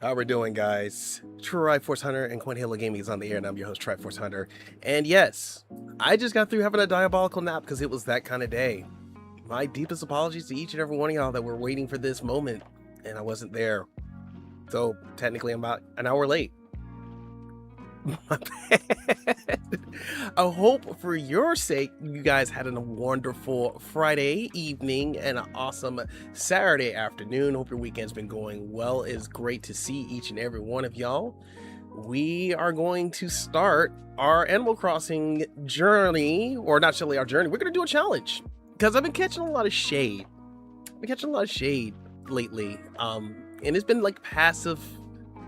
How we're doing, guys? Triforce Hunter and Coin Halo Gaming is on the air, and I'm your host, Triforce Hunter. And yes, I just got through having a diabolical nap because it was that kind of day. My deepest apologies to each and every one of y'all that were waiting for this moment, and I wasn't there. So technically, I'm about an hour late. My bad. I hope for your sake you guys had a wonderful Friday evening and an awesome Saturday afternoon. Hope your weekend's been going well. It's great to see each and every one of y'all. We are going to start our Animal Crossing journey, or not necessarily our journey. We're going to do a challenge because I've been catching a lot of shade. I've been catching a lot of shade lately, and it's been like passive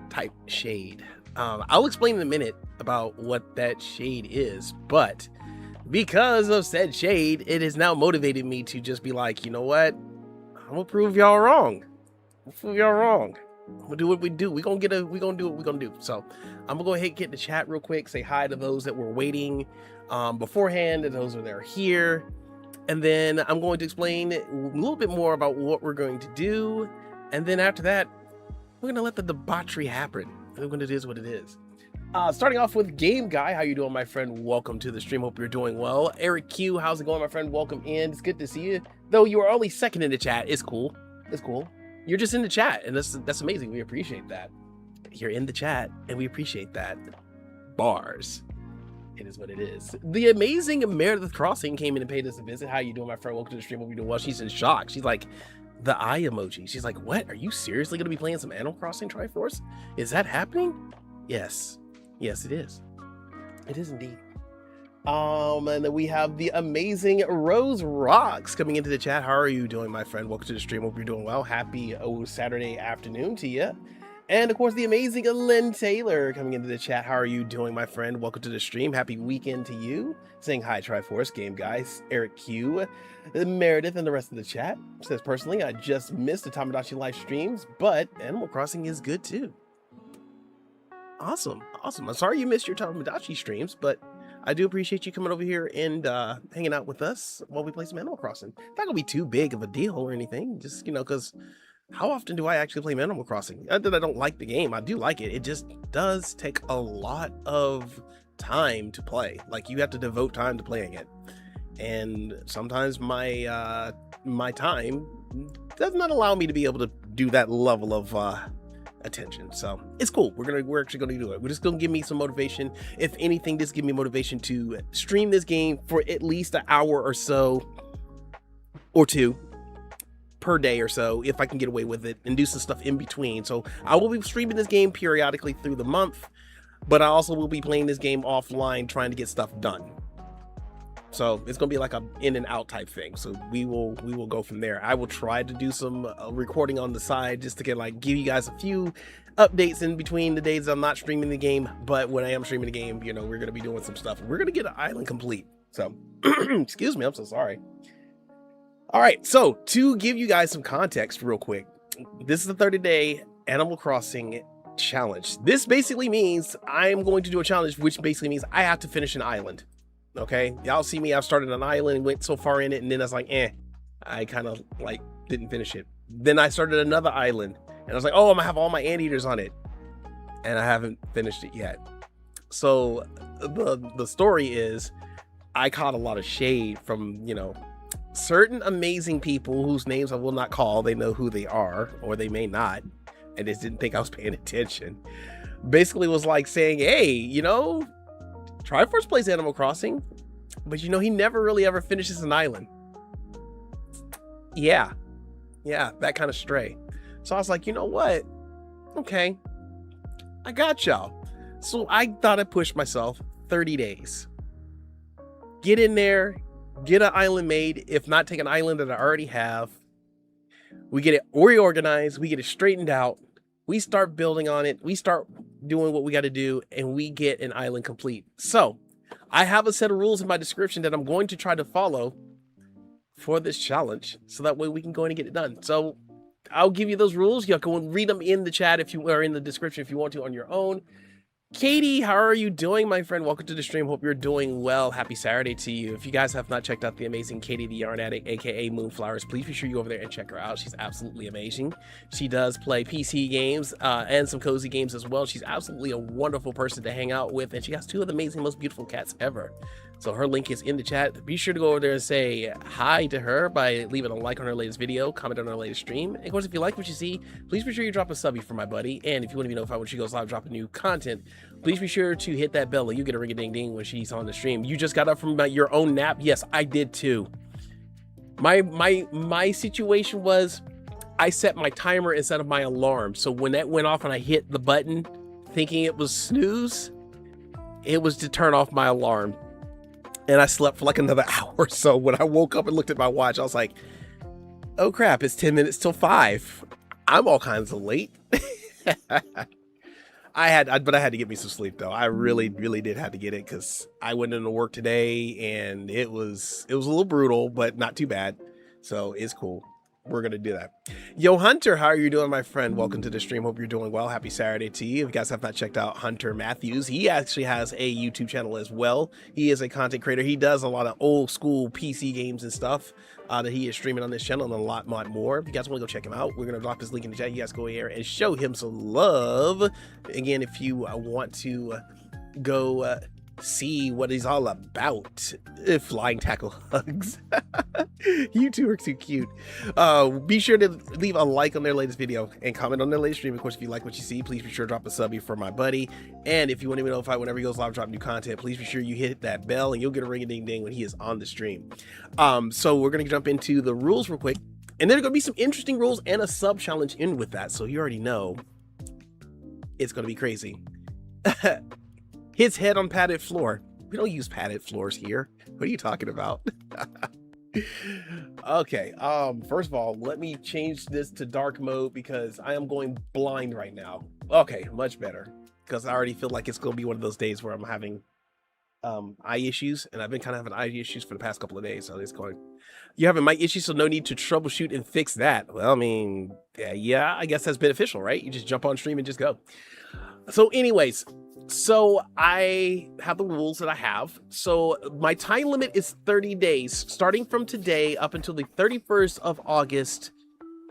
type shade. I'll explain in a minute about what that shade is, but because of said shade, it has now motivated me to just be like, you know what? I'm gonna prove y'all wrong. I'm gonna do what we do. We're gonna do what we're gonna do. So I'm gonna go ahead and get in the chat real quick, say hi to those that were waiting beforehand and those that are here. And then I'm going to explain a little bit more about what we're going to do. And then after that, we're gonna let the debauchery happen. When it is what it is. Starting off with Game Guy. How you doing, my friend? Welcome to the stream. Hope you're doing well. Eric Q, how's it going, my friend? Welcome in. It's good to see you. Though you are only second in the chat, it's cool. It's cool. You're just in the chat, and that's amazing. We appreciate that. You're in the chat, and we appreciate that. Bars. It is what it is. The amazing Meredith Crossing came in and paid us a visit. How you doing, my friend? Welcome to the stream. Hope you're doing well. She's in shock. She's like, the eye emoji. She's like, what? Are you seriously going to be playing some Animal Crossing Triforce? Is that happening? Yes. Yes, it is. It is indeed. And then we have the amazing Rose Rocks coming into the chat. How are you doing, my friend? Welcome to the stream. Hope you're doing well. Happy Saturday afternoon to you. And of course, the amazing Lynn Taylor coming into the chat. How are you doing, my friend? Welcome to the stream. Happy weekend to you. Saying hi, Triforce, Game Guys, Eric Q, Meredith, and the rest of the chat. Says, personally, I just missed the Tamagotchi live streams, but Animal Crossing is good too. Awesome. Awesome. I'm sorry you missed your Tamagotchi streams, but I do appreciate you coming over here and hanging out with us while we play some Animal Crossing. It's not gonna be too big of a deal or anything, just because how often do I actually play Animal Crossing? Not that I don't like the game, I do like it. It just does take a lot of time to play. Like, you have to devote time to playing it, and sometimes my time does not allow me to be able to do that level of attention. So it's cool. We're actually gonna do it. We're just gonna give me some motivation. If anything, just give me motivation to stream this game for at least an hour or so, or two per day or so, if I can get away with it, and do some stuff in between. So I will be streaming this game periodically through the month, but I also will be playing this game offline, trying to get stuff done. So it's gonna be like a in and out type thing. So we will go from there. I will try to do some recording on the side, just to give you guys a few updates in between the days I'm not streaming the game. But when I am streaming the game, we're gonna be doing some stuff. We're gonna get an island complete. So excuse me, I'm so sorry. All right, so to give you guys some context real quick, this is the 30-day Animal Crossing challenge. This basically means I'm going to do a challenge, which basically means I have to finish an island. Okay, y'all see me, I've started an island and went so far in it, and then I was like, I kind of didn't finish it. Then I started another island, and I was like, oh, I'm gonna have all my anteaters on it, and I haven't finished it yet. So the story is, I caught a lot of shade from certain amazing people whose names I will not call. They know who they are, or they may not, and just didn't think I was paying attention. Basically was like saying, hey, Triforce plays Animal Crossing, but he never really ever finishes an island. Yeah, that kind of stray. So I was like, you know what? Okay, I got y'all. So I thought I'd push myself 30 days. Get in there, get an island made. If not, take an island that I already have. We get it reorganized, we get it straightened out, we start building on it, we start doing what we got to do, and we get an island complete. So I have a set of rules in my description that I'm going to try to follow for this challenge, so that way we can go in and get it done. So I'll give you those rules. You'll go and read them in the chat or in the description if you want to on your own. Katie, how are you doing, my friend? Welcome to the stream. Hope you're doing well. Happy Saturday to you. If you guys have not checked out the amazing Katie the Yarn Addict, aka Moonflowers, please be sure you go over there and check her out. She's absolutely amazing. She does play PC games and some cozy games as well. She's absolutely a wonderful person to hang out with, and she has two of the amazing, most beautiful cats ever. So her link is in the chat. Be sure to go over there and say hi to her by leaving a like on her latest video, comment on her latest stream. And of course, if you like what you see, please be sure you drop a subby for my buddy. And if you want to be notified when she goes live dropping new content, please be sure to hit that bell and you get a ring-a-ding-ding when she's on the stream. You just got up from your own nap? Yes, I did too. My situation was, I set my timer instead of my alarm. So when that went off and I hit the button thinking it was snooze, it was to turn off my alarm. And I slept for another hour or so. When I woke up and looked at my watch, I was like, oh crap, it's 10 minutes till 5. I'm all kinds of late. But I had to get me some sleep though. I really did have to get it, because I went into work today and it was a little brutal, but not too bad. So it's cool. We're gonna do that. Yo, Hunter, how are you doing, my friend? Welcome to the stream. Hope you're doing well. Happy Saturday to you. If you guys have not checked out Hunter Matthews, he actually has a YouTube channel as well. He is a content creator. He does a lot of old school PC games and stuff that he is streaming on this channel, and a lot more. If you guys want to go check him out, we're gonna drop his link in the chat. You guys go here and show him some love. Again, if you want to go see what he's all about. Flying tackle hugs. You two are too cute. Be sure to leave a like on their latest video and comment on their latest stream. Of course, if you like what you see, please be sure to drop a subby for my buddy. And if you want to be notified whenever he goes live, drop new content, please be sure you hit that bell and you'll get a ring-a-ding-ding when he is on the stream. So we're gonna jump into the rules real quick, and there are gonna be some interesting rules and a sub challenge in with that. So you already know it's gonna be crazy. His head on padded floor. We don't use padded floors here. What are you talking about? Okay, first of all, let me change this to dark mode because I am going blind right now. Okay, much better, because I already feel like it's gonna be one of those days where I'm having eye issues, and I've been kind of having eye issues for the past couple of days. So it's going, you're having mic issues, so no need to troubleshoot and fix that. Well, I mean, yeah, I guess that's beneficial, right? You just jump on stream and just go. So anyways, so I have the rules that I have. So my time limit is 30 days, starting from today up until the 31st of August,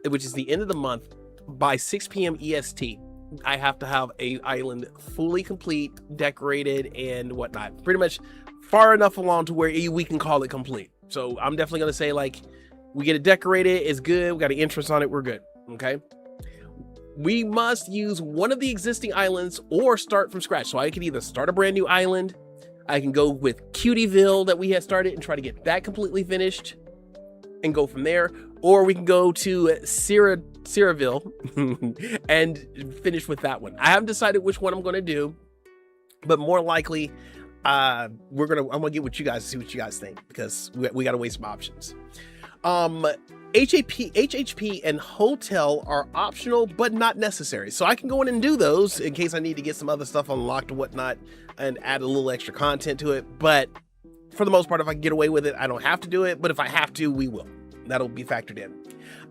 which is the end of the month, by 6 p.m. EST. I have to have a island fully complete, decorated, and whatnot. Pretty much far enough along to where we can call it complete. So I'm definitely going to say, like, we get it decorated, it's good, we got an entrance on it, we're good, okay? We must use one of the existing islands or start from scratch. So I can either start a brand new island, I can go with Cutieville that we had started and try to get that completely finished and go from there, or we can go to Cyraville and finish with that one. I haven't decided which one I'm going to do, but more likely I'm gonna get with you guys to see what you guys think, because we got to weigh some options. HHP and Hotel are optional but not necessary, so I can go in and do those in case I need to get some other stuff unlocked and whatnot and add a little extra content to it. But for the most part, if I can get away with it, I don't have to do it, but if I have to, we will. That'll be factored in.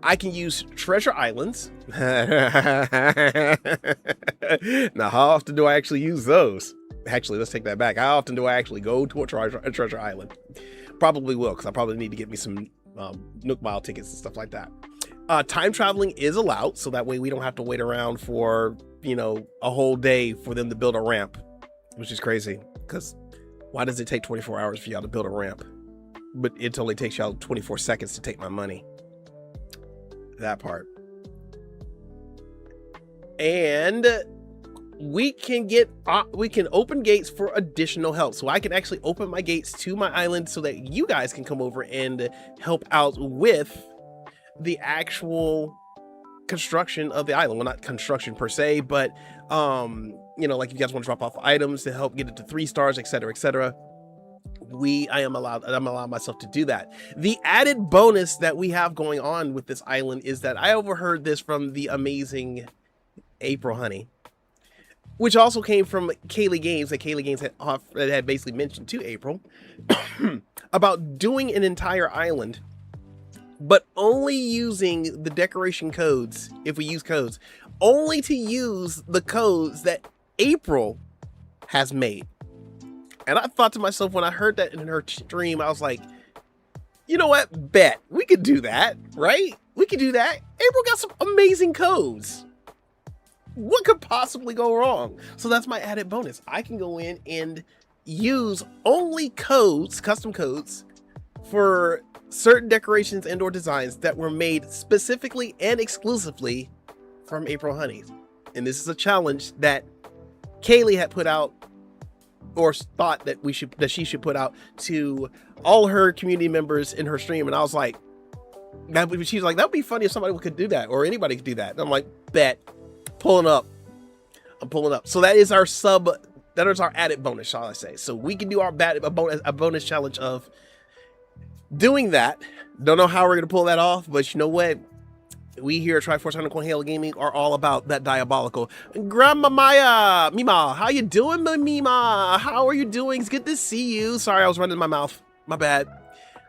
I can use treasure islands. Now, how often do I actually use those? Actually, let's take that back. How often do I actually go to a treasure island? Probably will, because I probably need to get me some Nook Mile tickets and stuff like that. Time traveling is allowed, so that way we don't have to wait around for, you know, a whole day for them to build a ramp, which is crazy, because why does it take 24 hours for y'all to build a ramp? But it only takes y'all 24 seconds to take my money. That part. And we can open gates for additional help. So I can actually open my gates to my island so that you guys can come over and help out with the actual construction of the island. Well, not construction per se, but you know, like if you guys want to drop off items to help get it to 3 stars, etc., etc. I'm allowed myself to do that. The added bonus that we have going on with this island is that I overheard this from the amazing April Honey, which also came from Kaylee Games, that Kaylee Games had basically mentioned to April about doing an entire island, but only using the decoration codes. If we use codes, only to use the codes that April has made. And I thought to myself, when I heard that in her stream, I was like, you know what? Bet we could do that, right? We could do that. April got some amazing codes. What could possibly go wrong? So that's my added bonus. I can go in and use only codes, custom codes, for certain decorations and or designs that were made specifically and exclusively from April Honey. And this is a challenge that Kaylee had put out, or thought that she should put out to all her community members in her stream. And I was like, she's like, that'd be funny if somebody could do that, or anybody could do that. And I'm like, bet. Pulling up. I'm pulling up. So that is our added bonus, shall I say. So we can do our a bonus challenge of doing that. Don't know how we're gonna pull that off, but you know what? We here at Triforce 100 Halo Gaming are all about that diabolical. Grandma Maya, Mima, how you doing, Mima? How are you doing? It's good to see you. Sorry, I was running my mouth. My bad.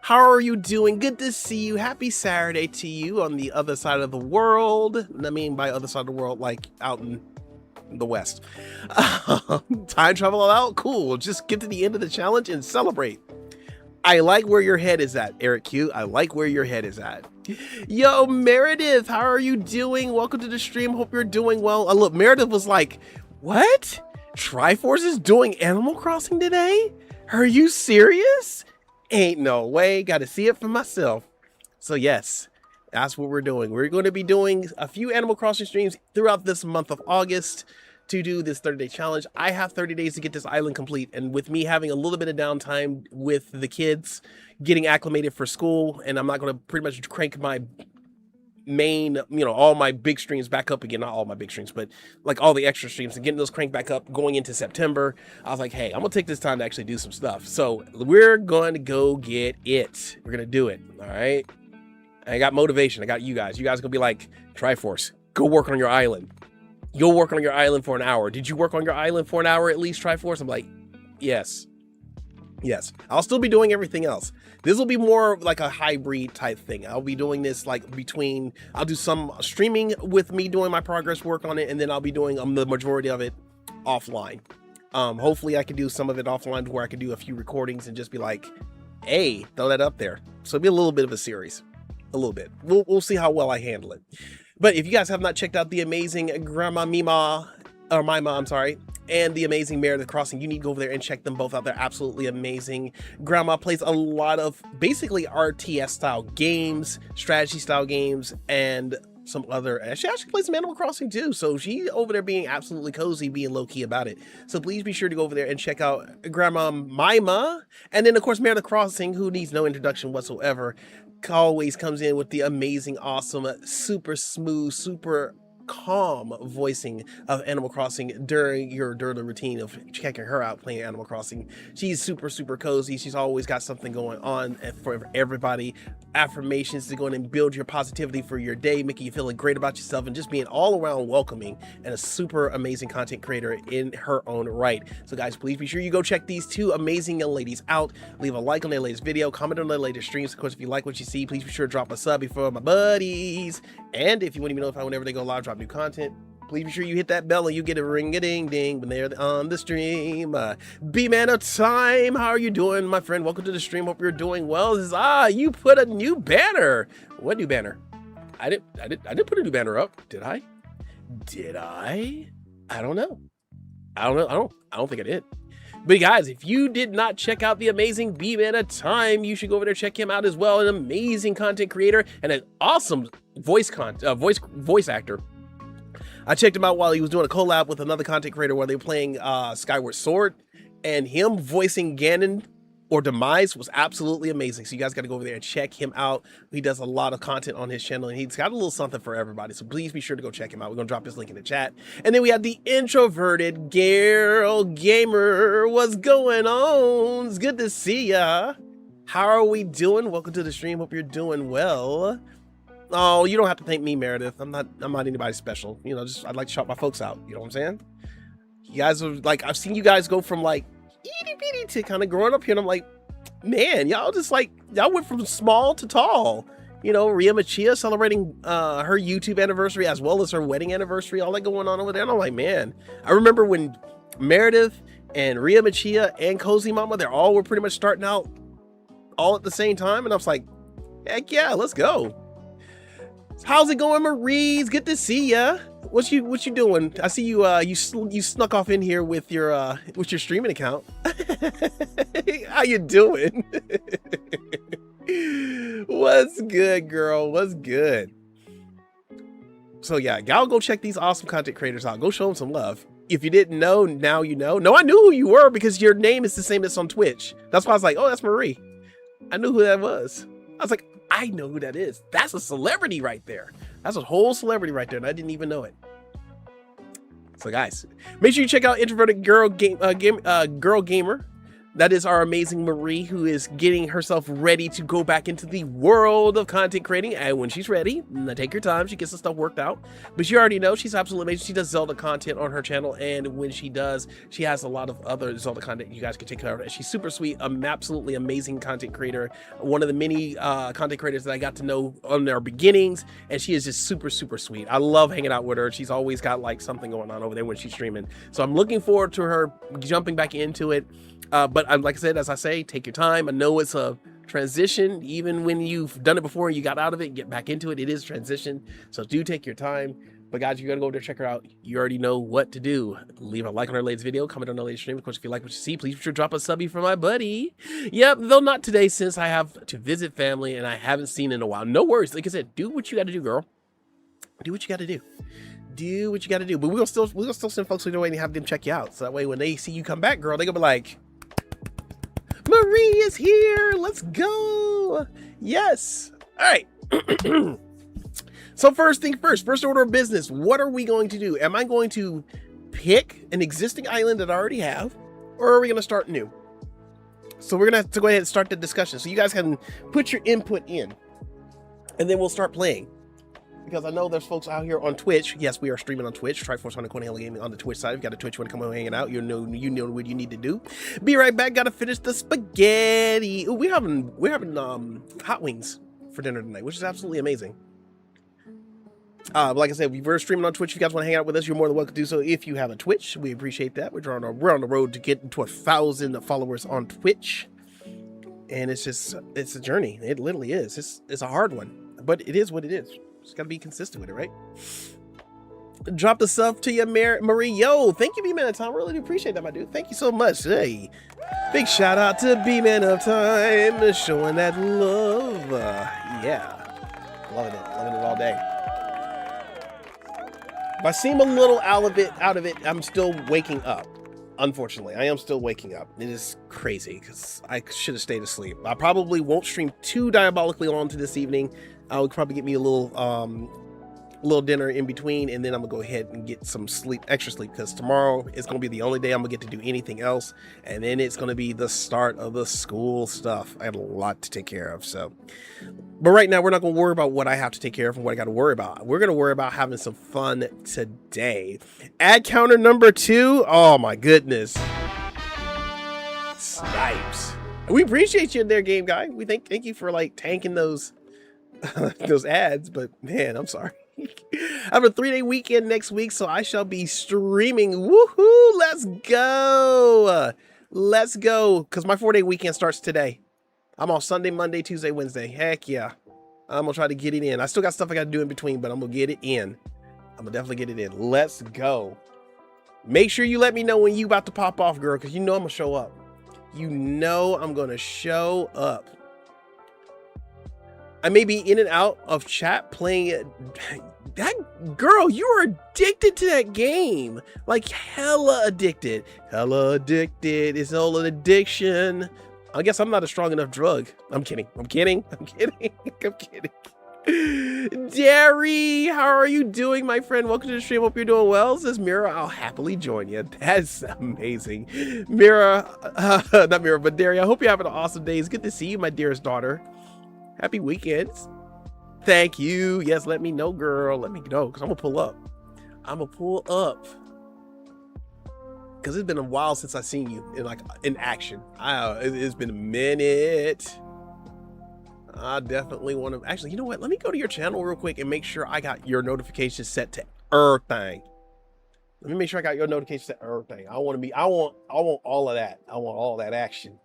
How are you doing? Good to see you. Happy Saturday to you on the other side of the world. I mean, by other side of the world, like out in the West. Time travel out? Cool. Just get to the end of the challenge and celebrate. I like where your head is at, Eric Q. I like where your head is at. Yo, Meredith, how are you doing? Welcome to the stream. Hope you're doing well. Look, Meredith was like, what? Triforce is doing Animal Crossing today? Are you serious? Ain't no way. Got to see it for myself. So yes, that's what we're doing. We're going to be doing a few Animal Crossing streams throughout this month of August to do this 30-day challenge. I have 30 days to get this island complete, and with me having a little bit of downtime with the kids getting acclimated for school, and I'm not going to pretty much crank my main, you know, all my big streams back up again. Not all my big streams, but like all the extra streams, and getting those cranked back up going into September. I was like, hey, I'm gonna take this time to actually do some stuff. So we're going to go get it. We're gonna do it. All right. I got motivation. I got you guys. You guys are gonna be like, Triforce, go work on your island. You'll work on your island for an hour. Did you work on your island for an hour at least, Triforce? I'm like, yes. Yes. I'll still be doing everything else. This will be more like a hybrid type thing. I'll be doing this like I'll do some streaming with me doing my progress work on it, and then I'll be doing the majority of it offline. Hopefully I can do some of it offline where I can do a few recordings and just be like, hey, throw that up there. So it'll be a little bit of a series, a little bit. We'll see how well I handle it. But if you guys have not checked out the amazing Grandma Mima, or Mima, I'm sorry, and the amazing Meredith Crossing, you need to go over there and check them both out. They're absolutely amazing. Grandma plays a lot of basically RTS style games, strategy style games, and some other, she actually plays some Animal Crossing too, so she's over there being absolutely cozy, being low-key about it. So please be sure to go over there and check out Grandma Mima, and then of course Meredith Crossing, who needs no introduction whatsoever, always comes in with the amazing, awesome, super smooth, super calm voicing of Animal Crossing during your daily routine of checking her out playing Animal Crossing. She's super cozy. She's always got something going on for everybody. Affirmations to go in and build your positivity for your day, making you feeling great about yourself, and just being all around welcoming, and a super amazing content creator in her own right. So guys, please be sure you go check these two amazing young ladies out. Leave a like on their latest video, comment on their latest streams. Of course, if you like what you see, please be sure to drop a sub before my buddies. And if you want to be notified whenever they go live, drop new content, please be sure you hit that bell and you get a ring-a-ding-ding when they're on the stream. B-Man of Time, how are you doing, my friend? Welcome to the stream. Hope you're doing well. This is, you put a new banner. What new banner? I didn't put a new banner up, did I? Did I? I don't know. I don't think I did. But guys, if you did not check out the amazing B-Man of Time, you should go over there, check him out as well. An amazing content creator and an awesome voice actor. I checked him out while he was doing a collab with another content creator where they were playing Skyward Sword, and him voicing Ganon or Demise was absolutely amazing. So you guys got to go over there and check him out. He does a lot of content on his channel, and he's got a little something for everybody. So please be sure to go check him out. We're going to drop his link in the chat. And then we have the introverted girl gamer. What's going on? It's good to see ya. How are we doing? Welcome to the stream. Hope you're doing well. Oh, you don't have to thank me, Meredith. I'm not anybody special. You know, just I'd like to shout my folks out. You know what I'm saying? You guys are like, I've seen you guys go from like itty bitty to kind of growing up here, and I'm like, man, y'all just like, y'all went from small to tall. You know, Ria Machia celebrating her YouTube anniversary as well as her wedding anniversary, all that going on over there. And I'm like, man, I remember when Meredith and Ria Machia and Cozy Mama, they all were pretty much starting out all at the same time. And I was like, heck yeah, let's go. How's it going, Marie? It's good to see ya. What you doing? I see you you snuck off in here with your streaming account. How you doing? What's good, girl? What's good? So yeah, y'all go check these awesome content creators out. Go show them some love. If you didn't know, now you know. No, I knew who you were because your name is the same as on Twitch. That's why I was like, oh, that's Marie. I knew who that was. I was like, I know who that is. That's a celebrity right there. That's a whole celebrity right there, and I didn't even know it. So guys, make sure you check out Introverted Girl Gamer. That is our amazing Marie, who is getting herself ready to go back into the world of content creating. And when she's ready, take your time. She gets the stuff worked out. But you already know she's absolutely amazing. She does Zelda content on her channel. And when she does, she has a lot of other Zelda content you guys can take care of. She's super sweet, absolutely amazing content creator. One of the many content creators that I got to know on their beginnings. And she is just super sweet. I love hanging out with her. She's always got like something going on over there when she's streaming. So I'm looking forward to her jumping back into it. But like I said, as I say, take your time. I know it's a transition. Even when you've done it before and you got out of it, get back into it. It is transition. So do take your time. But guys, you got to go over there, check her out. You already know what to do. Leave a like on our latest video. Comment on our latest stream. Of course, if you like what you see, please be sure to drop a subby for my buddy. Yep, though not today since I have to visit family and I haven't seen in a while. No worries. Like I said, do what you got to do, girl. Do what you got to do. Do what you got to do. But we'll still send folks away and have them check you out. So that way when they see you come back, girl, they're going to be like, Marie is here. Let's go. Yes. All right. So first thing first, first order of business. What are we going to do? Am I going to pick an existing island that I already have, or are we going to start new? So we're going to have to go ahead and start the discussion. So you guys can put your input in, and then we'll start playing. Because I know there's folks out here on Twitch. Yes, we are streaming on Twitch. Triforce on the Cornell Gaming on the Twitch side. If you got a Twitch, you want to come over hanging out, you know what you need to do. Be right back. Got to finish the spaghetti. Ooh, we're having hot wings for dinner tonight, which is absolutely amazing. Like I said, we're streaming on Twitch. If you guys want to hang out with us, you're more than welcome to do so. If you have a Twitch, we appreciate that. We're on the road to get to 1,000 followers on Twitch, and it's a journey. It literally is. It's a hard one, but it is what it is. Just gotta be consistent with it, right? Drop the sub to you, Marie. Yo, thank you, B-Man of Time. Really do appreciate that, my dude. Thank you so much. Hey, big shout out to B-Man of Time showing that love. Yeah, loving it all day. If I seem a little out of it, I'm still waking up. Unfortunately, I am still waking up. It is crazy because I should have stayed asleep. I probably won't stream too diabolically long to this evening. I'll probably get me a little dinner in between, and then I'm gonna go ahead and get some sleep, extra sleep, because tomorrow is gonna be the only day I'm gonna get to do anything else, and then it's gonna be the start of the school stuff. I have a lot to take care of. So, but right now we're not gonna worry about what I have to take care of and what I got to worry about. We're gonna worry about having some fun today. Ad counter number 2. Oh my goodness, snipes. We appreciate you in there, game guy. We thank you for like tanking those those ads, but man, I'm sorry. I have a 3-day weekend next week, so I shall be streaming. Woohoo! Let's go! Let's go! Because my 4-day weekend starts today. I'm off Sunday, Monday, Tuesday, Wednesday. Heck yeah. I'm going to try to get it in. I still got stuff I got to do in between, but I'm going to get it in. I'm going to definitely get it in. Let's go. Make sure you let me know when you about to pop off, girl, because you know I'm going to show up. You know I'm going to show up. I may be in and out of chat playing it. That girl, you are addicted to that game. Like hella addicted. Hella addicted. It's all an addiction. I guess I'm not a strong enough drug. I'm kidding. I'm kidding. I'm kidding. I'm kidding. Derry, how are you doing, my friend? Welcome to the stream. Hope you're doing well. Says Mira, I'll happily join you. That's amazing. Mira, not Mira, but Derry, I hope you're having an awesome day. It's good to see you, my dearest daughter. Happy weekends. Thank you. Yes, let me know, girl. Let me know, because I'm gonna pull up. I'm gonna pull up. Because it's been a while since I've seen you in action. It's been a minute. I definitely want to actually, you know what? Let me go to your channel real quick and make sure I got your notifications set to everything. Let me make sure I got your notifications set to everything. I want all of that. I want all that action.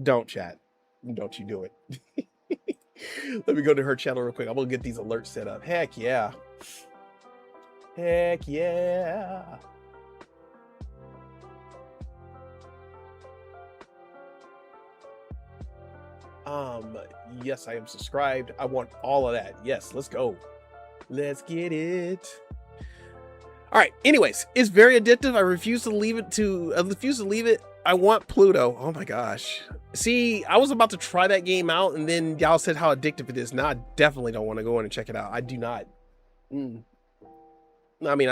Don't chat. Don't you do it. Let me go to her channel real quick. I'm gonna get these alerts set up. Heck yeah. Heck yeah. Yes, I am subscribed. I want all of that. Yes, let's go. Let's get it. All right. Anyways, it's very addictive. I refuse to leave it. I want Pluto. Oh my gosh. See, I was about to try that game out, and then y'all said how addictive it is. Now I definitely don't want to go in and check it out. I do not. I mean,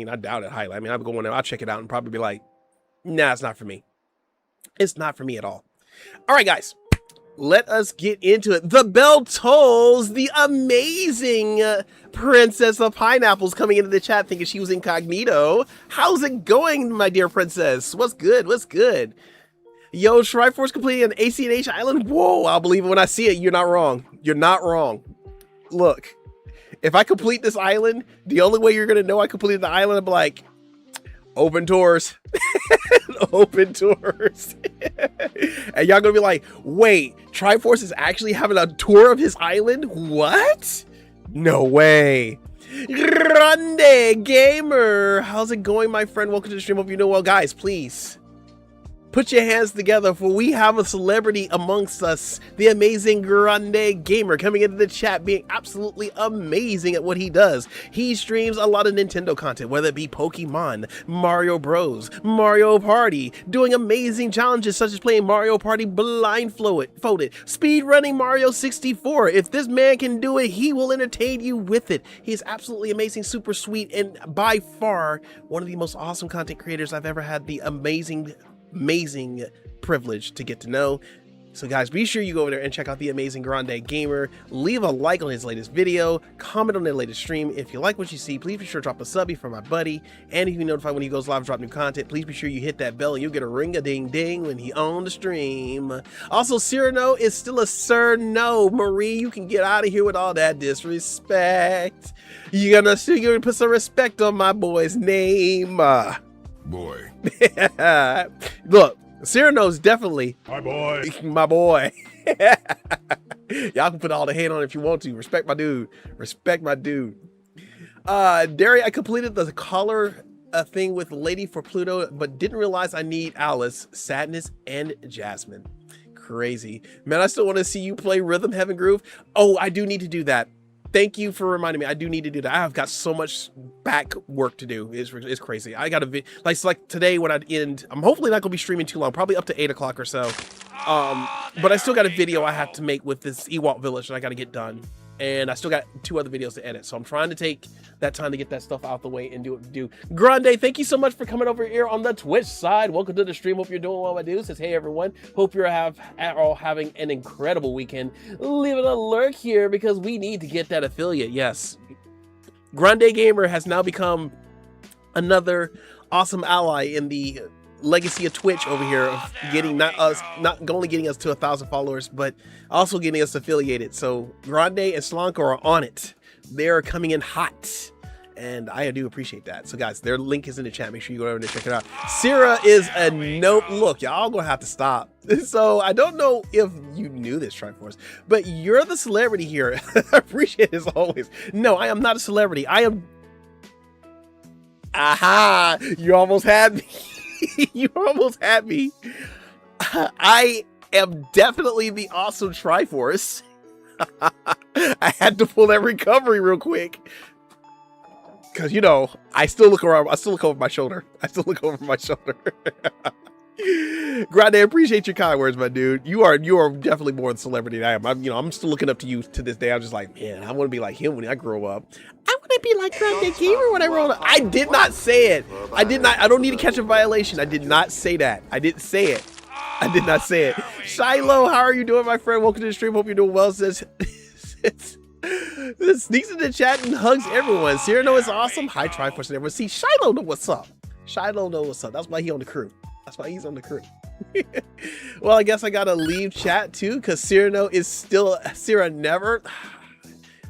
I doubt it highly. I mean, I'll go in there, I'll check it out and probably be like, nah, it's not for me. It's not for me at all. All right, guys. Let us get into it. The bell tolls. The amazing Princess of Pineapples coming into the chat thinking she was incognito. How's it going, my dear princess? What's good? What's good? Yo, Triforce completing an ACNH island? Whoa, I'll believe it when I see it. You're not wrong. You're not wrong. Look, if I complete this island, the only way you're going to know I completed the island, I'm like, open tours. Open tours. And y'all gonna be like, wait, Triforce is actually having a tour of his island? What? No way. Grande Gamer, how's it going, my friend? Welcome to the stream. Hope you know well. Guys, please put your hands together, for we have a celebrity amongst us, the amazing Grande Gamer, coming into the chat being absolutely amazing at what he does. He streams a lot of Nintendo content, whether it be Pokemon, Mario Bros, Mario Party, doing amazing challenges such as playing Mario Party blindfolded, speed running Mario 64. If this man can do it, he will entertain you with it. He is absolutely amazing, super sweet, and by far one of the most awesome content creators I've ever had the amazing privilege to get to know. So guys, be sure you go over there and check out the amazing Grande Gamer. Leave a like on his latest video, comment on their latest stream. If you like what you see, please be sure to drop a subby for my buddy. And if you notify when he goes live and drop new content, please be sure you hit that bell and you'll get a ring-a-ding-ding when he on the stream. Also, Cyrano is still a sir. No, Marie, you can get out of here with all that disrespect. You're gonna put some respect on my boy's name. Boy. Look, Cyrano's definitely My boy. my boy. Y'all can put all the hate on it if you want to. Respect my dude. Respect my dude. Derry, I completed the collar thing with Lady for Pluto, but didn't realize I need Alice, Sadness, and Jasmine. Crazy. Man, I still want to see you play Rhythm Heaven Groove. Oh, I do need to do that. Thank you for reminding me. I do need to do that. I've got so much back work to do. It's crazy. I got to like today when I end, I'm hopefully not gonna be streaming too long, probably up to 8 o'clock or so. But I still got a video I have to make with this Ewok village that I got to get done, and I still got 2 other videos to edit. So I'm trying to take that time to get that stuff out the way and do what to do. Grande, thank you so much for coming over here on the Twitch side. Welcome to the stream. Hope you're doing well, my dude. Says, hey everyone. Hope you're all having an incredible weekend. Leave it a lurk here because we need to get that affiliate. Yes, Grande Gamer has now become another awesome ally in the legacy of Twitch over here, of getting not only getting us to 1,000 followers, but also getting us affiliated. So Grande and Slanko are on it. They're coming in hot, and I do appreciate that. So guys, their link is in the chat. Make sure you go over and check it out. Syrah is a nope. Look, y'all gonna have to stop. So I don't know if you knew this, Triforce, but you're the celebrity here. I appreciate it as always. No, I am not a celebrity. I am. Aha! You almost had me. You almost had me. I am definitely the awesome Triforce. I had to pull that recovery real quick because, you know, I still look around. I still look over my shoulder. Grande, I appreciate your kind words, my dude. You are definitely more the celebrity than I am. I'm still looking up to you to this day. I'm just like, man, I want to be like him when I grow up. I want to be like Grande Gamer when I grow up. I did not say it. I did not. I don't need to catch a violation. I did not say that. I didn't say it. I did not say it. Shiloh, how are you doing, my friend? Welcome to the stream. Hope you're doing well. Says sneaks in the chat and hugs everyone. Cyrano is awesome. Hi, Triforce and everyone. See, Shiloh know what's up. Shiloh know what's up. That's why he's on the crew. Well, I guess I gotta leave chat too, because Cyrano is still Cyrano never.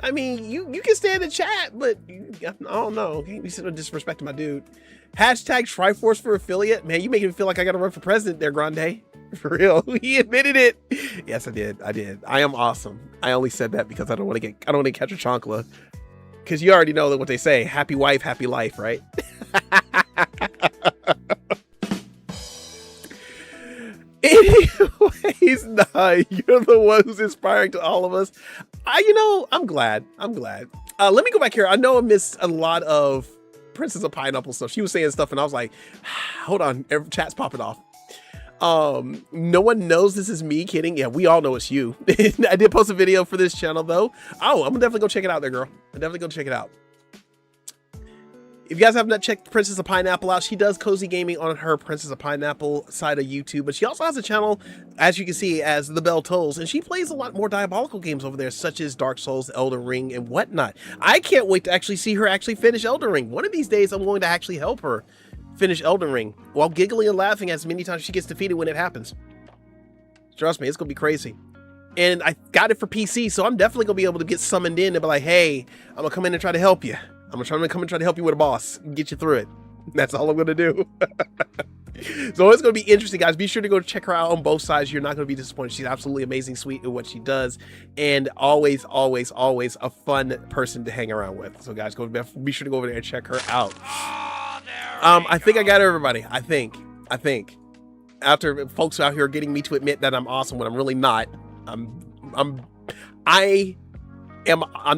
I mean, you can stay in the chat, but I don't know. Can't be sort of disrespecting my dude. Hashtag Triforce for affiliate. Man, you making me feel like I gotta run for president there, Grande. For real. He admitted it. Yes, I did. I am awesome. I only said that because I don't want to catch a chancla. Because you already know what they say. Happy wife, happy life, right? Anyways, nah, you're the one who's inspiring to all of us. I'm glad. Let me go back here. I know I missed a lot of Princess of Pineapple stuff. She was saying stuff and I was like, hold on, chat's popping off. No one knows this is me. Kidding. Yeah, we all know it's you. I did post a video for this channel though. Oh, I'm gonna definitely go check it out there, girl. I'm definitely go check it out. If you guys have not checked Princess of Pineapple out, she does cozy gaming on her Princess of Pineapple side of YouTube, but she also has a channel, as you can see, as The Bell Tolls, and she plays a lot more diabolical games over there, such as Dark Souls, Elden Ring, and whatnot. I can't wait to actually see her finish Elden Ring. One of these days, I'm going to actually help her finish Elden Ring while giggling and laughing as many times she gets defeated when it happens. Trust me, it's gonna be crazy. And I got it for PC, so I'm definitely gonna be able to get summoned in and be like, hey, I'm gonna come in and try to help you. I'm gonna come and try to help you with a boss and get you through it. That's all I'm gonna do. So it's gonna be interesting, guys. Be sure to go check her out on both sides. You're not gonna be disappointed. She's absolutely amazing, sweet in what she does, and always a fun person to hang around with. So guys, be sure to go over there and check her out. I think I got everybody. I think after folks out here getting me to admit that I'm awesome when I'm really not. I'm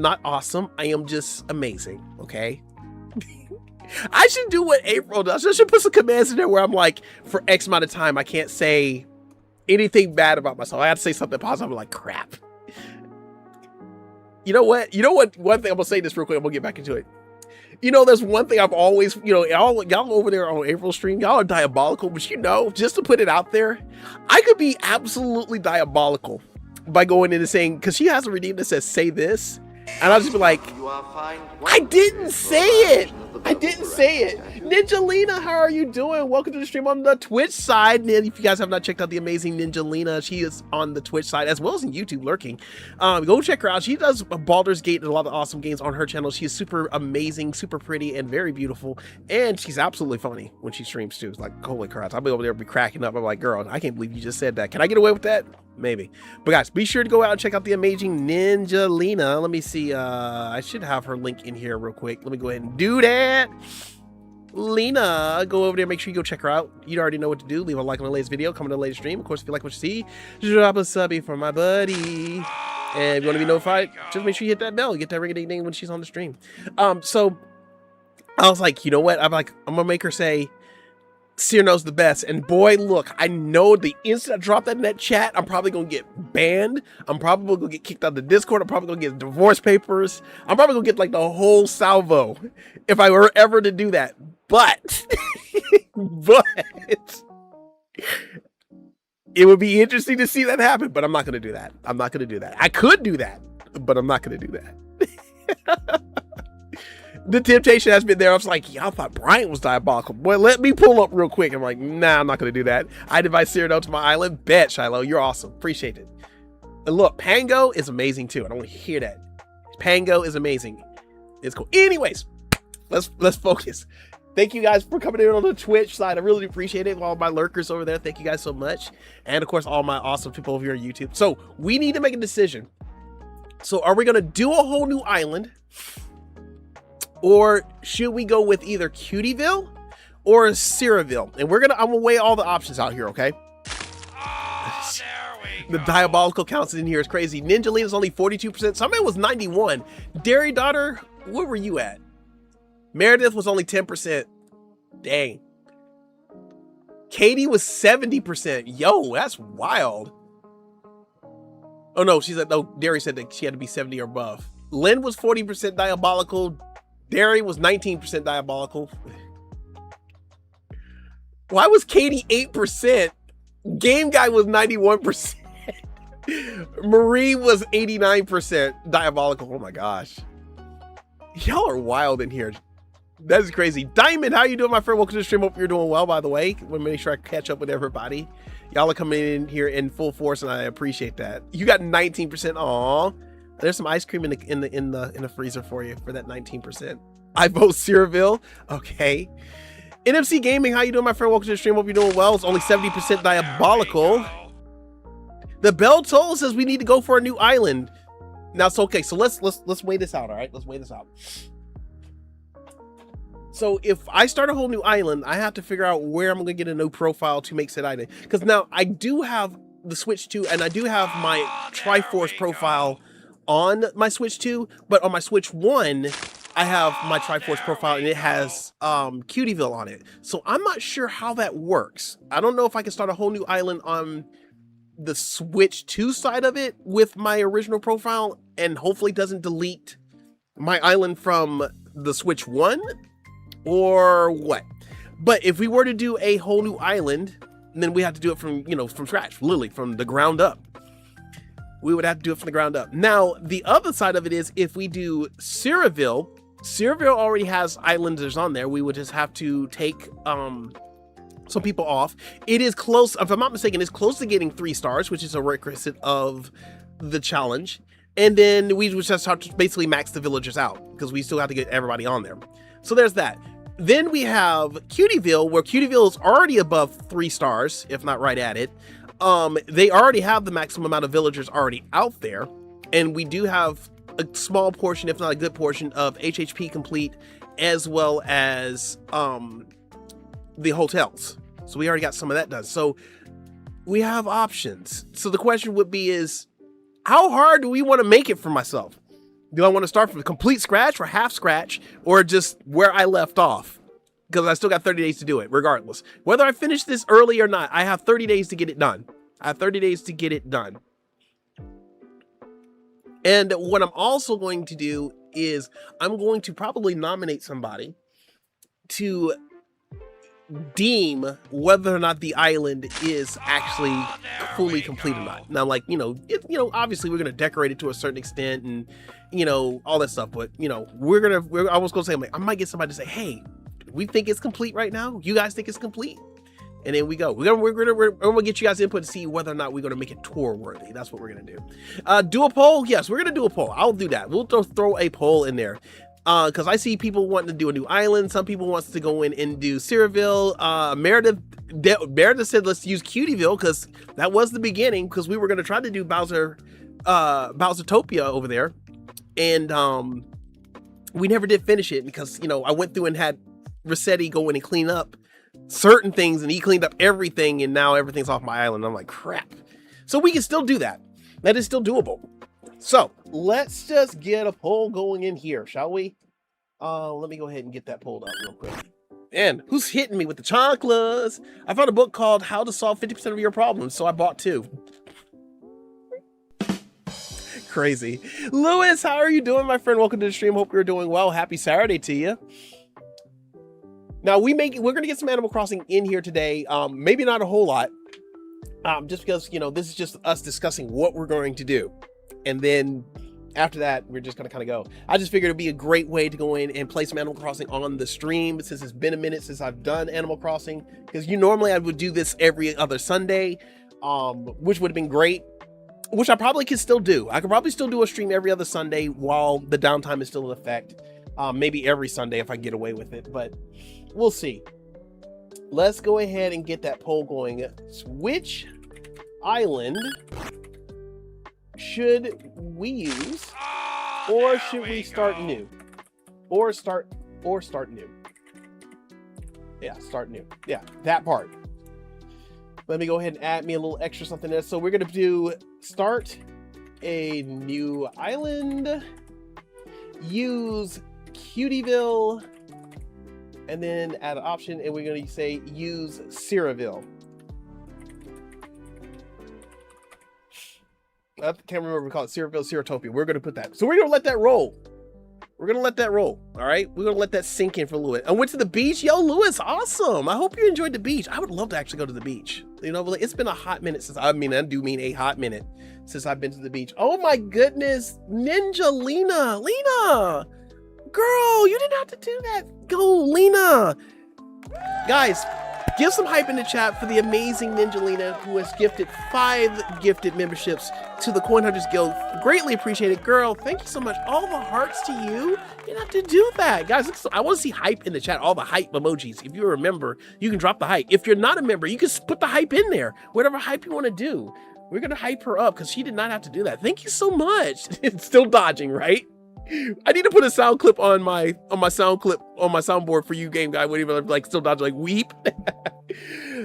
not awesome. I am just amazing. Okay. I should do what April does. I should put some commands in there where I'm like, for X amount of time, I can't say anything bad about myself. I have to say something positive. I'm like, crap. You know what? One thing I'm gonna say this real quick. I'm gonna get back into it. You know, there's one thing I've always, you know, y'all over there on April stream, y'all are diabolical, but you know, just to put it out there, I could be absolutely diabolical by going in and saying, because she has a redeem that says, say this, and I'll just be like, I didn't say it. I didn't say it. Ninja Lena, how are you doing? Welcome to the stream on the Twitch side. And if you guys have not checked out the amazing Ninja Lena, she is on the Twitch side as well as in YouTube lurking. Go check her out. She does Baldur's Gate and a lot of awesome games on her channel. She is super amazing, super pretty, and very beautiful. And she's absolutely funny when she streams too. It's like, holy crap. I'll be over there be cracking up. I'm like, girl, I can't believe you just said that. Can I get away with that? Maybe. But guys, be sure to go out and check out the amazing Ninja Lena. Let me see. I should have her link in here real quick. Let me go ahead and do that. Lena, go over there. Make sure you go check her out. You already know what to do. Leave a like on the latest video. Comment on the latest stream. Of course, if you like what you see, drop a subby for my buddy. And if you want to be notified, just make sure you hit that bell. You get that ring-a-ding-ding when she's on the stream. So I was like, you know what? I'm going to make her say, Cyrano's the best. And boy, look, I know the instant I drop that in that chat, I'm probably gonna get banned. I'm probably gonna get kicked out of the Discord. I'm probably gonna get divorce papers. I'm probably gonna get like the whole salvo if I were ever to do that. But it would be interesting to see that happen, but I'm not gonna do that. I'm not gonna do that. I could do that, but I'm not gonna do that. The temptation has been there. I was like, y'all thought Bryant was diabolical. Boy, let me pull up real quick. I'm like, nah, I'm not going to do that. I'd invite Cyrano to my island. Bet, Shiloh. You're awesome. Appreciate it. And look, Pango is amazing too. I don't want to hear that. Pango is amazing. It's cool. Anyways, let's focus. Thank you guys for coming in on the Twitch side. I really appreciate it. All my lurkers over there. Thank you guys so much. And of course, all my awesome people over here on YouTube. So we need to make a decision. So are we going to do a whole new island? Or should we go with either Cutieville or Cyraville? And I'm gonna weigh all the options out here, okay? Oh, the diabolical counts in here is crazy. Ninja Lena's only 42%. Somebody was 91. Dairy Daughter, where were you at? Meredith was only 10%. Dang. Katie was 70%. Yo, that's wild. Oh no, she said no. Dairy said that she had to be 70 or above. Lynn was 40% diabolical. Derry was 19% diabolical. Why was Katie 8%? Game Guy was 91%. Marie was 89% diabolical. Oh my gosh. Y'all are wild in here. That is crazy. Diamond, how you doing, my friend? Welcome to the stream. Hope you're doing well, by the way. Want to make sure I catch up with everybody. Y'all are coming in here in full force, and I appreciate that. You got 19%. Aw. There's some ice cream in the freezer for you for that 19%. I vote Cyraville. Okay. NMC Gaming, how you doing, my friend? Welcome to the stream. Hope you're doing well. It's only 70% diabolical. The bell toll says we need to go for a new island. Now it's okay. So let's weigh this out. All right, let's weigh this out. So if I start a whole new island, I have to figure out where I'm gonna get a new profile to make said island. Because now I do have the Switch 2, and I do have my Triforce profile on my Switch 2, but on my Switch 1, I have my Triforce profile and it has Cutieville on it. So I'm not sure how that works. I don't know if I can start a whole new island on the Switch 2 side of it with my original profile and hopefully doesn't delete my island from the Switch 1 or what. But if we were to do a whole new island, then we have to do it from, from scratch, literally from the ground up. We would have to do it from the ground up. Now, the other side of it is if we do Cyraville, Cyraville already has islanders on there. We would just have to take some people off. It is close, if I'm not mistaken, it's close to getting 3 stars, which is a requisite of the challenge. And then we would just have to basically max the villagers out because we still have to get everybody on there. So there's that. Then we have Cutieville, where Cutieville is already above 3 stars, if not right at it. They already have the maximum amount of villagers already out there, and we do have a small portion, if not a good portion, of HHP complete, as well as the hotels. So we already got some of that done. So we have options. So the question would be is, how hard do we want to make it for myself? Do I want to start from complete scratch or half scratch, or just where I left off? Because I still got 30 days to do it, regardless. Whether I finish this early or not, I have 30 days to get it done. I have 30 days to get it done. And what I'm also going to do is I'm going to probably nominate somebody to deem whether or not the island is actually fully complete or not. Now, like, obviously we're going to decorate it to a certain extent and, all that stuff. But, I was going to say, I might get somebody to say, hey, we think it's complete right now. You guys think it's complete? And then we go. We're gonna get you guys input to see whether or not we're gonna make it tour worthy. That's what we're gonna do. Do a poll? Yes, we're gonna do a poll. I'll do that. We'll throw a poll in there. Because I see people wanting to do a new island. Some people wants to go in and do Cyrano. Meredith said let's use Cutieville because that was the beginning. Because we were gonna try to do Bowsertopia over there, and we never did finish it because I went through and had Rossetti go in and clean up certain things, and he cleaned up everything, and now everything's off my island. I'm like, crap. So we can still do that. That is still doable. So let's just get a poll going in here, shall we? Let me go ahead and get that polled up real quick. And who's hitting me with the chocolates? I found a book called How to Solve 50% of Your Problems, so I bought 2. Crazy. Lewis, how are you doing, my friend? Welcome to the stream. Hope you're doing well. Happy Saturday to you. Now we're gonna get some Animal Crossing in here today. Maybe not a whole lot, just because this is just us discussing what we're going to do, and then after that we're just gonna kind of go. I just figured it'd be a great way to go in and play some Animal Crossing on the stream since it's been a minute since I've done Animal Crossing. Because normally I would do this every other Sunday, which would have been great. Which I probably could still do. I could probably still do a stream every other Sunday while the downtime is still in effect. Maybe every Sunday if I get away with it, but we'll see. Let's go ahead and get that poll going. Which island should we use, or should we start new? Or start new. Yeah, start new. Yeah, that part. Let me go ahead and add me a little extra something there. So we're gonna do start a new island, use Cutieville, and then add an option, and we're going to say use Cyrano. I can't remember what we call it. Cyrano, Cyrotopia. We're going to put that. So we're going to let that roll. We're going to let that roll. All right. We're going to let that sink in for a little bit. I went to the beach. Yo, Lewis, awesome. I hope you enjoyed the beach. I would love to actually go to the beach. It's been a hot minute since, I do mean a hot minute since I've been to the beach. Oh my goodness. Ninja Lena. Girl, you didn't have to do that. Go, Lena. Guys, give some hype in the chat for the amazing Ninja Lena, who has gifted 5 gifted memberships to the Coin Hunters Guild. Greatly appreciated. Girl, thank you so much. All the hearts to you. You didn't have to do that. Guys, I want to see hype in the chat. All the hype emojis. If you're a member, you can drop the hype. If you're not a member, you can put the hype in there. Whatever hype you want to do. We're going to hype her up because she did not have to do that. Thank you so much. It's still dodging, right? I need to put a sound clip on my soundboard for you, game guy. Whatever, like still dodge, like weep.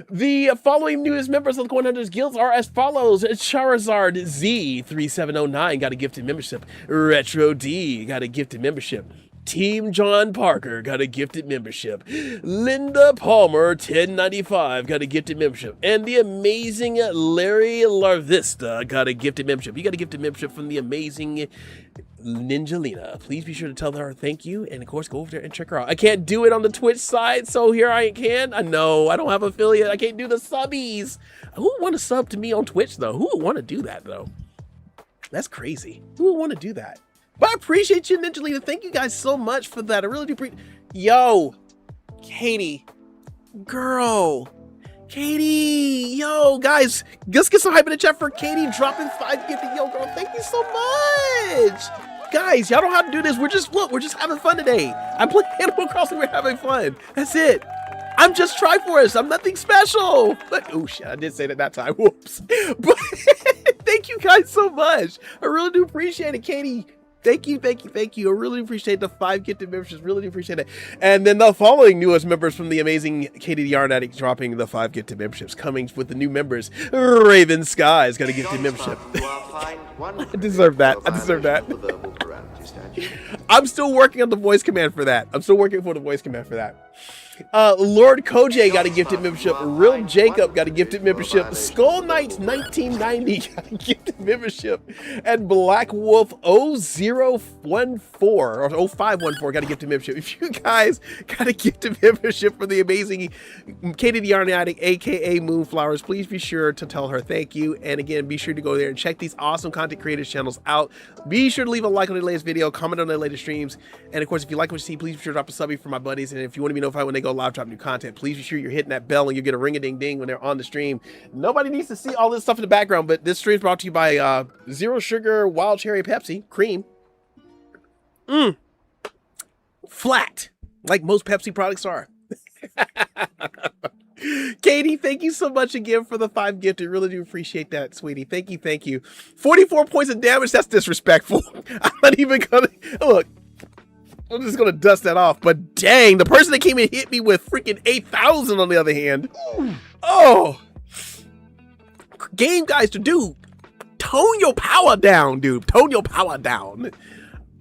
The following newest members of the Coin Hunters Guilds are as follows: Charizard Z3709 got a gifted membership. Retro D got a gifted membership. Team John Parker got a gifted membership. Linda Palmer 1095 got a gifted membership. And the amazing Larry Larvista got a gifted membership. You got a gifted membership from the amazing Ninja Lena. Please be sure to tell her thank you, and of course go over there and check her out. I can't do it on the Twitch side, so here I can. I know I don't have affiliate. I can't do the subbies. Who would want to sub to me on Twitch though? Who would want to do that though? That's crazy. Who would want to do that? But I appreciate you, Ninja Lena. Thank you guys so much for that. I really do appreciate. Yo, Katie, girl. Katie, yo, guys, let's get some hype in the chat for Katie dropping 5 gifted. Yo, girl, thank you so much. Guys, y'all don't have to do this. We're just having fun today. I'm playing Animal Crossing. We're having fun. That's it. I'm just Triforce. I'm nothing special. But, oh, shit, I did say that time. Whoops. But thank you guys so much. I really do appreciate it, Katie. Thank you. I really appreciate the 5 gifted memberships. Really do appreciate it. And then the following newest members from the amazing Katie the Yarn Addict dropping the 5 gifted memberships. Coming with the new members, Raven Sky's got a gifted membership. I deserve that. I'm still working on the voice command for that. Lord Koj got a gifted membership. Real Jacob got a gifted membership. Skull Knights 1990 got a gifted membership. And Black Wolf 0014 or 0514 got a gifted membership. If you guys got a gifted membership for the amazing Katie the Yarniatic, aka Moonflowers, please be sure to tell her thank you. And again, be sure to go there and check these awesome content creators channels out. Be sure to leave a like on the latest video, comment on the latest streams, and of course, if you like what you see, please be sure to drop a subby for my buddies. And if you want to be notified when they go live, drop new content, please be sure you're hitting that bell and you get a ring-a-ding-ding when they're on the stream. Nobody needs to see all this stuff in the background, but this stream is brought to you by Zero Sugar Wild Cherry Pepsi Cream. Flat, like most Pepsi products are. Katie, thank you so much again for the 5 gifted. Really do appreciate that, sweetie. Thank you, thank you. 44 points of damage. That's disrespectful. I'm not even gonna look. I'm just gonna dust that off. But dang, the person that came and hit me with freaking 8,000 on the other hand. Oh, game guys, dude, tone your power down, dude. Tone your power down.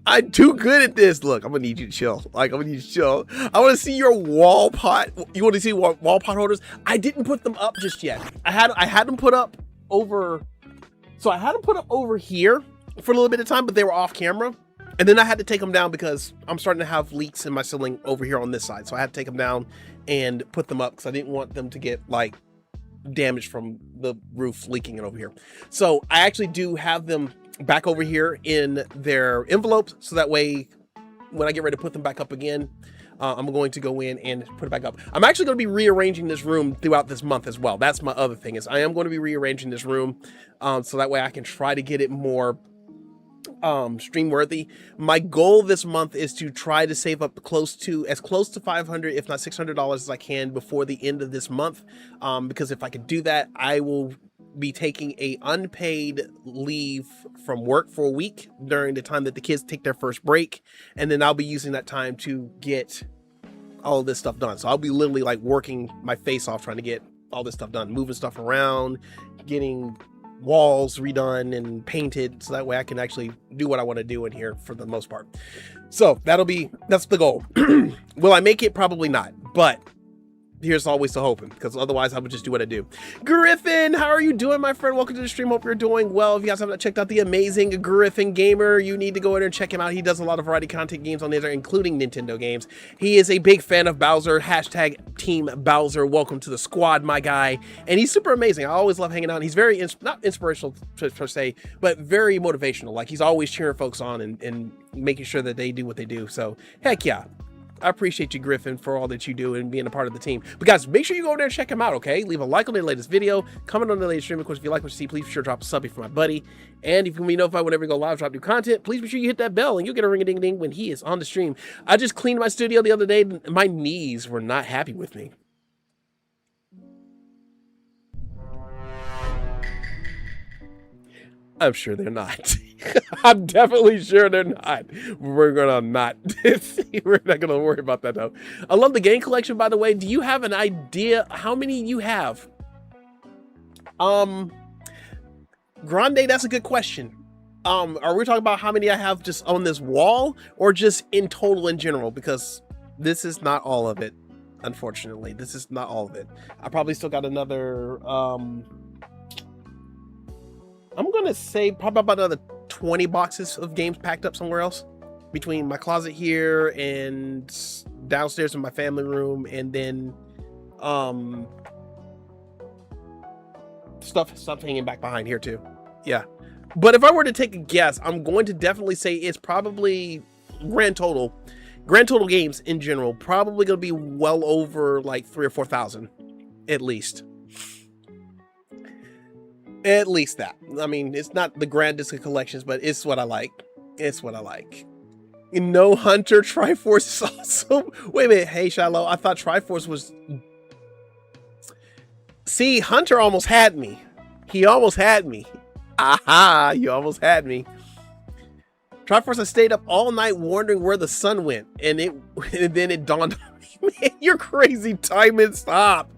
I'm too good at this. Look, I'm gonna need you to chill. Like, I'm gonna need you to chill. I want to see your wall pot. You want to see wall pot holders? I didn't put them up just yet. I had them put up over. So I had them put up over here for a little bit of time, but they were off camera. And then I had to take them down because I'm starting to have leaks in my ceiling over here on this side. So I had to take them down and put them up because I didn't want them to get like damaged from the roof leaking it over here. So I actually do have them back over here in their envelopes, so that way when I get ready to put them back up again, I'm going to go in and put it back up. I'm actually going to be rearranging this room throughout this month as well. That's my other thing, is I am going to be rearranging this room so that way I can try to get it more stream worthy. My goal this month is to try to save up close to $500 if not $600 as I can before the end of this month, because if I can do that, I will be taking a unpaid leave from work for a week during the time that the kids take their first break, and then I'll be using that time to get all of this stuff done. So I'll be literally like working my face off trying to get all this stuff done, moving stuff around, getting walls redone and painted, so that way I can actually do what I want to do in here for the most part. So that's the goal. Will I make it? Probably not, but here's always the hoping, because otherwise I would just do what I do. Griffin, how are you doing, my friend? Welcome to the stream. Hope you're doing well. If you guys haven't checked out the amazing Griffin Gamer, you need to go in there and check him out. He does a lot of variety content games on there, including Nintendo games. He is a big fan of Bowser. Hashtag Team Bowser. Welcome to the squad, my guy. And he's super amazing. I always love hanging out. He's very, not inspirational per se, but very motivational. Like, he's always cheering folks on and making sure that they do what they do. So, heck yeah. I appreciate you, Griffin, for all that you do and being a part of the team. But guys, make sure you go over there and check him out, okay? Leave a like on the latest video, comment on the latest stream. Of course, if you like what you see, please be sure to drop a subby for my buddy. And if you want to be notified whenever we go live, drop new content, please be sure you hit that bell and you'll get a ring-a-ding-ding when he is on the stream. I just cleaned my studio the other day. My knees were not happy with me. I'm sure they're not. I'm definitely sure they're not. We're gonna not. We're not gonna worry about that though. I love the game collection, by the way. Do you have an idea how many you have? Grande, that's a good question. Are we talking about how many I have just on this wall, or just in total in general? Because this is not all of it, unfortunately. This is not all of it. I probably still got another I'm gonna say probably about another 20 boxes of games packed up somewhere else, between my closet here and downstairs in my family room, and then stuff hanging back behind here too. Yeah, but if I were to take a guess, I'm going to definitely say it's probably grand total games in general, probably gonna be well over like 3,000 or 4,000 at least. At least that. I mean, it's not the grandest of collections, but it's what I like. It's what I like. No Hunter, Triforce is awesome. Wait a minute. Hey, Shiloh, I thought Triforce was... See, Hunter almost had me. He almost had me. Aha, you almost had me. Triforce, I stayed up all night wondering where the sun went, and then it dawned on me. Man, you're crazy. Time and stop.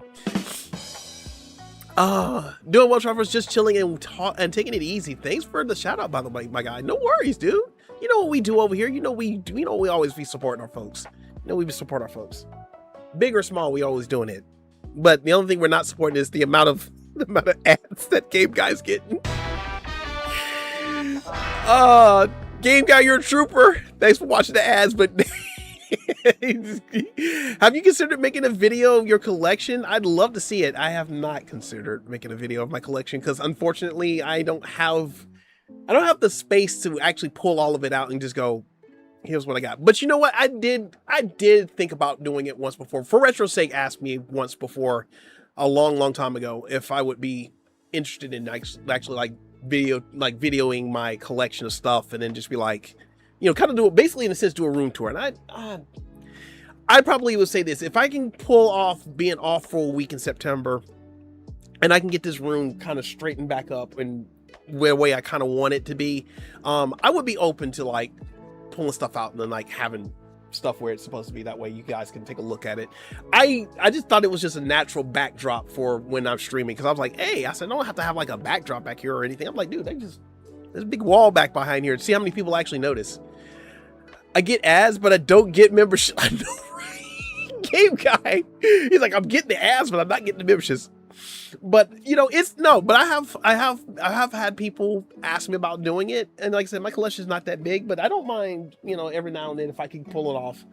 Doing well, Triforce, just chilling and taking it easy. Thanks for the shout out, by the way, my guy. No worries, dude. You know what we do over here. You know we always be supporting our folks. You know we support our folks. big or small, we always doing it. But the only thing we're not supporting is the amount of ads that Game Guy's getting. Game Guy, you're a trooper. Thanks for watching the ads, but have you considered making a video of your collection? I'd love to see it. I have not considered making a video of my collection because unfortunately I don't have the space to actually pull all of it out and just go, here's what I got. But you know what? I did think about doing it once before. For Retro's sake, asked me once before a long time ago if I would be interested in actually like videoing my collection of stuff and then just be like, you know, kind of do it basically in a sense, do a room tour. And I probably would say this: if I can pull off being off for a week in September and I can get this room kind of straightened back up and the way I kind of want it to be, I would be open to like pulling stuff out and then like having stuff where it's supposed to be. That way you guys can take a look at it. I just thought it was just a natural backdrop for when I'm streaming, because I was like, hey, I said, I don't have to have like a backdrop back here or anything. I'm like, dude, there's a big wall back behind here. See how many people actually notice. I get ads, but I don't get membership. I know, right? Game Guy, he's like, I'm getting the ads, but I'm not getting the memberships. But you know, but I have had people ask me about doing it, and like I said, my collection is not that big, but I don't mind, you know, every now and then if I can pull it off,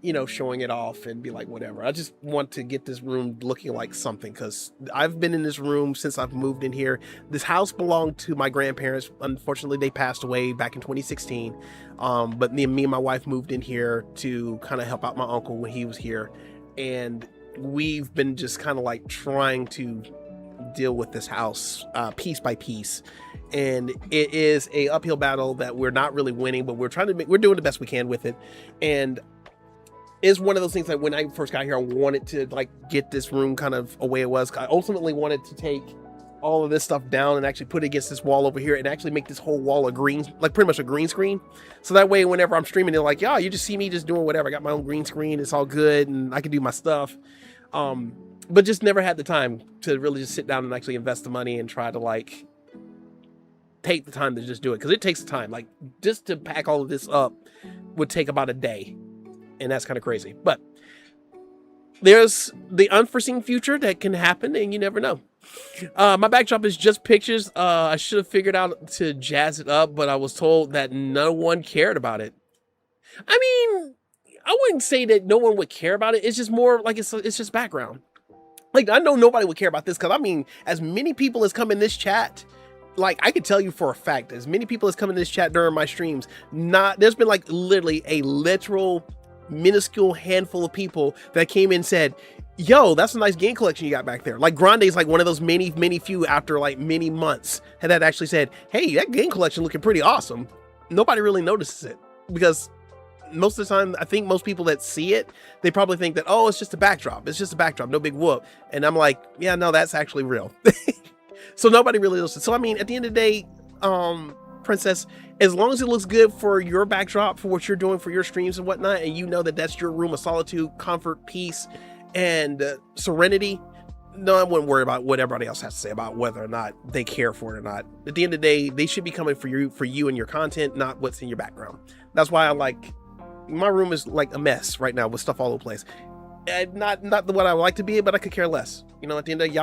you know, showing it off and be like, whatever. I just want to get this room looking like something, because I've been in this room since I've moved in here. This house belonged to my grandparents. Unfortunately, they passed away back in 2016. But me and my wife moved in here to kind of help out my uncle when he was here, and we've been just kind of like trying to deal with this house piece by piece, and it is a uphill battle that we're not really winning, but we're doing the best we can with it. And it's one of those things that when I first got here, I wanted to like get this room kind of a way it was. I ultimately wanted to take all of this stuff down and actually put it against this wall over here and actually make this whole wall a green, like pretty much a green screen. So that way, whenever I'm streaming, they're like, yeah, you just see me just doing whatever. I got my own green screen. It's all good. And I can do my stuff. But just never had the time to really just sit down and actually invest the money and try to like take the time to just do it. Cause it takes time. Like just to pack all of this up would take about a day. And that's kind of crazy, but there's the unforeseen future that can happen and you never know. My backdrop is just pictures. I should have figured out to jazz it up, but I was told that no one cared about it. I mean, I wouldn't say that no one would care about it. It's just more like it's just background. Like, I know nobody would care about this, because I mean, as many people as come in this chat, like I could tell you for a fact, as many people as come in this chat during my streams, there's been like literally a literal minuscule handful of people that came in and said, yo, that's a nice game collection you got back there. Like Grande's like one of those many few after like many months that actually said, hey, that game collection looking pretty awesome. Nobody really notices it, because most of the time, I think most people that see it, they probably think that, oh, it's just a backdrop. It's just a backdrop, no big whoop. And I'm like, yeah, no, that's actually real. So nobody really listens. So I mean, at the end of the day, Princess, as long as it looks good for your backdrop, for what you're doing for your streams and whatnot, and you know that that's your room of solitude, comfort, peace, and serenity, no, I wouldn't worry about what everybody else has to say about whether or not they care for it or not. At the end of the day, they should be coming for you and your content, not what's in your background. That's why I like, my room is like a mess right now with stuff all over the place. And not what I would like to be, but I could care less. You know, at the end of the day,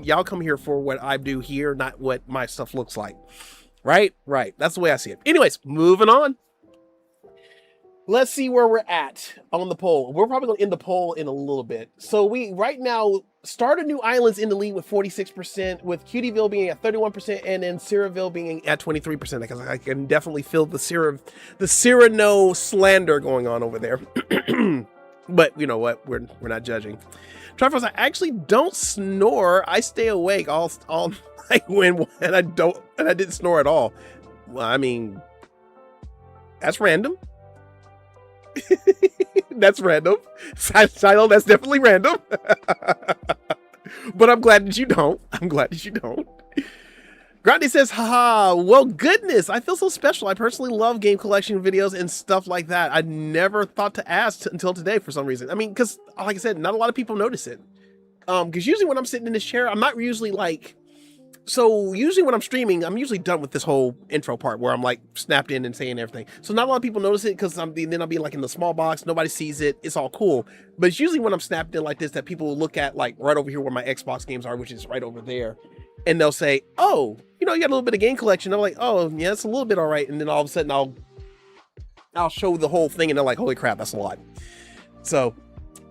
y'all come here for what I do here, not what my stuff looks like. Right? That's the way I see it. Anyways, moving on. Let's see where we're at on the poll. We're probably going to end the poll in a little bit. So we right now started New Islands in the lead with 46%, with Cutieville being at 31%, and then Cyraville being at 23%. Because I can definitely feel the Cyrano slander going on over there. But you know what? We're not judging. Triforce, I actually don't snore. I stay awake all night and I didn't snore at all. Well, I mean, that's random. That's random. Silo, that's definitely random. But I'm glad that you don't. Grande says, haha, well, goodness, I feel so special. I personally love game collection videos and stuff like that. I never thought to ask until today for some reason. I mean, because like I said, not a lot of people notice it. Because usually when I'm sitting in this chair, I'm not usually like So usually when I'm streaming, I'm usually done with this whole intro part where I'm like snapped in and saying everything. So not a lot of people notice it because then I'll be like in the small box, nobody sees it, it's all cool. But it's usually when I'm snapped in like this that people will look at like right over here where my Xbox games are, which is right over there. And they'll say, oh, you know, you got a little bit of game collection. I'm like, oh yeah, it's a little bit all right. And then all of a sudden I'll show the whole thing and they're like, holy crap, that's a lot. So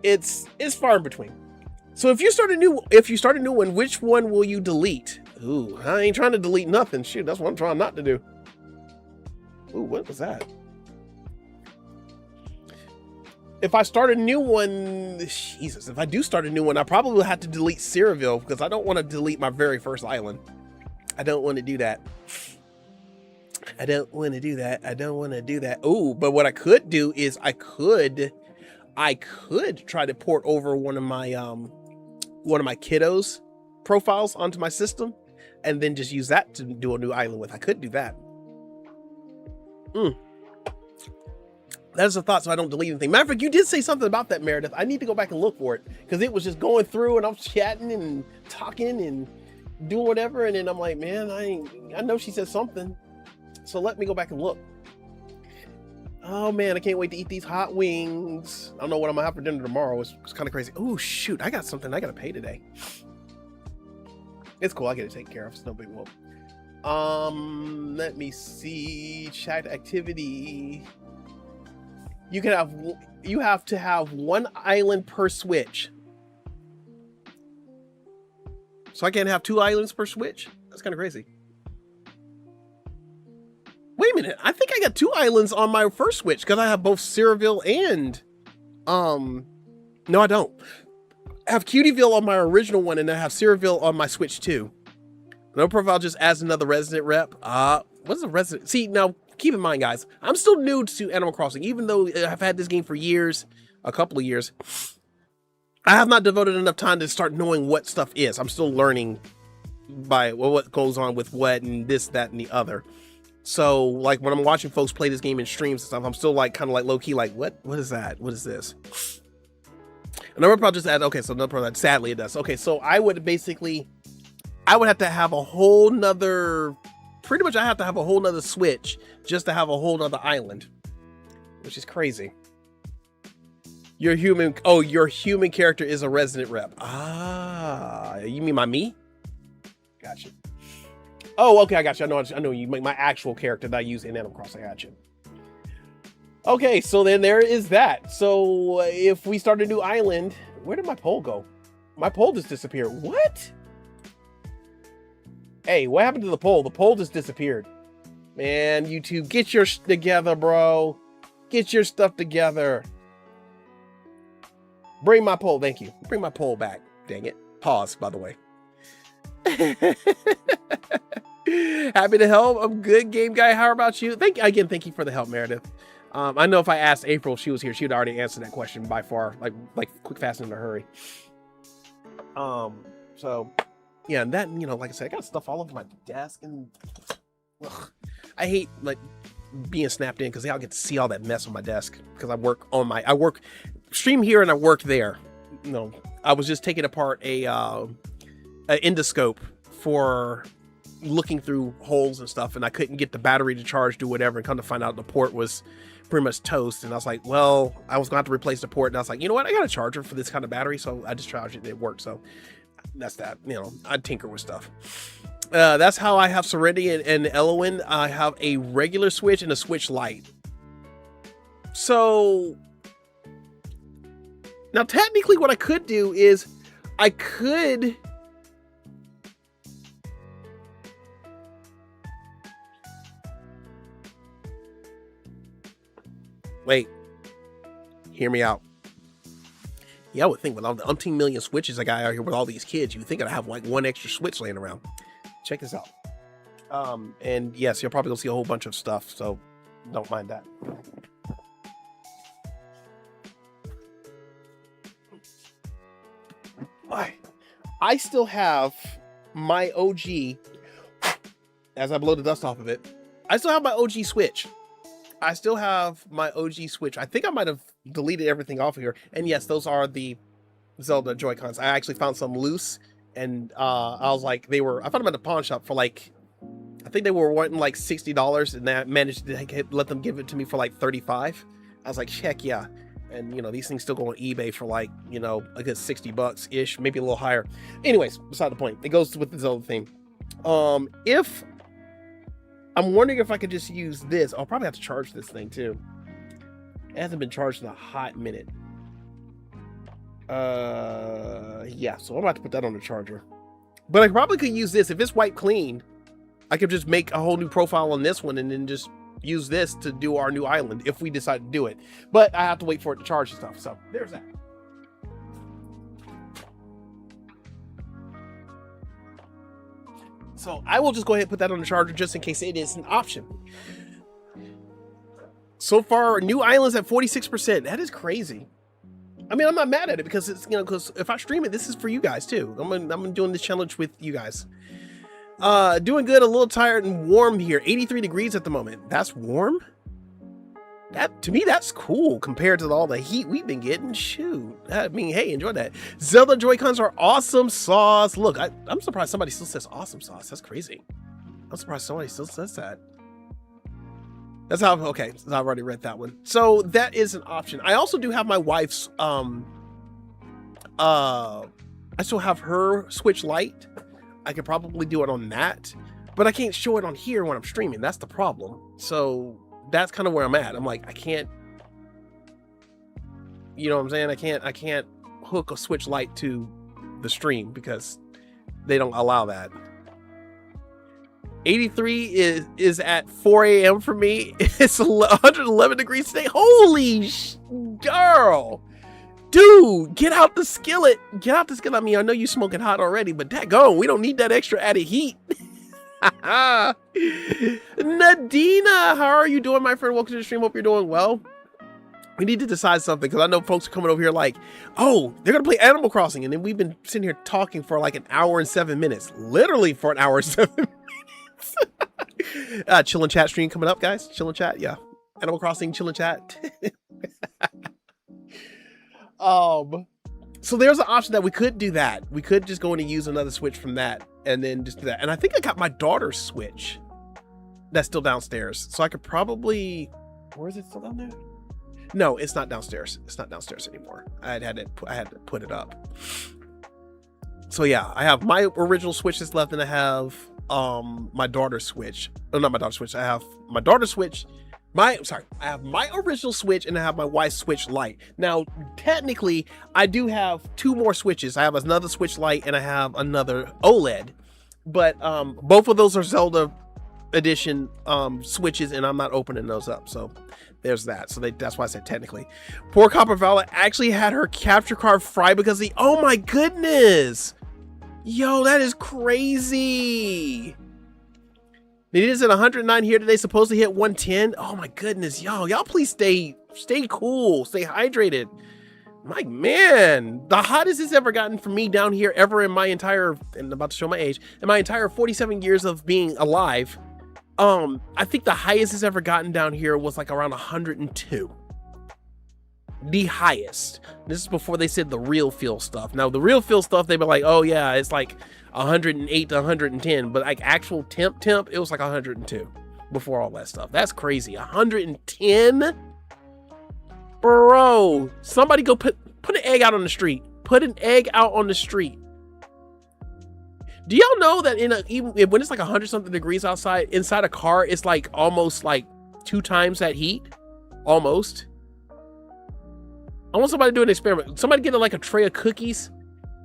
it's far in between. So if you start a new one, which one will you delete? Ooh, I ain't trying to delete nothing. Shoot, that's what I'm trying not to do. Ooh, what was that? If I start a new one, Jesus, if I do start a new one, I probably will have to delete Cyrano because I don't want to delete my very first island. I don't want to do that. I don't want to do that. I don't want to do that. Ooh, but what I could do is I could try to port over one of my kiddos' profiles onto my system and then just use that to do a new island with. I could do that. That's a thought, so I don't delete anything. Matter of fact, you did say something about that, Meredith. I need to go back and look for it because it was just going through and I was chatting and talking and doing whatever, and then I'm like, man, I know she said something, so let me go back and look. Oh man, I can't wait to eat these hot wings. I don't know what I'm gonna have for dinner tomorrow. It's kind of crazy. Oh shoot, I got something I gotta pay today. It's cool, I get it taken care of. It's no big whoop. Let me see. Chat activity. You have to have one island per Switch. So I can't have 2 islands per Switch? That's kind of crazy. Wait a minute, I think I got 2 islands on my first Switch because I have both Cyrano and no, I don't. I have Cutieville on my original one and I have Cyrano on my Switch 2. No profile just adds another resident rep. What's a resident? See, now keep in mind, guys, I'm still new to Animal Crossing, even though I've had this game for years, a couple of years. I have not devoted enough time to start knowing what stuff is. I'm still learning by what goes on with what and this, that, and the other. So, like, when I'm watching folks play this game in streams and stuff, I'm still like kind of like low key, like, what is that? What is this? Another problem just add. Okay, so another problem. Sadly, it does. Okay, so I would have to have a whole nother. Pretty much, I have to have a whole nother Switch just to have a whole nother island, which is crazy. Your human character is a resident rep. Ah, you mean me? Gotcha. Oh, okay, I got you. I know you make my actual character that I use in Animal Crossing. I got you. Okay, so then there is that. So if we start a new island, where did my poll go? My poll just disappeared. What? Hey, what happened to the poll? The poll just disappeared. Man, you two, get your shit together, bro. Get your stuff together. Bring my poll. Thank you. Bring my poll back. Dang it. Pause, by the way. Happy to help. I'm good, game guy. How about you? Thank you for the help, Meredith. I know if I asked April if she was here, she would already answer that question by far, like quick, fast, and in a hurry. So yeah, and that, like I said, I got stuff all over my desk, and I hate like being snapped in because I'll get to see all that mess on my desk because I work stream here and I work there. I was just taking apart a endoscope for looking through holes and stuff, and I couldn't get the battery to charge, do whatever, and come to find out the port was pretty much toast. And I was like, well, I was going to have to replace the port, and I was like, you know what, I got a charger for this kind of battery, so I just charged it and it worked. So that's that. I tinker with stuff. That's how I have Serenity and Elowen. I have a regular Switch and a Switch Lite. So now technically what I could do is I could wait, hear me out. Yeah, I would think with all the umpteen million Switches I got out here with all these kids, you would think I'd have like one extra Switch laying around. Check this out. And yes, you're probably gonna see a whole bunch of stuff, so don't mind that. I still have my OG, as I blow the dust off of it, I still have my OG Switch. I still have my OG Switch. I think I might have deleted everything off of here. And yes, those are the Zelda Joy-Cons. I actually found some loose and I was like, I found them at the pawn shop for like, I think they were wanting like $60, and I managed to let them give it to me for like 35. I was like, heck yeah. And you know, these things still go on eBay for like, you know, a good 60 bucks ish, maybe a little higher. Anyways, beside the point, it goes with this other thing. If I'm wondering if I could just use this, I'll probably have to charge this thing too. It hasn't been charged in a hot minute. Yeah, so I'm about to put that on the charger. But I probably could use this if it's wiped clean. I could just make a whole new profile on this one and then just use this to do our new island if we decide to do it. But I have to wait for it to charge and stuff. So there's that. So I will just go ahead and put that on the charger just in case it is an option. So far, new islands at 46%. That is crazy. I mean, I'm not mad at it because it's, you know, because if I stream it, this is for you guys too. I'm doing this challenge with you guys. Doing good, a little tired and warm here. 83 degrees at the moment. That's warm? That, to me, that's cool compared to all the heat we've been getting. Shoot. I mean, hey, enjoy that. Zelda Joy-Cons are awesome sauce. Look, I'm surprised somebody still says awesome sauce. That's crazy. I'm surprised somebody still says that. That's how, okay, so I've already read that one. So that is an option. I also do have my wife's, I still have her Switch Lite. I could probably do it on that, but I can't show it on here when I'm streaming. That's the problem. So that's kind of where I'm at. I'm like, I can't, you know what I'm saying? I can't hook a Switch Lite to the stream because they don't allow that. 83 is at 4 a.m. for me. It's 111 degrees today. Holy girl. Dude, get out the skillet. Get out the skillet. I mean, I know you're smoking hot already, but daggone, we don't need that extra added heat. Nadina, how are you doing, my friend? Welcome to the stream. Hope you're doing well. We need to decide something because I know folks are coming over here like, oh, they're going to play Animal Crossing. And then we've been sitting here talking for like an hour and 7 minutes. Literally for an hour and 7 minutes. Chill and chat stream coming up, guys. Chill and chat, yeah. Animal Crossing, chill and chat. So there's an option that we could do that. We could just go in and use another Switch from that and then just do that. And I think I got my daughter's Switch that's still downstairs. So I could probably, where is it still down there? No, it's not downstairs. It's not downstairs anymore. I had to put it up. So yeah, I have my original Switch that's left, and I have my daughter's Switch. Oh, not my daughter's Switch. I have my daughter's Switch. I have my original Switch and I have my wife's Switch Lite. Now, technically, I do have 2 more Switches. I have another Switch Lite and I have another OLED. But both of those are Zelda edition Switches, and I'm not opening those up. So there's that. So that's why I said technically. Poor Copper Vala actually had her capture card fried because oh my goodness. Yo, that is crazy. It is at 109 here today, supposed to hit 110. Oh my goodness, y'all please stay cool, stay hydrated. My man, the hottest it's ever gotten for me down here ever in my entire, and I'm about to show my age, in my entire 47 years of being alive. I think the highest it's ever gotten down here was like around 102. The highest. This is before they said the real feel stuff. Now the real feel stuff, they were like, oh yeah, it's like 108 to 110, but like actual temp, it was like 102 before all that stuff. That's crazy. 110, bro. Somebody go put an egg out on the street. Put an egg out on the street. Do y'all know that even when it's like 100 something degrees outside, inside a car, it's like almost like 2 times that heat, almost. I want somebody to do an experiment. Somebody get like a tray of cookies,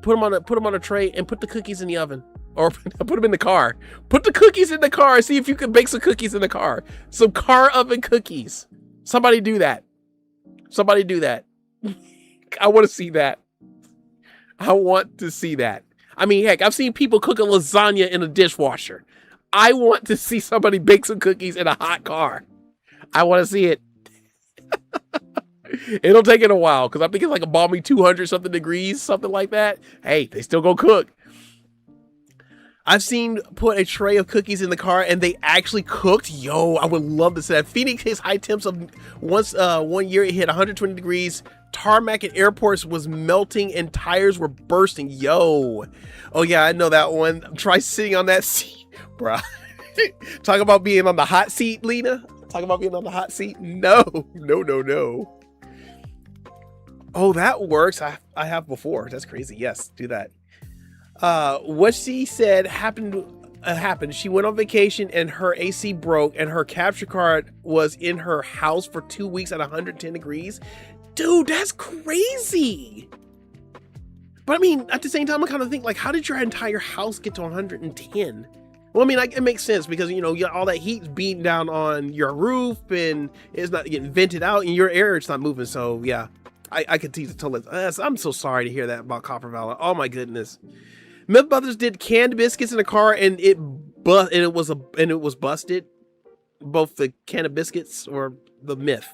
put them on a tray, and put the cookies in the oven, or put them in the car. Put the cookies in the car. See if you can bake some cookies in the car. Some car oven cookies. Somebody do that. Somebody do that. I want to see that. I want to see that. I mean, heck, I've seen people cook a lasagna in a dishwasher. I want to see somebody bake some cookies in a hot car. I want to see it. It'll take it a while because I think it's like a balmy 200 something degrees, something like that. Hey, they still gonna cook. I've seen put a tray of cookies in the car and they actually cooked. Yo, I would love to see that. Phoenix hits high temps of once 1 year it hit 120 degrees. Tarmac at airports was melting and tires were bursting. Yo. Oh yeah, I know that one. Try sitting on that seat, bruh. Talk about being on the hot seat, Lena. Talk about being on the hot seat. No. Oh, that works. I have before. That's crazy. Yes, do that. What she said happened. She went on vacation and her AC broke and her capture card was in her house for 2 weeks at 110 degrees. Dude, that's crazy. But I mean, at the same time, I kind of think like, how did your entire house get to 110? Well, I mean, it makes sense because, you know, all that heat's beating down on your roof and it's not getting vented out and your air is not moving. So yeah, I could teach it. I'm so sorry to hear that about Copper Valley. Oh my goodness. Myth Brothers did canned biscuits in a car and it was busted. Both the canned biscuits or the myth.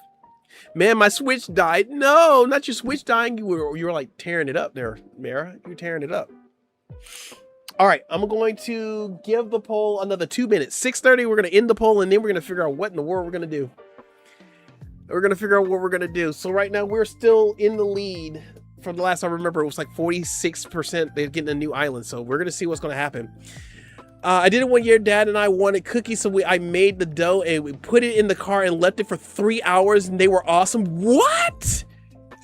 Man, my Switch died. No, not your Switch dying. You were like tearing it up there, Mara. You were tearing it up. All right, I'm going to give the poll another 2 minutes. 6:30, we're going to end the poll and then we're going to figure out what in the world we're going to do. We're going to figure out what we're going to do. So right now we're still in the lead. From the last I remember, it was like 46%. They're getting a new island. So we're going to see what's going to happen. I did it 1 year. Dad and I wanted cookies. So I made the dough and we put it in the car and left it for 3 hours. And they were awesome. What?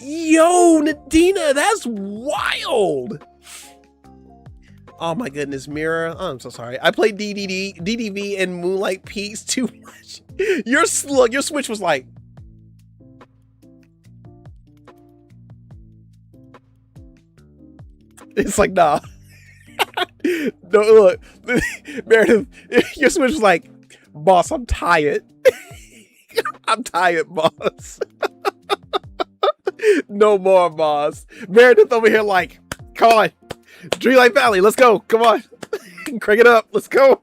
Yo, Nadina, that's wild. Oh my goodness, Mira. Oh, I'm so sorry. I played DDV and Moonlight Peaks too much. Your Switch was like, it's like, nah. No, look, Meredith, your Switch was like, boss, I'm tired. I'm tired, boss. No more, boss. Meredith over here like, come on. Dreamlight Valley, let's go. Come on. Crank it up. Let's go.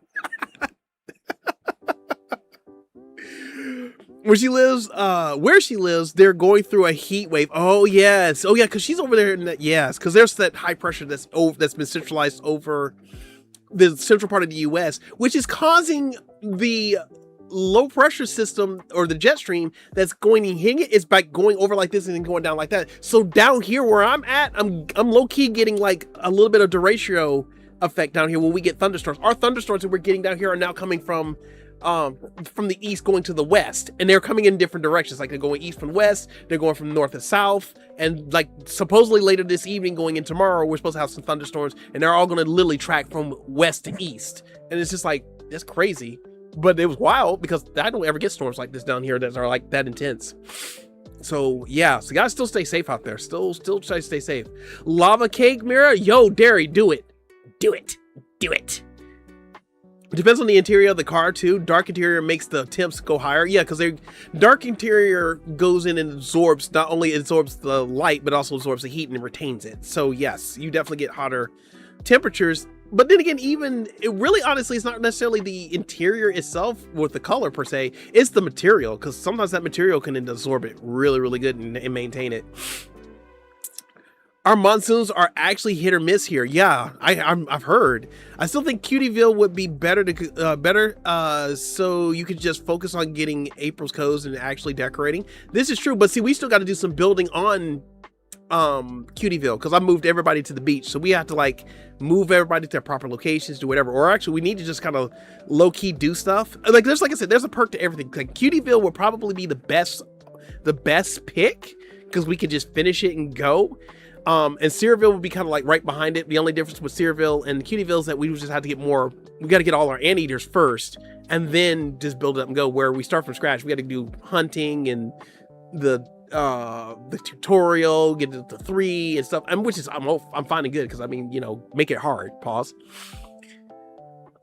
Where she lives, they're going through a heat wave. Oh yes. Oh yeah, because she's over there in that, yes, because there's that high pressure that's been centralized over the central part of the US, which is causing the low pressure system or the jet stream that's going to hit it is by going over like this and then going down like that. So down here where I'm at, I'm low key getting like a little bit of derecho effect down here when we get thunderstorms. Our thunderstorms that we're getting down here are now coming from the east going to the west, and they're coming in different directions. Like they're going east from west, they're going from north to south, and like supposedly later this evening going in tomorrow, we're supposed to have some thunderstorms, and they're all going to literally track from west to east. And it's just like, that's crazy. But it was wild because I don't ever get storms like this down here that are like that intense. So yeah, so you gotta still stay safe out there. Still try to stay safe. Lava cake mirror, yo, Derry, do it. It depends on the interior of the car too. Dark interior makes the temps go higher. Yeah, because dark interior goes in and not only absorbs the light, but also absorbs the heat and retains it. So yes, you definitely get hotter temperatures. But then again, honestly, it's not necessarily the interior itself with the color per se, it's the material, because sometimes that material can absorb it really, really good and maintain it. Our monsoons are actually hit or miss here. Yeah, I've heard. I still think Cutieville would be better so you could just focus on getting April's codes and actually decorating. This is true, but see, we still got to do some building on Cutieville because I moved everybody to the beach, so we have to like move everybody to their proper locations, do whatever, or actually we need to just kind of low-key do stuff. Like I said, there's a perk to everything. Like Cutieville will probably be the best pick because we could just finish it and go. And Cyrano would be kind of like right behind it. The only difference with Cyrano and Cutieville is that we just have to get more. We got to get all our anteaters first and then just build it up and go. Where we start from scratch, we got to do hunting and the tutorial, get to 3 and stuff, and which is I'm finding good because I mean, you know, make it hard. Pause.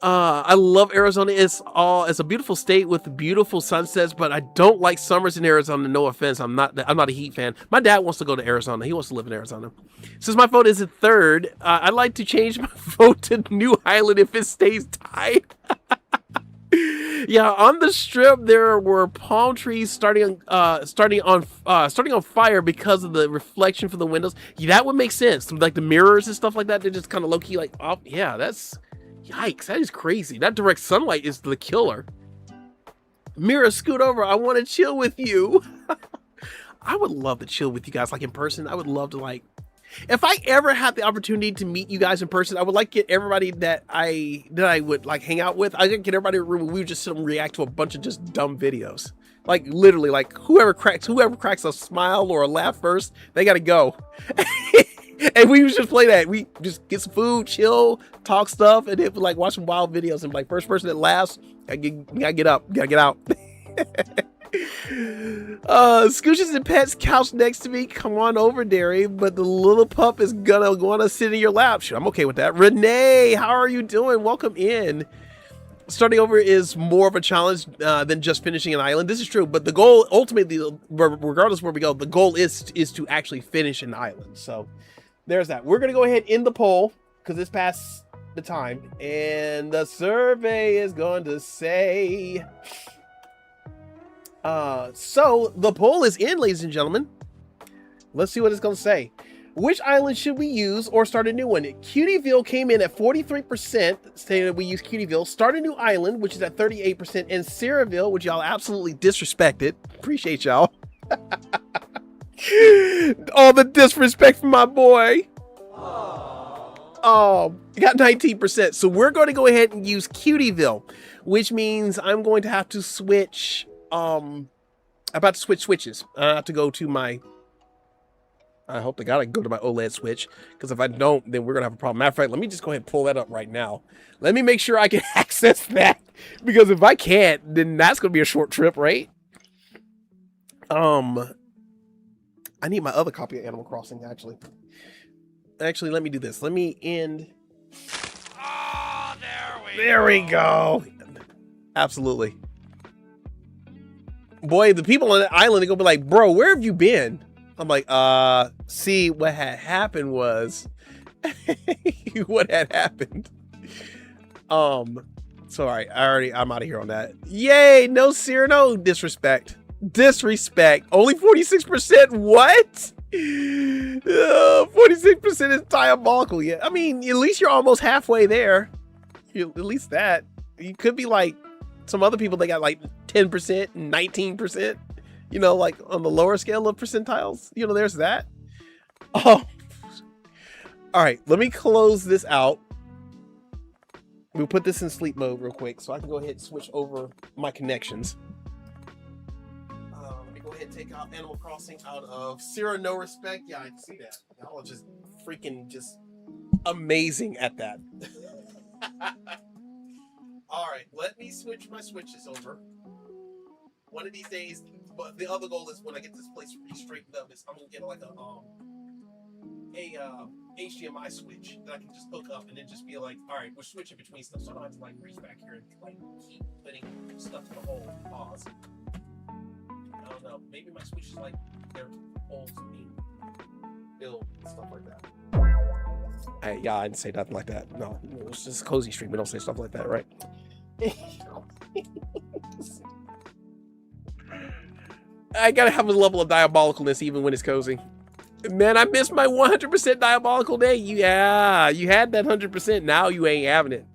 I love Arizona. It's a beautiful state with beautiful sunsets, but I don't like summers in Arizona. No offense, I'm not a heat fan. My dad wants to go to Arizona. He wants to live in Arizona. Since my vote is a third, I'd like to change my vote to New Highland if it stays tied. Yeah, on the strip there were palm trees starting on fire because of the reflection from the windows. Yeah, that would make sense. Like the mirrors and stuff like that, they're just kind of low key like off. Yeah, Yikes, that is crazy. That direct sunlight is the killer. Mira, scoot over. I want to chill with you. I would love to chill with you guys, like in person. I would love to, like, if I ever had the opportunity to meet you guys in person, I would like get everybody that I would like hang out with. I could get everybody in a room and we would just sit and react to a bunch of just dumb videos. Like literally, like whoever cracks a smile or a laugh first, they gotta go. And we would just play that. We just get some food, chill, talk stuff, and then like watch some wild videos. And like first person that laughs, gotta get up, gotta get out. Scooches and Pets couch next to me. Come on over, Derry. But the little pup is gonna want to sit in your lap. Sure, I'm okay with that. Renee, how are you doing? Welcome in. Starting over is more of a challenge than just finishing an island. This is true, but the goal ultimately, regardless of where we go, the goal is to actually finish an island. So there's that. We're gonna go ahead in the poll because it's past the time, and the survey is going to say. So the poll is in, ladies and gentlemen. Let's see what it's going to say. Which island should we use or start a new one? Cutieville came in at 43%, saying that we use Cutieville. Start a new island, which is at 38%, and Cyraville, which y'all absolutely disrespected. Appreciate y'all. All the disrespect from my boy. Oh, got 19%. So we're going to go ahead and use Cutieville, which means I'm going to have to switch. I'm about to switch switches. I have to go to my. I hope to God I can go to my OLED switch, because if I don't, then we're gonna have a problem. Matter of fact, let me just go ahead and pull that up right now. Let me make sure I can access that, because if I can't, then that's gonna be a short trip, right? I need my other copy of Animal Crossing, actually. Actually, let me do this. Let me end. Oh, there we go. Absolutely. Boy, the people on the island are gonna be like, bro, where have you been? I'm like, see, what had happened was, what had happened. Sorry, I'm out of here on that. Yay, no Cyrano, disrespect. Disrespect. Only 46%, what? 46% is diabolical. Yeah, I mean, at least you're almost halfway there. At least that. You could be like some other people that got like 10%, 19%. You know, like on the lower scale of percentiles, you know, there's that. Oh, all right. Let me close this out. We'll put this in sleep mode real quick so I can go ahead and switch over my connections. Let me go ahead and take out Animal Crossing out of Cyrano, no respect. Yeah, I can see that. Y'all are just freaking just amazing at that. All right, let me switch my switches over. One of these days, but the other goal is when I get this place straightened up, is I'm gonna get like a HDMI switch that I can just hook up and then just be like, all right, we're switching between stuff, so I don't have to like reach back here and like keep putting stuff in the hole. Pause. I don't know. Maybe my switch is like they're holes being built and stuff like that. Yeah, I didn't say nothing like that. No, it's just a cozy stream. We don't say stuff like that, right? I gotta have a level of diabolicalness even when it's cozy. Man, I missed my 100% diabolical day. Yeah, you had that 100%. Now you ain't having it.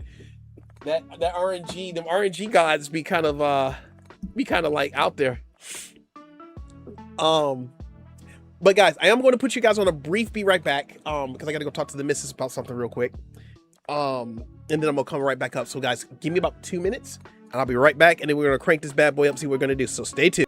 That RNG, them RNG gods be kind of like out there. But guys, I am going to put you guys on a brief be right back. Because I gotta go talk to the missus about something real quick. And then I'm gonna come right back up. So guys, give me about 2 minutes and I'll be right back. And then we're gonna crank this bad boy up, see what we're gonna do. So stay tuned.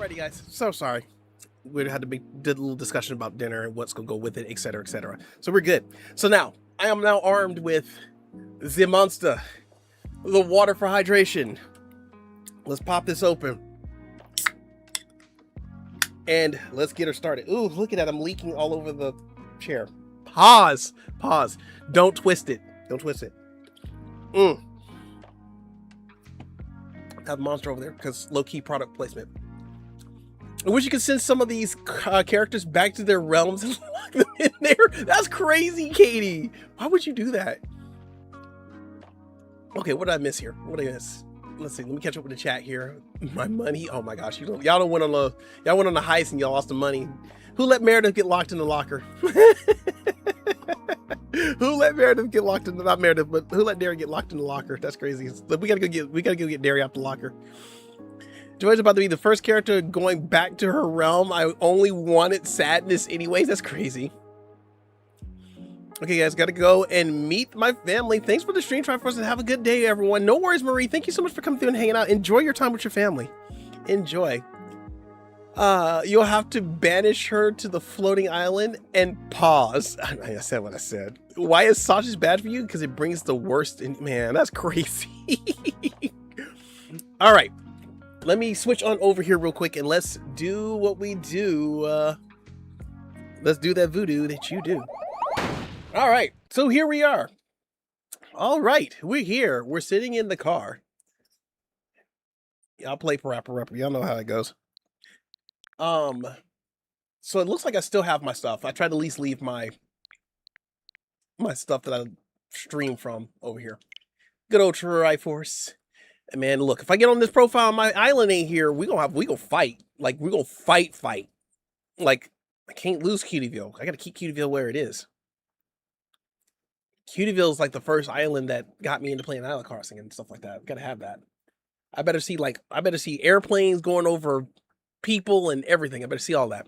Alrighty, guys. So sorry. We had to did a little discussion about dinner and what's gonna go with it, etc., etc. So we're good. So now I am now armed with the monster, the water for hydration. Let's pop this open and let's get her started. Ooh, look at that! I'm leaking all over the chair. Pause. Pause. Don't twist it. Don't twist it. Have the monster over there because low-key product placement. I wish you could send some of these characters back to their realms and lock them in there. That's crazy, Katie. Why would you do that? Okay, what did I miss here? What did I miss? Let's see. Let me catch up with the chat here. My money. Oh my gosh, y'all don't went on a heist and y'all lost the money. Who let Meredith get locked in the locker? Who let Meredith get locked in? Not Meredith, but who let Derry get locked in the locker? That's crazy. We gotta go get Derry out the locker. Joy's about to be the first character going back to her realm. I only wanted sadness anyways. That's crazy. Okay, guys, gotta go and meet my family. Thanks for the stream, Triforce, and have a good day, everyone. No worries, Marie. Thank you so much for coming through and hanging out. Enjoy your time with your family. Enjoy. You'll have to banish her to the floating island and pause. I said what I said. Why is sausage bad for you? Because it brings the worst in. Man, that's crazy. All right. Let me switch on over here real quick and let's do what we do. Let's do that voodoo that you do. All right, so here we are. All right, we're here. We're sitting in the car. Yeah, I'll play Parappa. Y'all know how it goes. So it looks like I still have my stuff. I tried to at least leave my stuff that I stream from over here. Good old Triforce. And man, look, if I get on this profile, my island ain't here. We gonna fight. Like we gonna fight. Like I can't lose Cutieville. I gotta keep Cutieville where it is. Cutieville is like the first island that got me into playing Island Crossing and stuff like that. Gotta have that. I better see airplanes going over people and everything. I better see all that.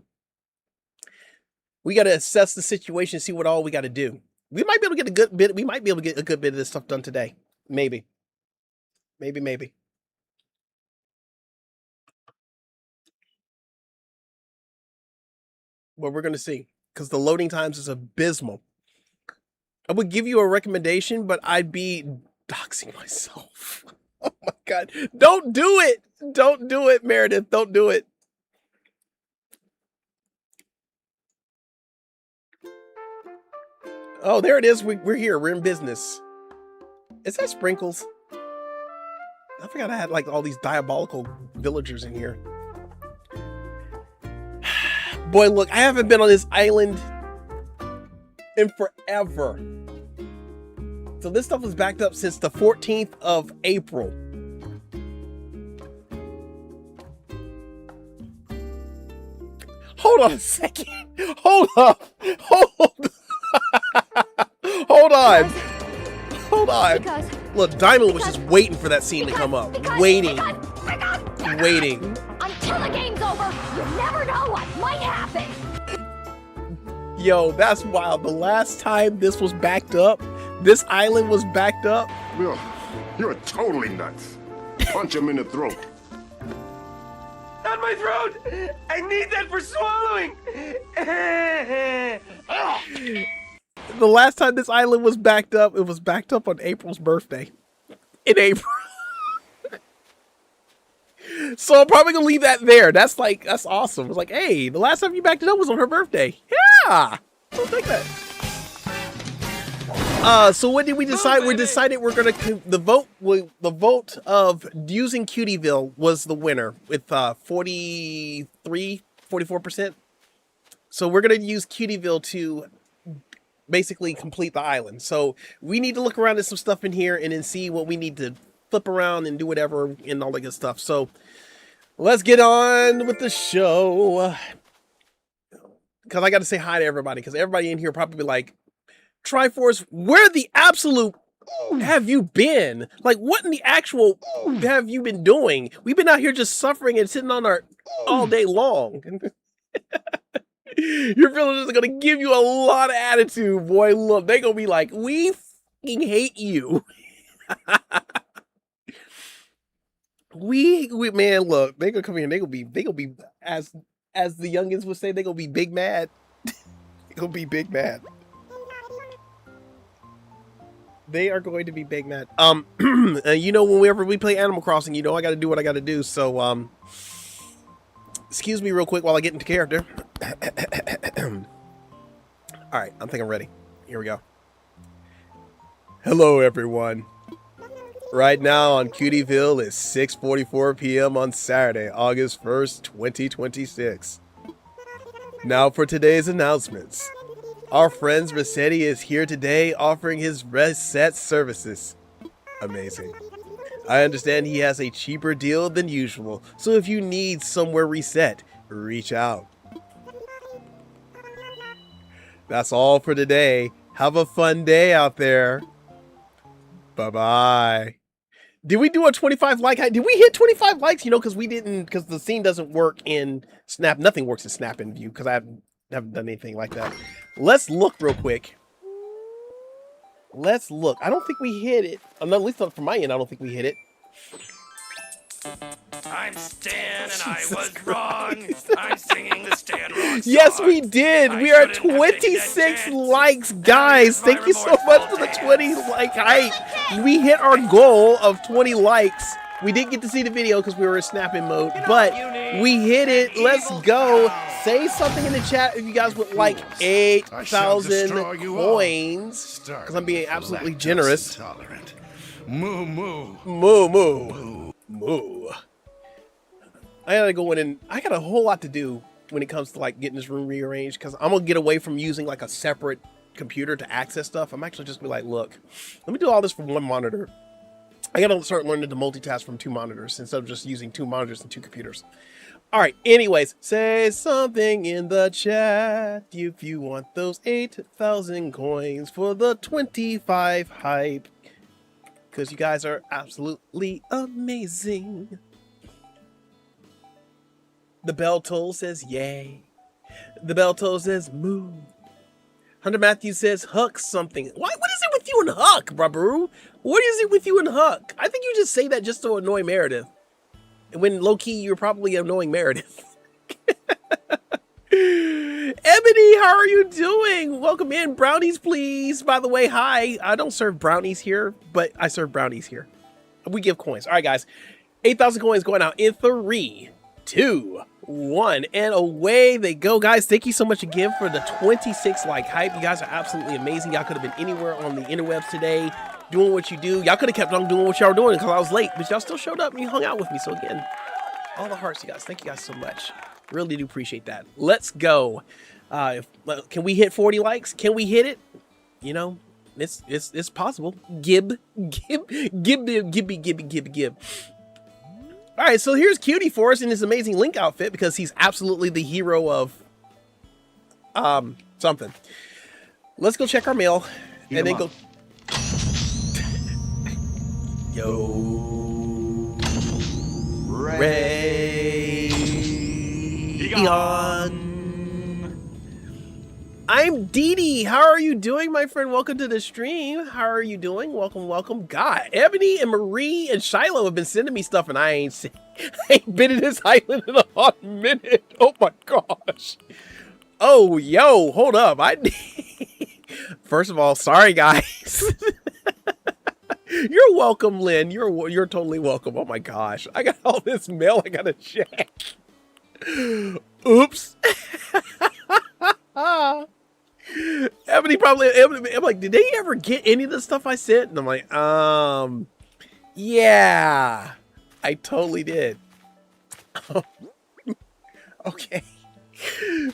We gotta assess the situation, see what all we gotta do. We might be able to get a good bit. We might be able to get a good bit of this stuff done today. Maybe. Well, we're going to see because the loading times is abysmal. I would give you a recommendation, but I'd be doxing myself. Oh my God. Don't do it. Don't do it, Meredith. Don't do it. Oh, there it is. We're here. We're in business. Is that Sprinkles? I forgot I had like all these diabolical villagers in here. Boy, look, I haven't been on this island in forever. So this stuff was backed up since the 14th of April. Hold on a second. Hold up. Hold on. Look, Diamond was just waiting for that scene to come up. Waiting. Until the game's over, you never know what might happen. Yo, that's wild. The last time this was backed up, this island was backed up. Ugh, you're totally nuts. Punch him in the throat. Not my throat! I need that for swallowing! The last time this island was backed up, it was backed up on April's birthday. In April. So I'm probably gonna leave that there. That's awesome. It's like, hey, the last time you backed it up was on her birthday. Yeah, I'll take that. So what did we decide? We decided we're gonna the vote of using Cutieville was the winner with 44%. So we're gonna use Cutieville to basically complete the island. So we need to look around at some stuff in here and then see what we need to flip around and do whatever and all that good stuff. So let's get on with the show. Because I got to say hi to everybody, because everybody in here probably be like, Triforce, where the absolute have you been? Like, what in the actual have you been doing? We've been out here just suffering and sitting on our all day long. Your villagers are going to give you a lot of attitude, boy. Look, they're going to be like, we fucking hate you. We man, look, they gonna come here and they gonna be as the youngins would say, they gonna be big mad. They gonna be big mad. They are going to be big mad. You know, whenever we play Animal Crossing, you know I gotta do what I gotta do. So excuse me real quick while I get into character. Alright, I think I'm ready. Here we go. Hello everyone. Right now on Cutieville is 6:44 p.m. on Saturday, August 1st, 2026. Now for today's announcements. Our friend Rossetti is here today offering his reset services. Amazing. I understand he has a cheaper deal than usual, so if you need somewhere reset, reach out. That's all for today. Have a fun day out there. Bye-bye. Did we do a 25 like? Did we hit 25 likes? You know, because we didn't, because the scene doesn't work in Snap. Nothing works in Snap in View because I haven't done anything like that. Let's look real quick. Let's look. I don't think we hit it. At least not from my end, I don't think we hit it. I'm Stan and I was wrong. I'm singing the Stan wrong song. Yes, we did. We are at 26 likes, guys. Thank you so much for the 20 like hype. We hit our goal of 20 likes. We didn't get to see the video because we were in snapping mode, but we hit it. Let's go. Say something in the chat if you guys would like 8,000 coins, because I'm being absolutely generous. Moo moo. Moo moo. Moo. I gotta go in and I got a whole lot to do when it comes to like getting this room rearranged, because I'm gonna get away from using like a separate computer to access stuff. I'm actually just be like, look, let me do all this from one monitor. I gotta start learning to multitask from 2 monitors instead of just using 2 monitors and 2 computers. All right, anyways, say something in the chat if you want those 8,000 coins for the 25 hype, because you guys are absolutely amazing. The bell toll says yay. The bell toll says moo. Hunter Matthews says Huck something. What is it with you and Huck, bruh? What is it with you and Huck? I think you just say that just to annoy Meredith. When low-key, you're probably annoying Meredith. Ebony, how are you doing? Welcome in. Brownies, please. By the way, hi. I don't serve brownies here, but I serve brownies here. We give coins. All right, guys. 8,000 coins going out in 3, 2, 1. And away they go, guys. Thank you so much again for the 26 like hype. You guys are absolutely amazing. Y'all could have been anywhere on the interwebs today doing what you do. Y'all could have kept on doing what y'all were doing because I was late, but y'all still showed up and you hung out with me. So again, all the hearts, you guys. Thank you guys so much. Really do appreciate that. Let's go. Can we hit 40 likes? Can we hit it? You know, it's possible. Gib. All right, so here's Cutie for us in his amazing Link outfit because he's absolutely the hero of something. Let's go check our mail and then go. Yo, Ray. I'm Dee Dee. How are you doing, my friend? Welcome to the stream. How are you doing? Welcome, welcome. God, Ebony and Marie and Shiloh have been sending me stuff, and I ain't been in this island in a hot minute. Oh my gosh. Oh, yo, hold up. First of all, sorry, guys. You're welcome, Lynn. You're totally welcome. Oh my gosh. I got all this mail I gotta check. Oops. Ebony probably, I'm like, did they ever get any of the stuff I sent? And I'm like, yeah, I totally did. Okay.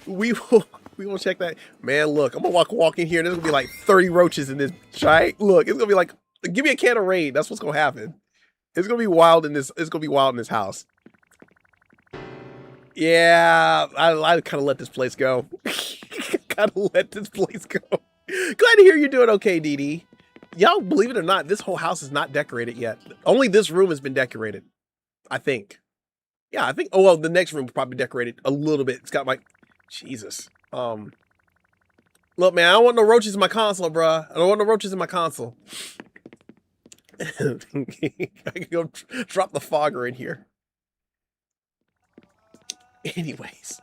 We will check that. Man, look, I'm gonna walk in here and there's gonna be like 30 roaches in this right? Look, it's gonna be like, give me a can of rain. That's what's gonna happen. It's gonna be wild in this, house. Yeah, I kind of let this place go. Glad to hear you're doing okay, Dee Dee. Y'all, believe it or not, this whole house is not decorated yet. Only this room has been decorated, I think. Yeah, I think. Oh well, the next room probably decorated a little bit. It's got like, Jesus. Look, man, I don't want no roaches in my console, bruh. I don't want no roaches in my console. I can go drop the fogger in here. Anyways.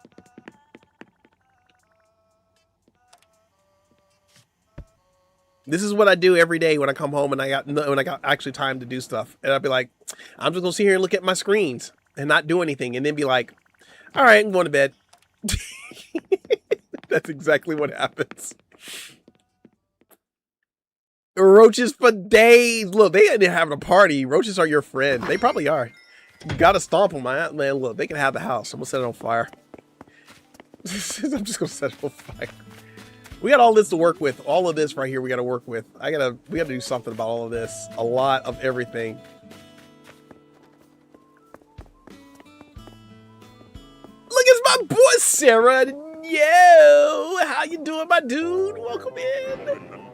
This is what I do every day when I come home and I got actually time to do stuff. And I'll be like, I'm just gonna sit here and look at my screens and not do anything, and then be like, all right, I'm going to bed. That's exactly what happens. Roaches for days. Look, they ain't having a party. Roaches are your friend. They probably are. You gotta stomp them, man. Look, they can have the house. I'm gonna set it on fire. I'm just gonna set it on fire. We got all this to work with. All of this right here we gotta work with. We gotta do something about all of this. A lot of everything. Look, it's my boy Sarah. Yo, how you doing, my dude? Welcome in.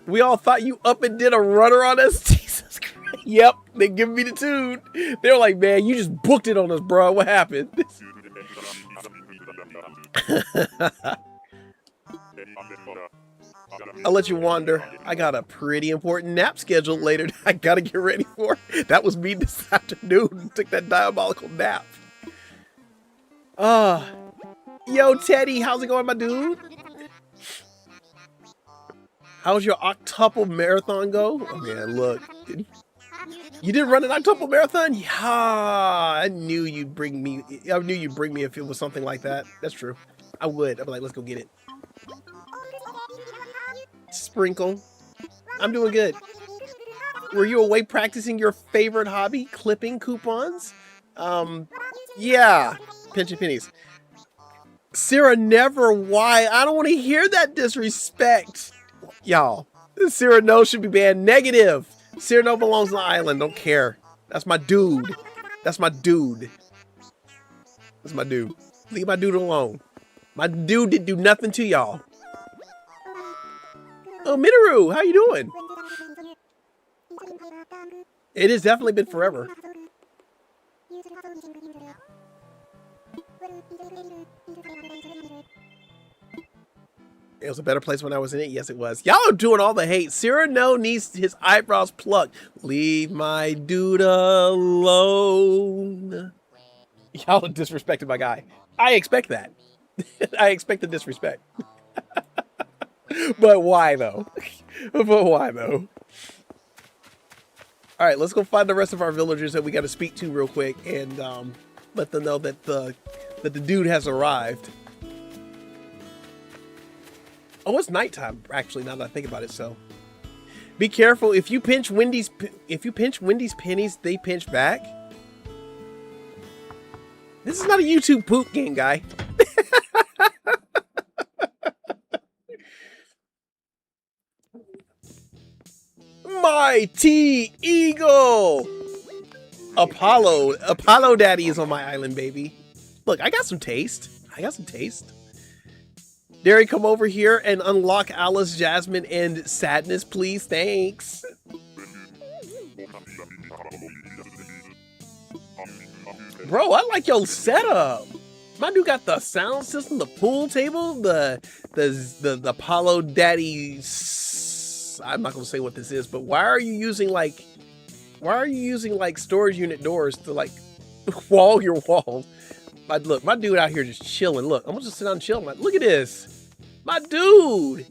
We all thought you up and did a runner on us. Jesus Christ. Yep, they give me the tune. They were like, man, you just booked it on us, bro. What happened? I'll let you wander. I got a pretty important nap scheduled later that I gotta get ready for. That was me this afternoon. Took that diabolical nap. Yo, Teddy, how's it going, my dude? How's your octuple marathon go? Oh man, look. You didn't run an octuple marathon? Yeah, I knew you'd bring me. I knew you'd bring me if it was something like that. That's true. I would. I'd be like, let's go get it. Sprinkle. I'm doing good. Were you away practicing your favorite hobby, clipping coupons? Yeah. Pinching pennies. Sarah, never. Why? I don't want to hear that disrespect. Y'all, Cyrano should be banned. Negative. Cyrano belongs on the island. Don't care. That's my dude. That's my dude. That's my dude. Leave my dude alone. My dude didn't do nothing to y'all. Oh, Minoru, how you doing? It has definitely been forever. It was a better place when I was in it. Yes, it was. Y'all are doing all the hate. Cyrano needs his eyebrows plucked. Leave my dude alone. Y'all are disrespecting my guy. I expect that. I expect the disrespect. But why though? But why though? All right, let's go find the rest of our villagers that we got to speak to real quick and let them know that the dude has arrived. Oh, it's nighttime, actually, now that I think about it, so. Be careful, if you pinch Wendy's pennies, they pinch back. This is not a YouTube poop game, guy. Mighty Eagle! Apollo Daddy is on my island, baby. Look, I got some taste. Derry, come over here and unlock Alice, Jasmine, and Sadness, please. Thanks. Bro, I like your setup. My dude got the sound system, the pool table, the Apollo Daddy. I'm not gonna say what this is, but why are you using like storage unit doors to like wall your walls? Look, my dude out here just chilling. Look, I'm gonna just sit down and chill. Like, look at this. My dude.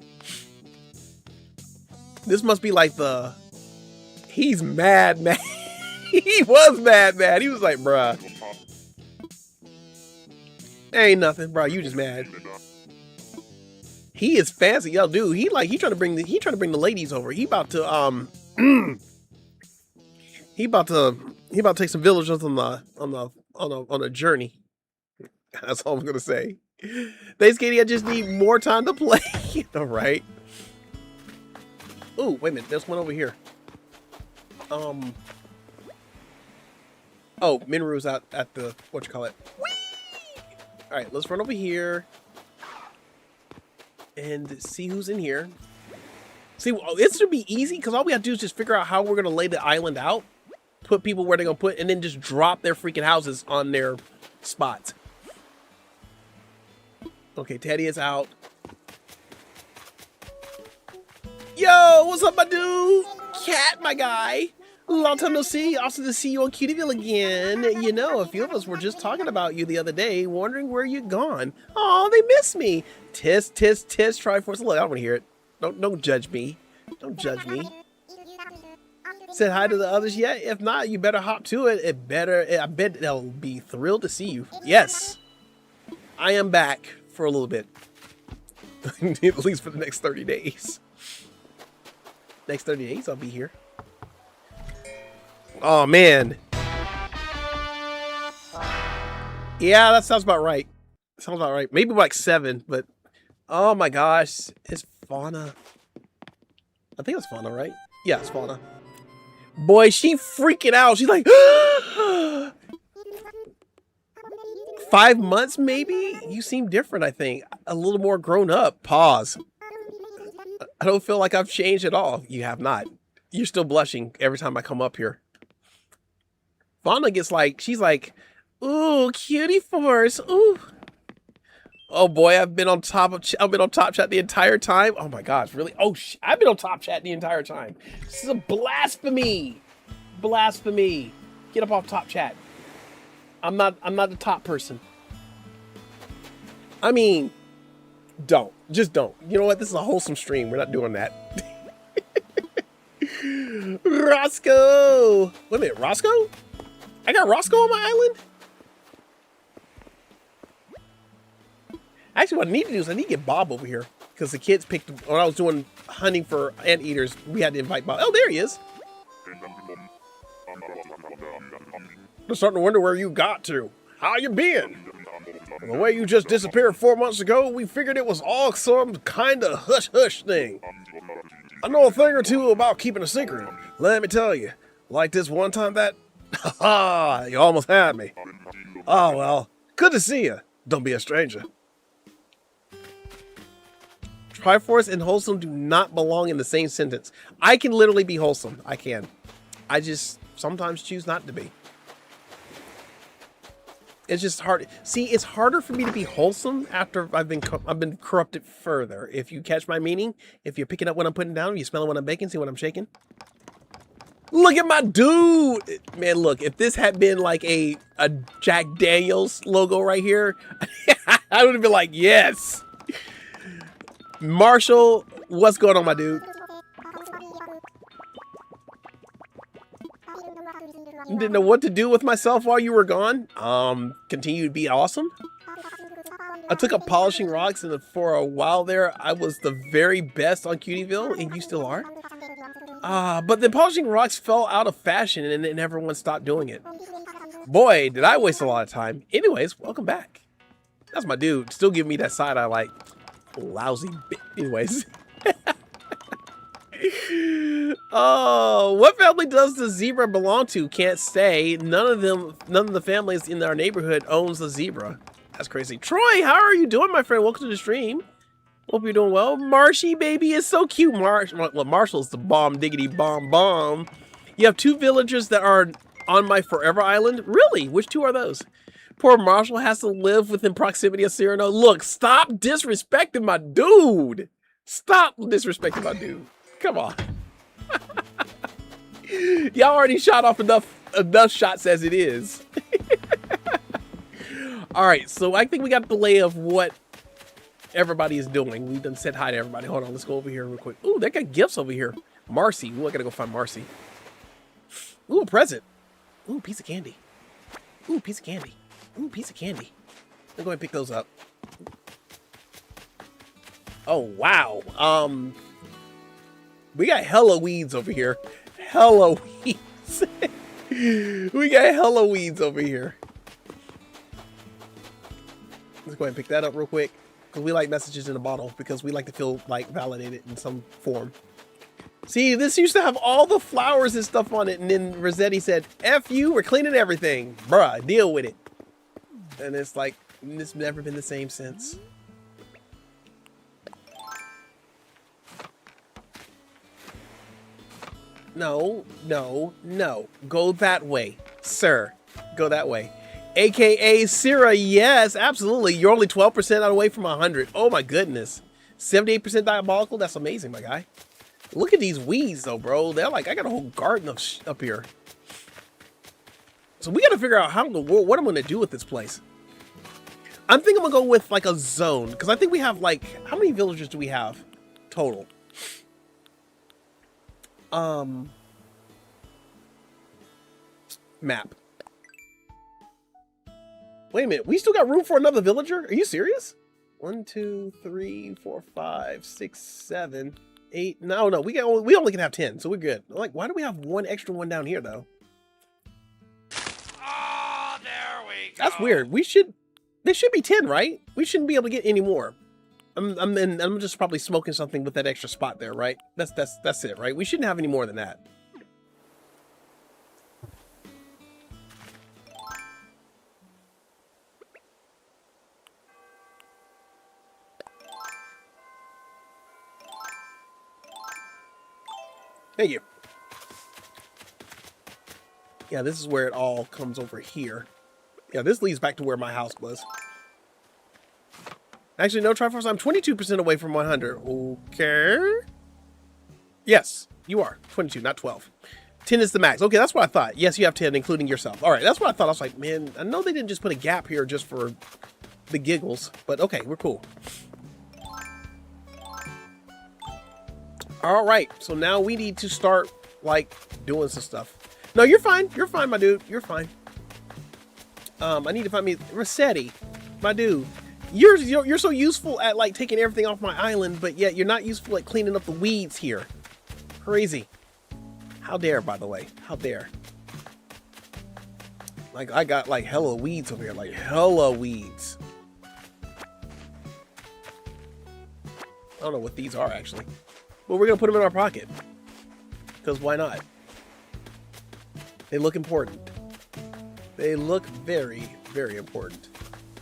This must be like he's mad. He was mad. He was like, bruh. Ain't nothing, bro. You just mad. He is fancy. Yo, dude, he trying to bring the ladies over. He about to he about to take some villagers on a journey. That's all I'm gonna say. Thanks, Katie. I just need more time to play. All right. Oh, wait a minute. There's one over here. Oh, Minru's out at the whatchamacallit. All right, let's run over here and see who's in here. See, it should be easy because all we have to do is just figure out how we're gonna lay the island out, put people where they're gonna put, and then just drop their freaking houses on their spots. Okay, Teddy is out. Yo, what's up, my dude? Cat, my guy. Long time no see. Awesome to see you on Cutieville again. You know, a few of us were just talking about you the other day, wondering where you'd gone. Oh, they miss me. Tis, tis, tis, Triforce. Look, I don't want to hear it. Don't judge me. Don't judge me. Said hi to the others yet? If not, you better hop to it. I bet they'll be thrilled to see you. Yes, I am back for a little bit. At least for the next 30 days. Next 30 days, I'll be here. Oh, man. Yeah, that sounds about right. Sounds about right. Maybe like 7, but oh my gosh. It's Fauna. I think it's Fauna, right? Yeah, it's Fauna. Boy, she freaking out. She's like, 5 months maybe? You seem different, I think. A little more grown up. Pause. I don't feel like I've changed at all. You have not. You're still blushing every time I come up here. Fauna gets like, she's like, ooh, cutie force. Ooh. Oh boy, I've been on top chat the entire time. Oh my gosh, really? Oh, I've been on top chat the entire time. This is a blasphemy. Blasphemy. Get up off top chat. I'm not the top person. I mean, don't. Just don't. You know what? This is a wholesome stream. We're not doing that. Roscoe. Wait a minute, Roscoe? I got Roscoe on my island? Actually, what I need to do is I need to get Bob over here. Because the kids picked, when I was doing hunting for anteaters, we had to invite Bob. Oh, there he is. I'm starting to wonder where you got to. How you been? The way you just disappeared 4 months ago, we figured it was all some kind of hush-hush thing. I know a thing or two about keeping a secret. Let me tell you. Like this one time that... Ha! You almost had me. Oh, well. Good to see you. Don't be a stranger. Triforce and wholesome do not belong in the same sentence. I can literally be wholesome. I can. I just sometimes choose not to be. It's just hard. See, it's harder for me to be wholesome after I've been corrupted further. If you catch my meaning, if you're picking up what I'm putting down, you smell what I'm baking, see what I'm shaking. Look at my dude, man. Look, if this had been like a Jack Daniels logo right here, I would have been like, yes. Marshall, what's going on, my dude? Didn't know what to do with myself while you were gone. Continue to be awesome. I took up polishing rocks, and for a while there, I was the very best on Cutieville, and you still are. But the polishing rocks fell out of fashion, and then everyone stopped doing it. Boy, did I waste a lot of time. Anyways, welcome back. That's my dude. Still giving me that side eye, like lousy bit. Anyways. Oh, what family does the zebra belong to? Can't say. None of the families in our neighborhood owns a zebra. That's crazy. Troy, how are you doing, my friend? Welcome to the stream. Hope you're doing well. Marshy, baby, is so cute. Marshall's the bomb, diggity bomb bomb. You have 2 villagers that are on my forever island. Really? Which 2 are those? Poor Marshall has to live within proximity of Cyrano. Look, stop disrespecting my dude. Stop disrespecting my dude. Come on. Y'all already shot off enough shots as it is. All right, so I think we got the lay of what everybody is doing. We've done said hi to everybody. Hold on, let's go over here real quick. Ooh, they got gifts over here. Marcy. Ooh, I gotta go find Marcy. Ooh, a present. Ooh, piece of candy. Ooh, piece of candy. Ooh, piece of candy. Let's go ahead and pick those up. Oh, wow. We got hella weeds over here. Hella weeds. We got hella weeds over here. Let's go ahead and pick that up real quick. Because we like messages in a bottle. Because we like to feel like validated in some form. See, this used to have all the flowers and stuff on it. And then Rossetti said, F you, we're cleaning everything. Bruh, deal with it. And it's like, it's never been the same since. No, no, no. Go that way, sir. Go that way. AKA Syrah, yes, absolutely. You're only 12% away from 100. Oh my goodness. 78% diabolical? That's amazing, my guy. Look at these weeds, though, bro. They're like, I got a whole garden of up here. So we got to figure out how in the world, what I'm going to do with this place. I'm thinking I'm going to go with like a zone. Because I think we have like, how many villagers do we have total? Map. Wait a minute. We still got room for another villager? Are you serious? 1, 2, 3, 4, 5, 6, 7, 8. No, we only can have 10, so we're good. Like, why do we have one extra one down here though? Oh, there we go. That's weird. There should be 10, right? We shouldn't be able to get any more. I'm just probably smoking something with that extra spot there, right? That's it, right? We shouldn't have any more than that. Thank you. Yeah, this is where it all comes over here. Yeah, this leads back to where my house was. Actually, no, Triforce, I'm 22% away from 100. Okay. Yes, you are. 22, not 12. 10 is the max. Okay, that's what I thought. Yes, you have 10, including yourself. All right, that's what I thought. I was like, man, I know they didn't just put a gap here just for the giggles. But okay, we're cool. All right, so now we need to start, like, doing some stuff. No, you're fine. You're fine, my dude. You're fine. I need to find me Rossetti, my dude. You're so useful at like taking everything off my island, but yet you're not useful at cleaning up the weeds here. Crazy. How dare, by the way? How dare? Like I got like hella weeds over here, like hella weeds. I don't know what these are actually, but we're gonna put them in our pocket because why not? They look important. They look very, very important.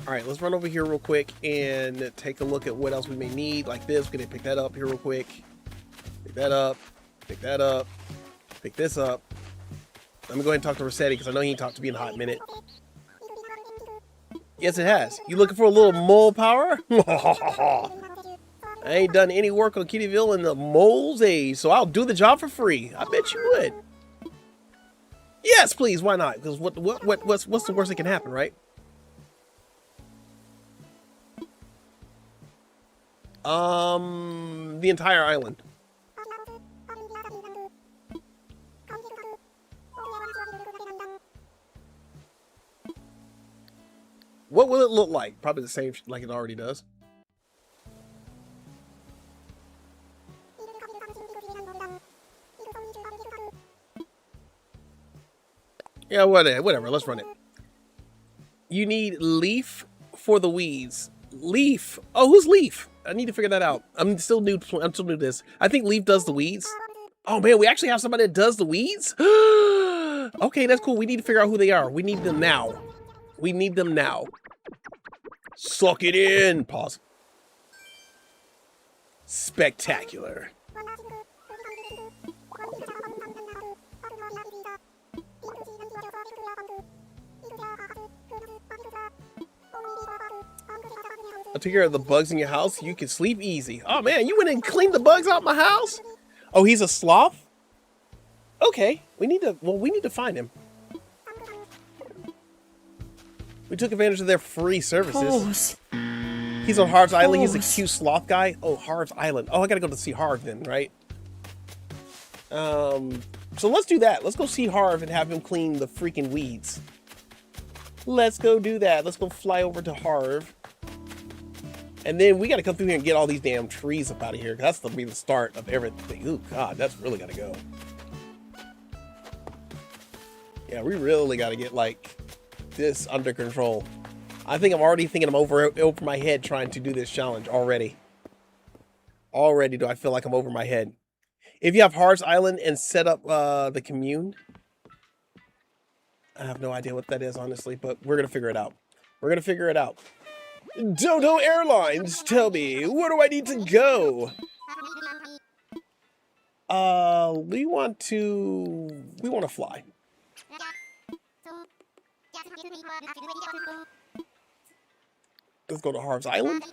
All right, let's run over here real quick and take a look at what else we may need. Like this, we're gonna pick that up here real quick. Pick that up, pick that up, pick this up. Let me go ahead and talk to Rossetti because I know he ain't talked to me in a hot minute. Yes, it has. You looking for a little mole power? I ain't done any work on Kittyville in the mole's age, so I'll do the job for free. I bet you would. Yes, please. Why not? Because what's the worst that can happen, right? The entire island. What will it look like? Probably the same like it already does. Yeah, whatever. Let's run it. You need Leaf for the weeds. Leaf. Oh, who's Leaf? I need to figure that out. I'm still new to this. I think Leaf does the weeds. Oh man, we actually have somebody that does the weeds? Okay, that's cool. We need to figure out who they are. We need them now. We need them now. Suck it in. Pause. Spectacular. I'll take care of the bugs in your house. You can sleep easy. Oh man, you went and cleaned the bugs out my house? Oh, he's a sloth? Okay, we need to find him. We took advantage of their free services. He's on Harv's Island. He's a cute sloth guy. Oh, Harv's Island. Oh, I gotta go to see Harv then, right? So let's do that. Let's go see Harv and have him clean the freaking weeds. Let's go do that. Let's go fly over to Harv. And then we gotta come through here and get all these damn trees up out of here. That's gonna be the start of everything. Ooh, God, that's really gotta go. Yeah, we really gotta get like this under control. I think I'm already thinking I'm over my head trying to do this challenge already. Already do I feel like I'm over my head. If you have Harv's Island and set up the commune, I have no idea what that is, honestly, but we're gonna figure it out. We're gonna figure it out. Dodo Airlines, tell me, where do I need to go? We want to fly. Let's go to Harv's Island.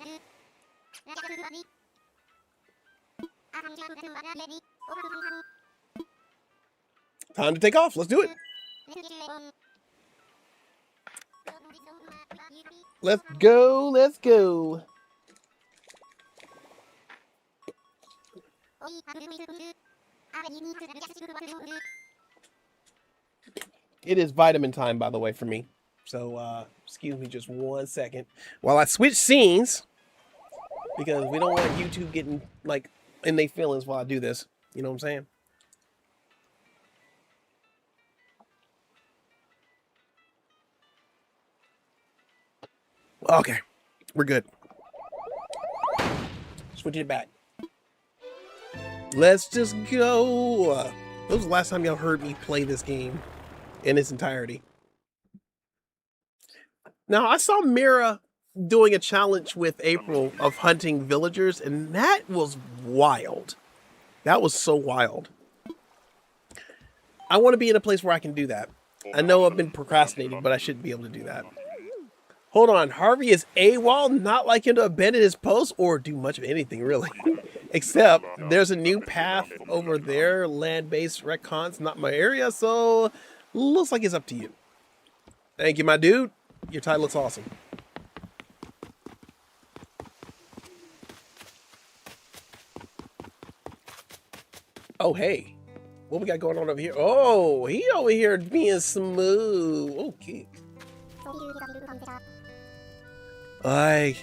Time to take off. Let's do it. Let's go. Let's go. It is vitamin time, by the way, for me. So, excuse me just 1 second while I switch scenes, because we don't want YouTube getting, like, in their feelings while I do this. You know what I'm saying? Okay, we're good. Switch it back. Let's just go. That was the last time y'all heard me play this game in its entirety. Now, I saw Mira doing a challenge with April of hunting villagers, and that was wild. That was so wild. I want to be in a place where I can do that. I know I've been procrastinating, but I should be able to do that. Hold on, Harvey is AWOL, not like him to abandon his post or do much of anything, really. Except, there's a new path over there, land-based retcons, not my area, so looks like it's up to you. Thank you, my dude. Your tie looks awesome. Oh, hey. What we got going on over here? Oh, he over here being smooth. Okay. Like,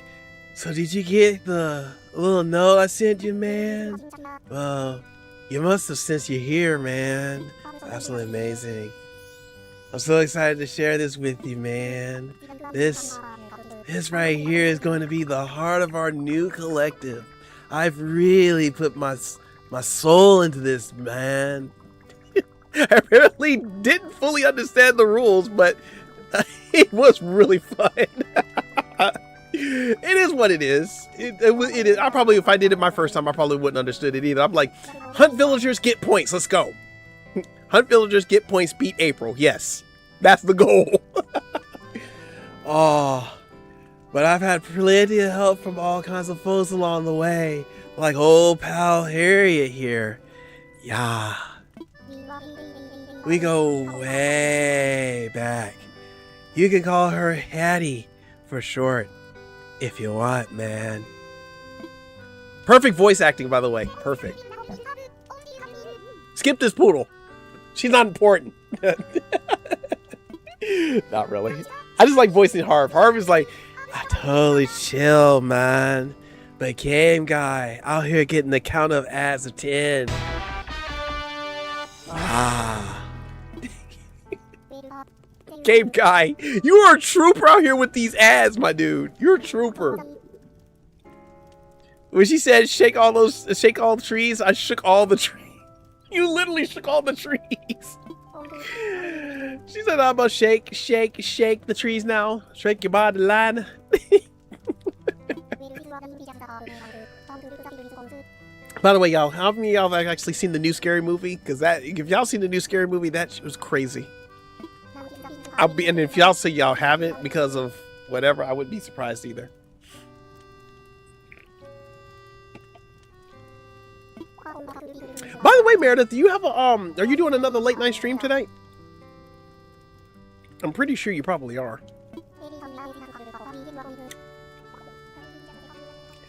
so did you get the little note I sent you, man? Well, you must have since you're here, man. Absolutely amazing. I'm so excited to share this with you, man. This right here is going to be the heart of our new collective. I've really put my soul into this, man. I apparently didn't fully understand the rules, but it was really fun. It is what it is. It is. I probably, if I did it my first time, I probably wouldn't understood it either. I'm like, hunt villagers, get points. Let's go. Hunt villagers, get points, beat April. Yes, that's the goal. Oh, but I've had plenty of help from all kinds of folks along the way, like old pal Harriet here. Yeah, we go way back. You can call her Hattie for short. If you want, man. Perfect voice acting, by the way. Perfect. Skip this poodle. She's not important. Not really. I just like voicing Harv. Harv is like, I totally chill, man. But game guy out here getting the count of ads of 10. Ah. Game guy, you are a trooper out here with these ads, my dude. You're a trooper. When she said shake all the trees, I shook all the trees. You literally shook all the trees. She said, I'm gonna shake the trees now. Shake your body line. By the way, y'all, how many of y'all have actually seen the new Scary Movie? Because if y'all seen the new Scary Movie, that was crazy. And if y'all say y'all haven't because of whatever, I wouldn't be surprised either. By the way, Meredith, do you have a are you doing another late night stream tonight? I'm pretty sure you probably are.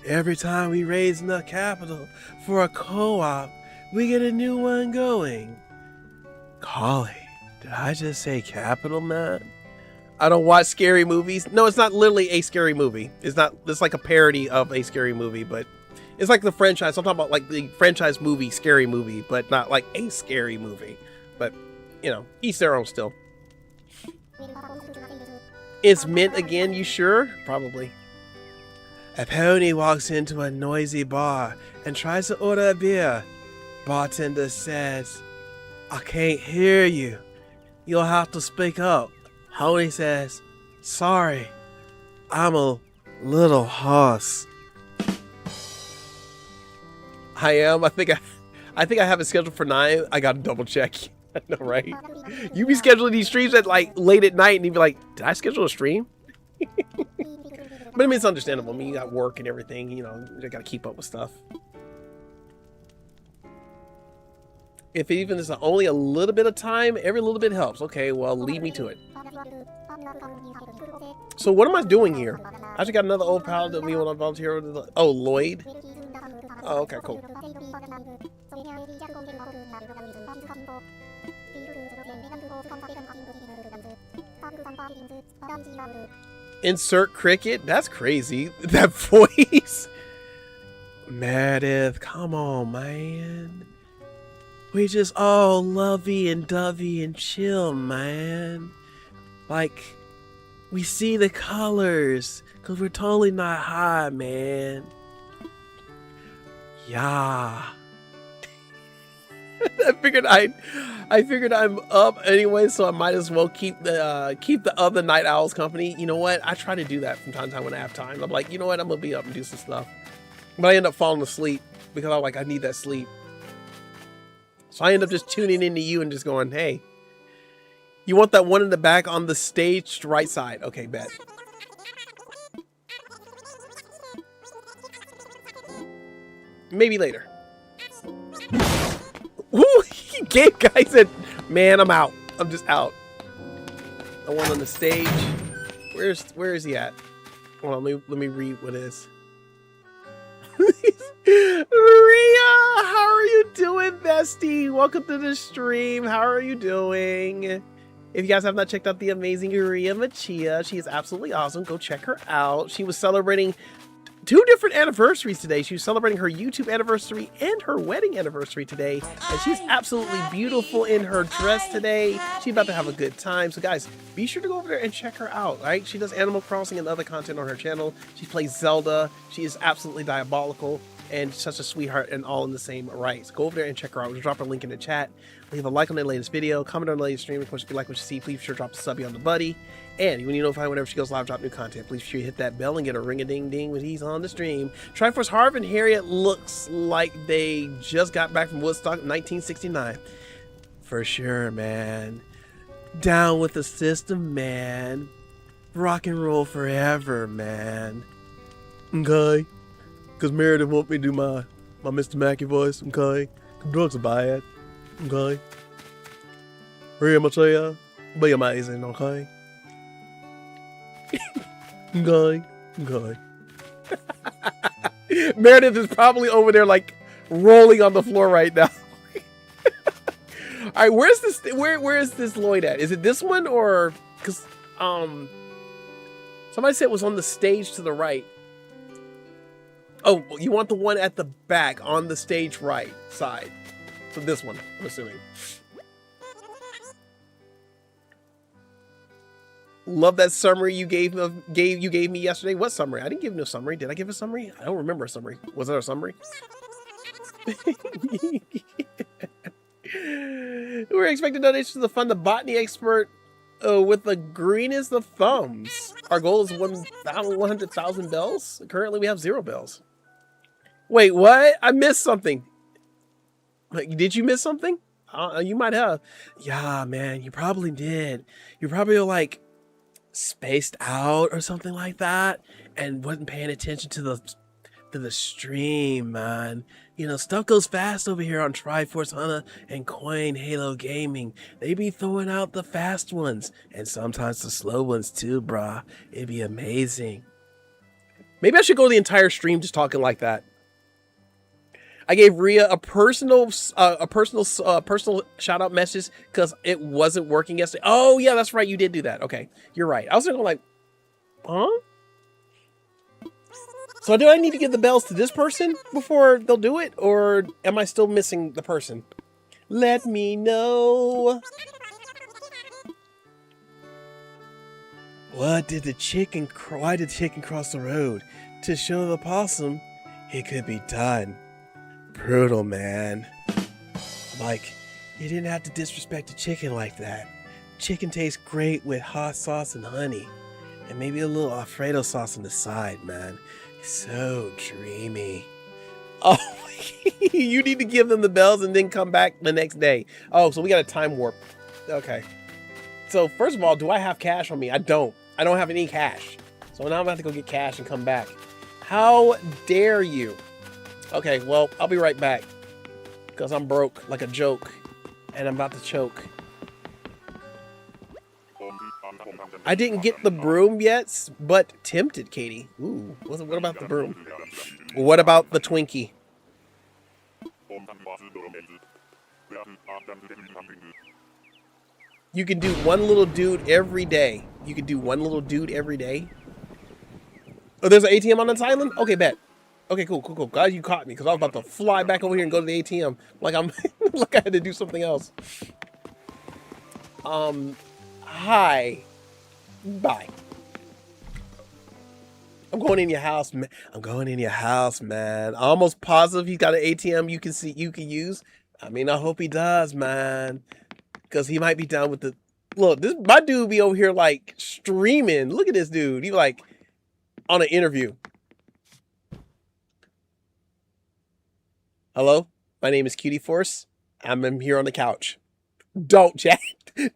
Every time we raise enough capital for a co-op, we get a new one going. Golly, did I just say capital, man? I don't watch scary movies. No, it's not literally a scary movie. It's like a parody of a scary movie, but it's like the franchise. I'm talking about like the franchise movie, scary movie, but not like a scary movie. But, you know, each their own still. It's mint again, you sure? Probably. A pony walks into a noisy bar and tries to order a beer. Bartender says, I can't hear you. You'll have to speak up. Pony says, sorry, I'm a little hoarse. I am. I think I have it scheduled for 9. I gotta double check. I know, right? You be scheduling these streams at like late at night and you be like, did I schedule a stream? But I mean, it's understandable. I mean, you got work and everything, you know, you gotta keep up with stuff. If it even is only a little bit of time, every little bit helps. Okay, well, lead me to it. So what am I doing here? I just got another old pal that we want to volunteer with. Oh, Lloyd. Oh, okay, cool. Insert cricket? That's crazy. That voice. Meredith, come on, man. We just all lovey and dovey and chill, man. Like, we see the colors, cause we're totally not high, man. Yeah. I figured I'm up anyway, so I might as well keep the other night owls company. You know what? I try to do that from time to time when I have time. I'm like, you know what? I'm gonna be up and do some stuff. But I end up falling asleep because I'm like, I need that sleep. So I end up just tuning into you and just going, hey, you want that one in the back on the stage right side? Okay, bet. Maybe later. Woo! Gabe guy said, man, I'm out. I'm just out. The one on the stage. Where is he at? Hold on, let me read what it is. Maria, how are you doing, bestie? Welcome to the stream. How are you doing? If you guys have not checked out the amazing Maria Machia, she is absolutely awesome. Go check her out. She was celebrating 2 different anniversaries today. She was celebrating her YouTube anniversary and her wedding anniversary today. And she's absolutely beautiful in her dress today. She's about to have a good time. So guys, be sure to go over there and check her out, right? She does Animal Crossing and other content on her channel. She plays Zelda. She is absolutely diabolical and such a sweetheart and all in the same right. So go over there and check her out. We'll drop her link in the chat. Leave a like on the latest video. Comment on the latest stream. Of course, if you like what you see, please be sure to drop a subby on the buddy. And when you notify whenever she goes live, drop new content, please be sure you hit that bell and get a ring-a-ding-ding when he's on the stream. Triforce Harv and Harriet looks like they just got back from Woodstock 1969. For sure, man. Down with the system, man. Rock and roll forever, man. Okay. Because Meredith won't me do my Mr. Mackey voice, okay? Drugs are bad, okay? Maria Machia, be amazing, okay? Okay, okay. Meredith is probably over there like rolling on the floor right now. All right, where's this? Where is this Lloyd at? Is it this one or because somebody said it was on the stage to the right. Oh, you want the one at the back on the stage right side. So this one, I'm assuming. Love that summary you gave me yesterday. What summary? I didn't give no summary. Did I give a summary? I don't remember a summary. Was there a summary? We're expecting donations to fund the botany expert with the greenest of thumbs. Our goal is 100,000 bells. Currently, we have 0 bells. Wait, what? I missed something. Like, did you miss something? You might have. Yeah, man, you probably did. You probably were like spaced out or something like that and wasn't paying attention to the stream, man. You know, stuff goes fast over here on Triforce Hunter and Coin Halo Gaming. They be throwing out the fast ones and sometimes the slow ones too, brah. It'd be amazing. Maybe I should go the entire stream just talking like that. I gave Rhea a personal shout out message because it wasn't working yesterday. Oh yeah, that's right. You did do that. Okay, you're right. I was going like, huh? So do I need to give the bells to this person before they'll do it, or am I still missing the person? Let me know. Why did the chicken cross the road? To show the possum it could be done. Brutal, man. Like, you didn't have to disrespect a chicken like that. Chicken tastes great with hot sauce and honey. And maybe a little Alfredo sauce on the side, man. So dreamy. Oh, you need to give them the bells and then come back the next day. Oh, so we got a time warp. Okay. So first of all, do I have cash on me? I don't have any cash. So now I'm gonna have to go get cash and come back. How dare you? Okay, well, I'll be right back because I'm broke like a joke. And I'm about to choke. I didn't get the broom yet, but tempted, Katie. Ooh, what about the broom? What about the Twinkie? You can do one little dude every day. You can do one little dude every day. Oh, there's an ATM on this island? Okay, bet. Okay, cool. Glad you caught me, because I was about to fly back over here and go to the ATM. Like I'm like I had to do something else. Hi. Bye. I'm going in your house, man. I'm going in your house, man. I'm almost positive he's got an ATM you can use. I mean, I hope he does, man. Because he might be down with the... Look, my dude be over here, like, streaming. Look at this dude. He, like, on an interview. Hello? My name is Cutie Force. I'm here on the couch. Don't chat.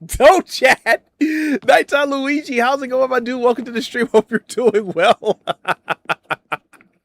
Don't chat. Nighttime Luigi, how's it going, my dude? Welcome to the stream. Hope you're doing well.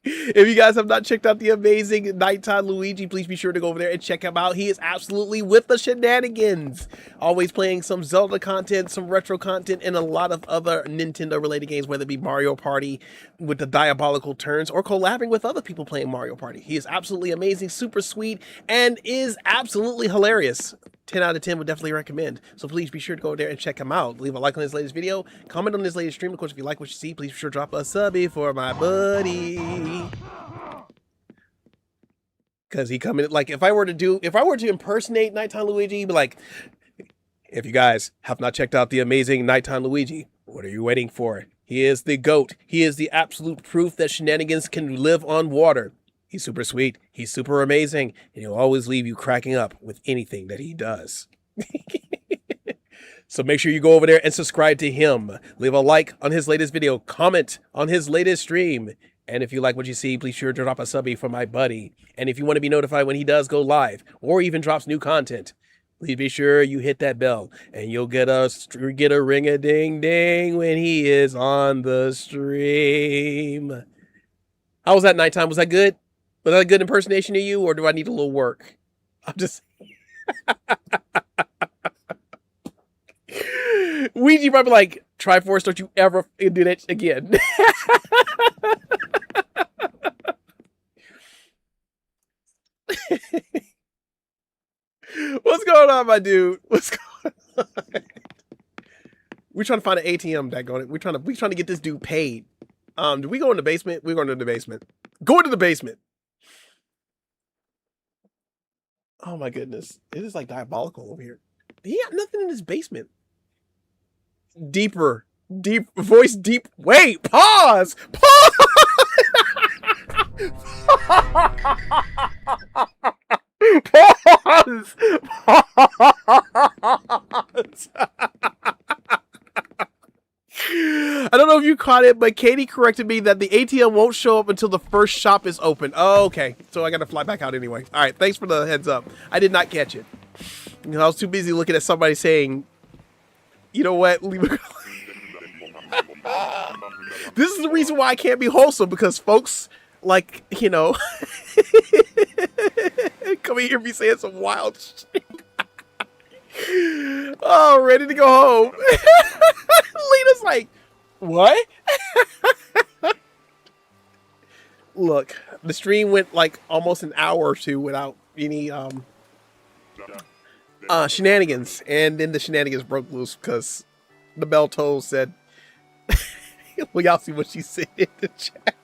If you guys have not checked out the amazing Nighttime Luigi, please be sure to go over there and check him out. He is absolutely with the shenanigans. Always playing some Zelda content, some retro content, and a lot of other Nintendo-related games, whether it be Mario Party with the diabolical turns or collabing with other people playing Mario Party. He is absolutely amazing, super sweet, and is absolutely hilarious. 10 out of 10 would definitely recommend. So please be sure to go over there and check him out. Leave a like on his latest video. Comment on his latest stream. Of course, if you like what you see, please be sure to drop a subby for my buddy. Because he coming, like, if I were to impersonate Nighttime Luigi, he'd be like, if you guys have not checked out the amazing Nighttime Luigi, what are you waiting for? He is the GOAT. He is the absolute proof that shenanigans can live on water. He's super sweet. He's super amazing. And he'll always leave you cracking up with anything that he does. So make sure you go over there and subscribe to him. Leave a like on his latest video. Comment on his latest stream. And if you like what you see, please sure to drop a subby for my buddy. And if you want to be notified when he does go live or even drops new content, please be sure you hit that bell and you'll get a ring-a-ding-ding when he is on the stream. How was that nighttime? Was that good? Was that a good impersonation of you, or do I need a little work? I'm just... Ouija probably like, Triforce, don't you ever do that again. What's going on, my dude? What's going on? We're trying to find an ATM that going. We're trying to get this dude paid. Do we go in the basement? We're going to the basement. Go into the basement. Oh my goodness. It is like diabolical over here. He got nothing in his basement. Deeper. Deep voice deep. Wait, pause. Pause. Pause. Pause. I don't know if you caught it, but Katie corrected me that the ATM won't show up until the first shop is open. Oh, okay. So I got to fly back out anyway. All right. Thanks for the heads up. I did not catch it. You know, I was too busy looking at somebody saying, you know what? Leave it. This is the reason why I can't be wholesome, because folks, like, you know, come in here and be saying some wild shit. Oh, ready to go home. Lena's like, what? Look, the stream went like almost an hour or two without any shenanigans, and then the shenanigans broke loose because the bell toll said, well, y'all see what she said in the chat.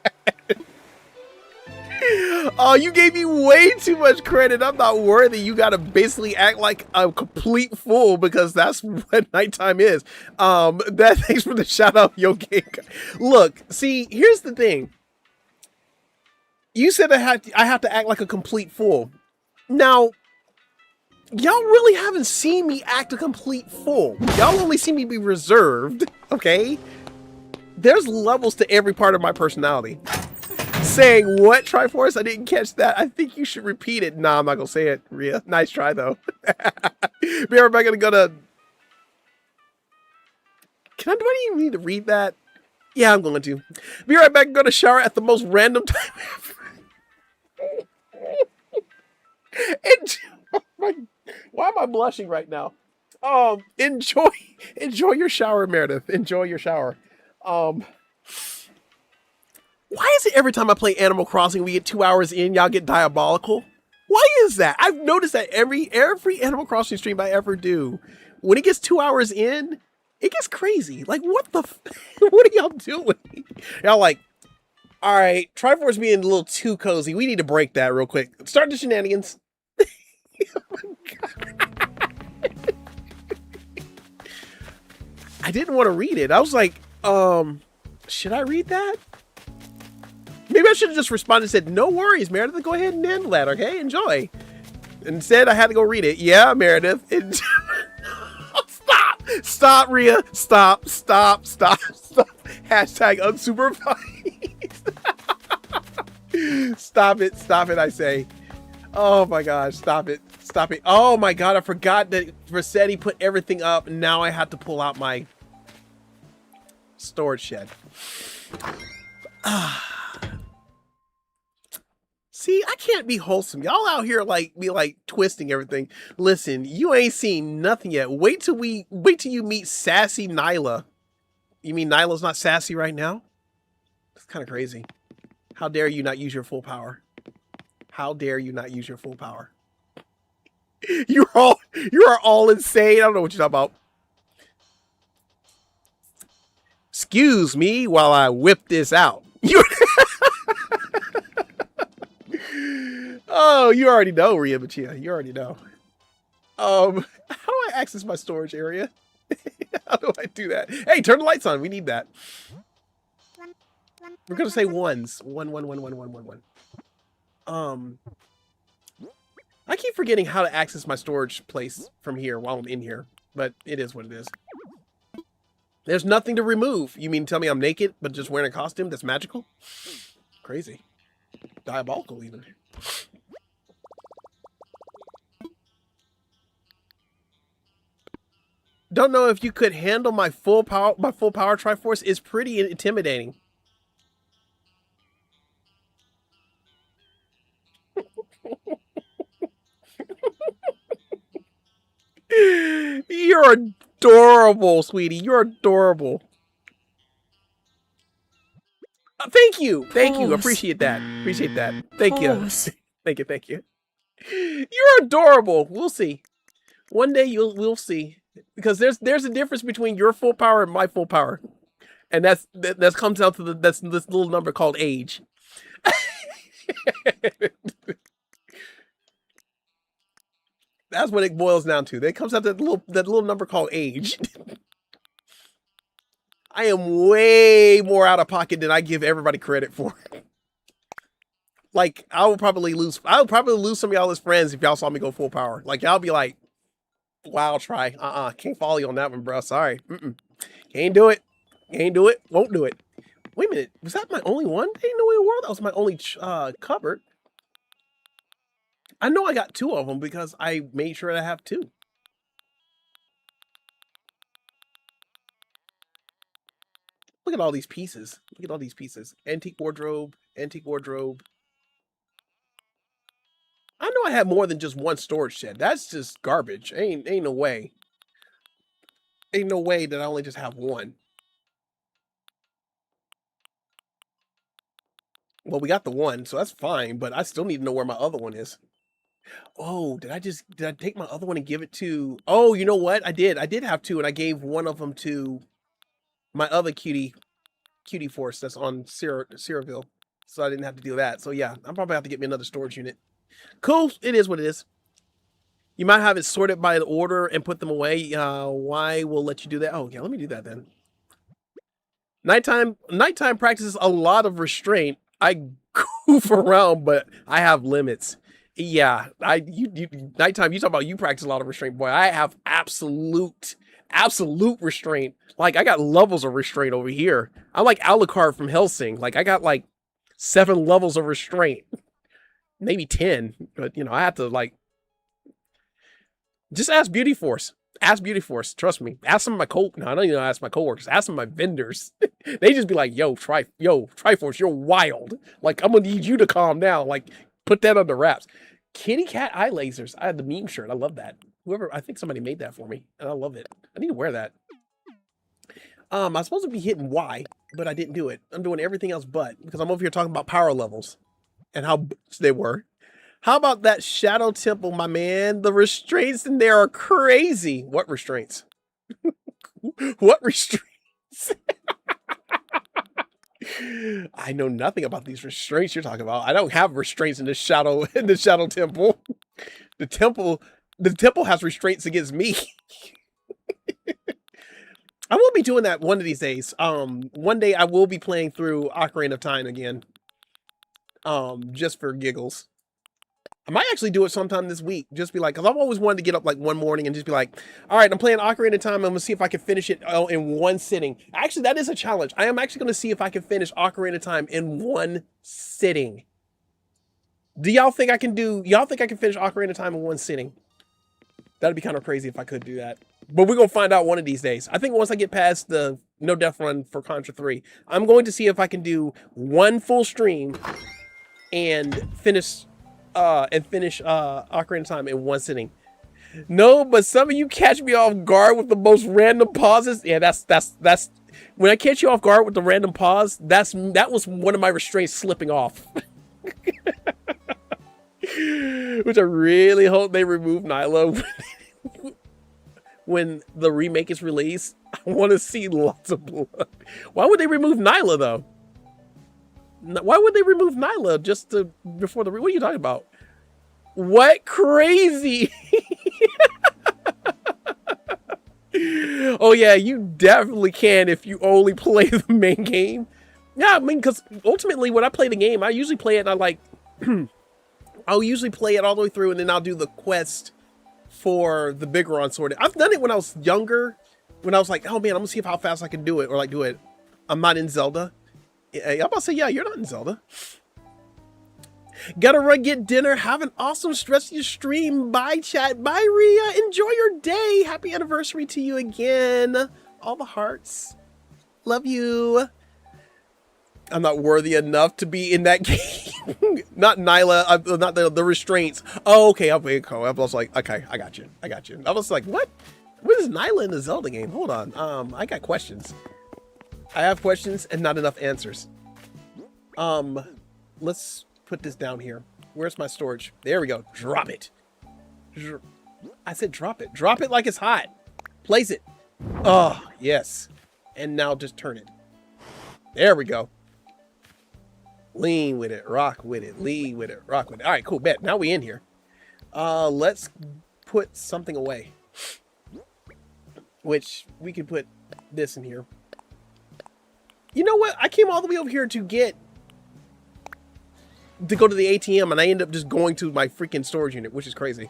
Oh, you gave me way too much credit. I'm not worthy. You gotta basically act like a complete fool, because that's what nighttime is. Thanks for the shout out, Yo King. Look, see, here's the thing. You said I have to act like a complete fool. Now, y'all really haven't seen me act a complete fool. Y'all only see me be reserved, okay? There's levels to every part of my personality. Saying what, Triforce? I didn't catch that. I think you should repeat it. Nah, I'm not gonna say it, Rhea. Nice try, though. Be right back. Do I even need to read that? Yeah, I'm going to. Be right back. Go to shower at the most random time ever. Why am I'm blushing right now. Enjoy your shower, Meredith. Enjoy your shower. Why is it every time I play Animal Crossing, we get 2 hours in, y'all get diabolical? Why is that? I've noticed that every Animal Crossing stream I ever do, when it gets 2 hours in, it gets crazy. Like, what the, what are y'all doing? Y'all like, all right, Triforce being a little too cozy. We need to break that real quick. Start the shenanigans. Oh my God. I didn't want to read it. I was like, should I read that? Maybe I should have just responded and said, no worries, Meredith, go ahead and handle that, okay? Enjoy. Instead, I had to go read it. Yeah, Meredith. Stop, Rhea. Stop. Hashtag unsupervised. Stop it, I say. Oh my gosh, stop it. Oh my God, I forgot that Rossetti put everything up, and now I have to pull out my storage shed. See, I can't be wholesome. Y'all out here be twisting everything. Listen, you ain't seen nothing yet. Wait till you meet sassy Nyla. You mean Nyla's not sassy right now? That's kind of crazy. How dare you not use your full power? How dare you not use your full power? You are all insane. I don't know what you're talking about. Excuse me while I whip this out. Oh, you already know, Rhea Machia. You already know. How do I access my storage area? How do I do that? Hey, turn the lights on. We need that. We're gonna say ones. One. I keep forgetting how to access my storage place from here while I'm in here, but it is what it is. There's nothing to remove. You mean tell me I'm naked, but just wearing a costume that's magical? Crazy. Diabolical, even. Don't know if you could handle my full power. My full power Triforce is pretty intimidating. You're adorable, sweetie. You're adorable. Thank you. Appreciate that. Thank you. Thank you. You're adorable. We'll see. One day we'll see. Because there's a difference between your full power and my full power. And that comes down to that's this little number called age. That's what it boils down to. That comes out to that little number called age. I am way more out of pocket than I give everybody credit for. Like, I would probably lose some of y'all as friends if y'all saw me go full power. Like, y'all be like, wow, try. Can't follow you on that one, bro. Sorry. Can't do it. Won't do it. Wait a minute. Was that my only one? Ain't no way in the world that was my only cupboard. I know I got 2 of them because I made sure I have 2. Look at all these pieces. Antique wardrobe. I know I have more than just one storage shed. That's just garbage. Ain't no way. Ain't no way that I only just have one. Well, we got the one, so that's fine, but I still need to know where my other one is. Oh, did I take my other one and give it to... Oh, you know what? I did have 2, and I gave one of them to my other cutie force that's on Cyraville. So I didn't have to do that. So yeah, I'm probably have to get me another storage unit. Cool. It is what it is. You might have it sorted by the order and put them away. Why will let you do that? Oh, yeah, let me do that then. Nighttime practices a lot of restraint. I goof around, but I have limits. Yeah, nighttime, you talk about you practice a lot of restraint, boy. I have absolute restraint. Like, I got levels of restraint over here. I'm like Alucard from Hellsing. Like, I got like 7 levels of restraint. Maybe 10, but you know, I have to like, just ask Beauty Force. Trust me. Ask some of my no, I don't even ask my coworkers. Ask some of my vendors. They just be like, yo, Triforce, you're wild. Like, I'm gonna need you to calm down. Like, put that under wraps. Kitty cat eye lasers. I had the meme shirt. I love that. Whoever, I think somebody made that for me, and I love it. I need to wear that. I was supposed to be hitting Y, but I didn't do it. I'm doing everything else but, because I'm over here talking about power levels and how they were. How about that Shadow Temple, my man? The restraints in there are crazy. What restraints? What restraints? I know nothing about these restraints you're talking about. I don't have restraints in the Shadow Temple. The temple has restraints against me. I will be doing that one of these days. One day I will be playing through Ocarina of Time again. Just for giggles. I might actually do it sometime this week. Just be like, because I've always wanted to get up like one morning and just be like, all right, I'm playing Ocarina of Time. I'm going to see if I can finish it in one sitting. Actually, that is a challenge. I am actually going to see if I can finish Ocarina of Time in one sitting. Do y'all think I can finish Ocarina of Time in one sitting? That'd be kind of crazy if I could do that. But we're going to find out one of these days. I think once I get past the no death run for Contra 3, I'm going to see if I can do one full stream and finish Ocarina of Time in one sitting. No, but some of you catch me off guard with the most random pauses. Yeah, that's when I catch you off guard with the random pause, that was one of my restraints slipping off. Which I really hope they remove Nyla when the remake is released. I want to see lots of blood. Why would they remove Nyla though? Why would they remove Nyla before the... What are you talking about? What crazy? Oh yeah, you definitely can if you only play the main game. Yeah, I mean, because ultimately when I play the game, I usually play it, I'll usually play it all the way through and then I'll do the quest for the Bigoron sword. I've done it when I was younger, when I was like, oh man, I'm gonna see how fast I can do it, or like do it. I'm not in Zelda. I'm about to say, yeah, you're not in Zelda. Gotta run get dinner. Have an awesome stressy stream. Bye, chat. Bye, Rhea. Enjoy your day. Happy anniversary to you again. All the hearts. Love you. I'm not worthy enough to be in that game. Not Nyla. Not the restraints. Oh, okay. I was like, okay, I got you. I was like, what? What is Nyla in the Zelda game? Hold on. I got questions. I have questions and not enough answers. Let's put this down here. Where's my storage? There we go. Drop it. I said drop it. Drop it like it's hot. Place it. Oh, yes. And now just turn it. There we go. Lean with it. Rock with it. Lean with it. Rock with it. All right, cool. Bet. Now we in here. Let's put something away. Which we can put this in here. You know what? I came all the way over here to go to the ATM and I ended up just going to my freaking storage unit, which is crazy.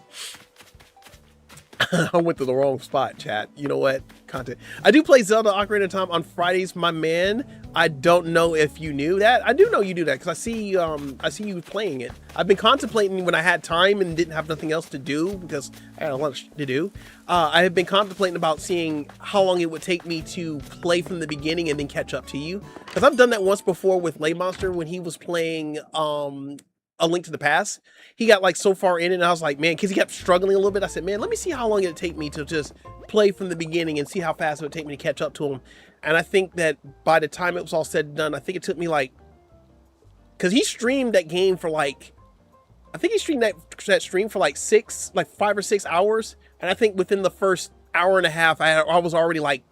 I went to the wrong spot, chat. You know what? Content. I do play Zelda Ocarina of Time on Fridays, my man. I don't know if you knew that. I do know you do that because I see you playing it. I've been contemplating when I had time and didn't have nothing else to do because I had a lot to do. I have been contemplating about seeing how long it would take me to play from the beginning and then catch up to you. Because I've done that once before with Lay Monster when he was playing A Link to the Past. He got like so far in it and I was like, man, because he kept struggling a little bit. I said, man, let me see how long it'd take me to just play from the beginning and see how fast it would take me to catch up to him. And I think that by the time it was all said and done, I think it took me like, because he streamed that game for like, I think he streamed that stream for like 5 or 6 hours. And I think within the first hour and a half, I was already like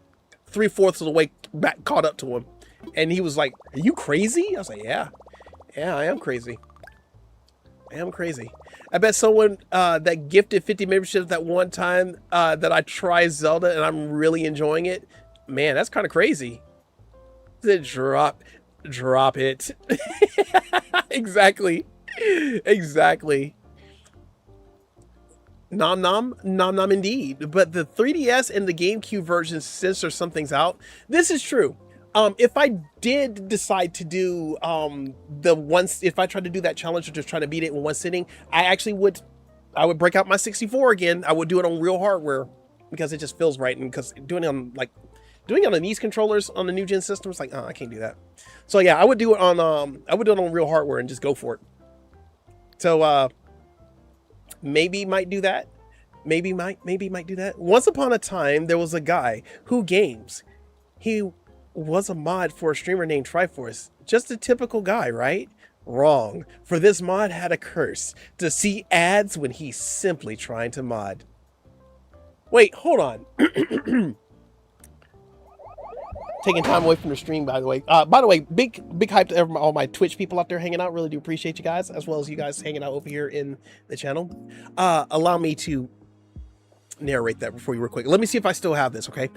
3/4 of the way back caught up to him. And he was like, are you crazy? I was like, yeah, I am crazy. I bet someone that gifted 50 memberships that one time that I tried Zelda and I'm really enjoying it. Man, that's kind of crazy. Said drop it. Exactly. Nom indeed. But the 3DS and the GameCube versions censor some things out. This is true. If I did decide to do if I tried to do that challenge or just try to beat it in one sitting, I would break out my 64 again. I would do it on real hardware because it just feels right, and because doing it on these controllers on the new gen system, it's like, oh, I can't do that. So yeah, I would do it on real hardware and just go for it. So maybe might do that. maybe might do that. Once upon a time, there was a guy who games. He was a mod for a streamer named Triforce. Just a typical guy, right? Wrong. For this mod had a curse to see ads when he's simply trying to mod. Wait, hold on. Taking time away from the stream, by the way. By the way, big hype to all my Twitch people out there hanging out. Really do appreciate you guys, as well as you guys hanging out over here in the channel. Allow me to narrate that before you real quick. Let me see if I still have this, okay?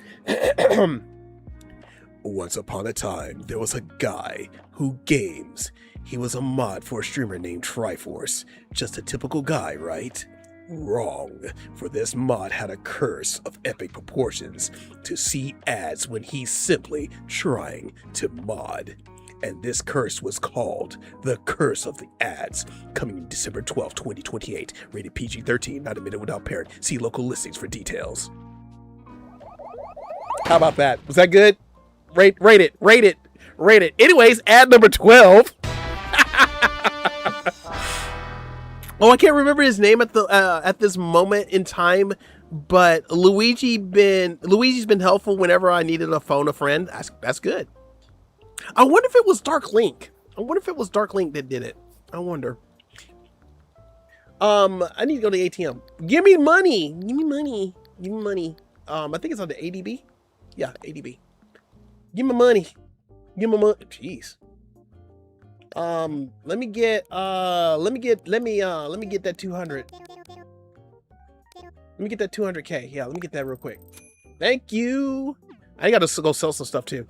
Once upon a time, there was a guy who games. He was a mod for a streamer named Triforce. Just a typical guy, right? Wrong, for this mod had a curse of epic proportions to see ads when he's simply trying to mod. And this curse was called the Curse of the Ads, coming in December 12, 2028, rated PG-13, not admitted without parent. See local listings for details. How about that? Was that good? Rate it. Anyways, ad number 12. Oh, I can't remember his name at this moment in time, but Luigi's been helpful whenever I needed to phone a friend. That's good. I wonder if it was Dark Link. That did it. I wonder. I need to go to the ATM. Give me money. I think it's on the ADB. Yeah, ADB. Give me money. Jeez. Let me get that 200. Let me get that 200K. Yeah, let me get that real quick. Thank you. I gotta go sell some stuff too.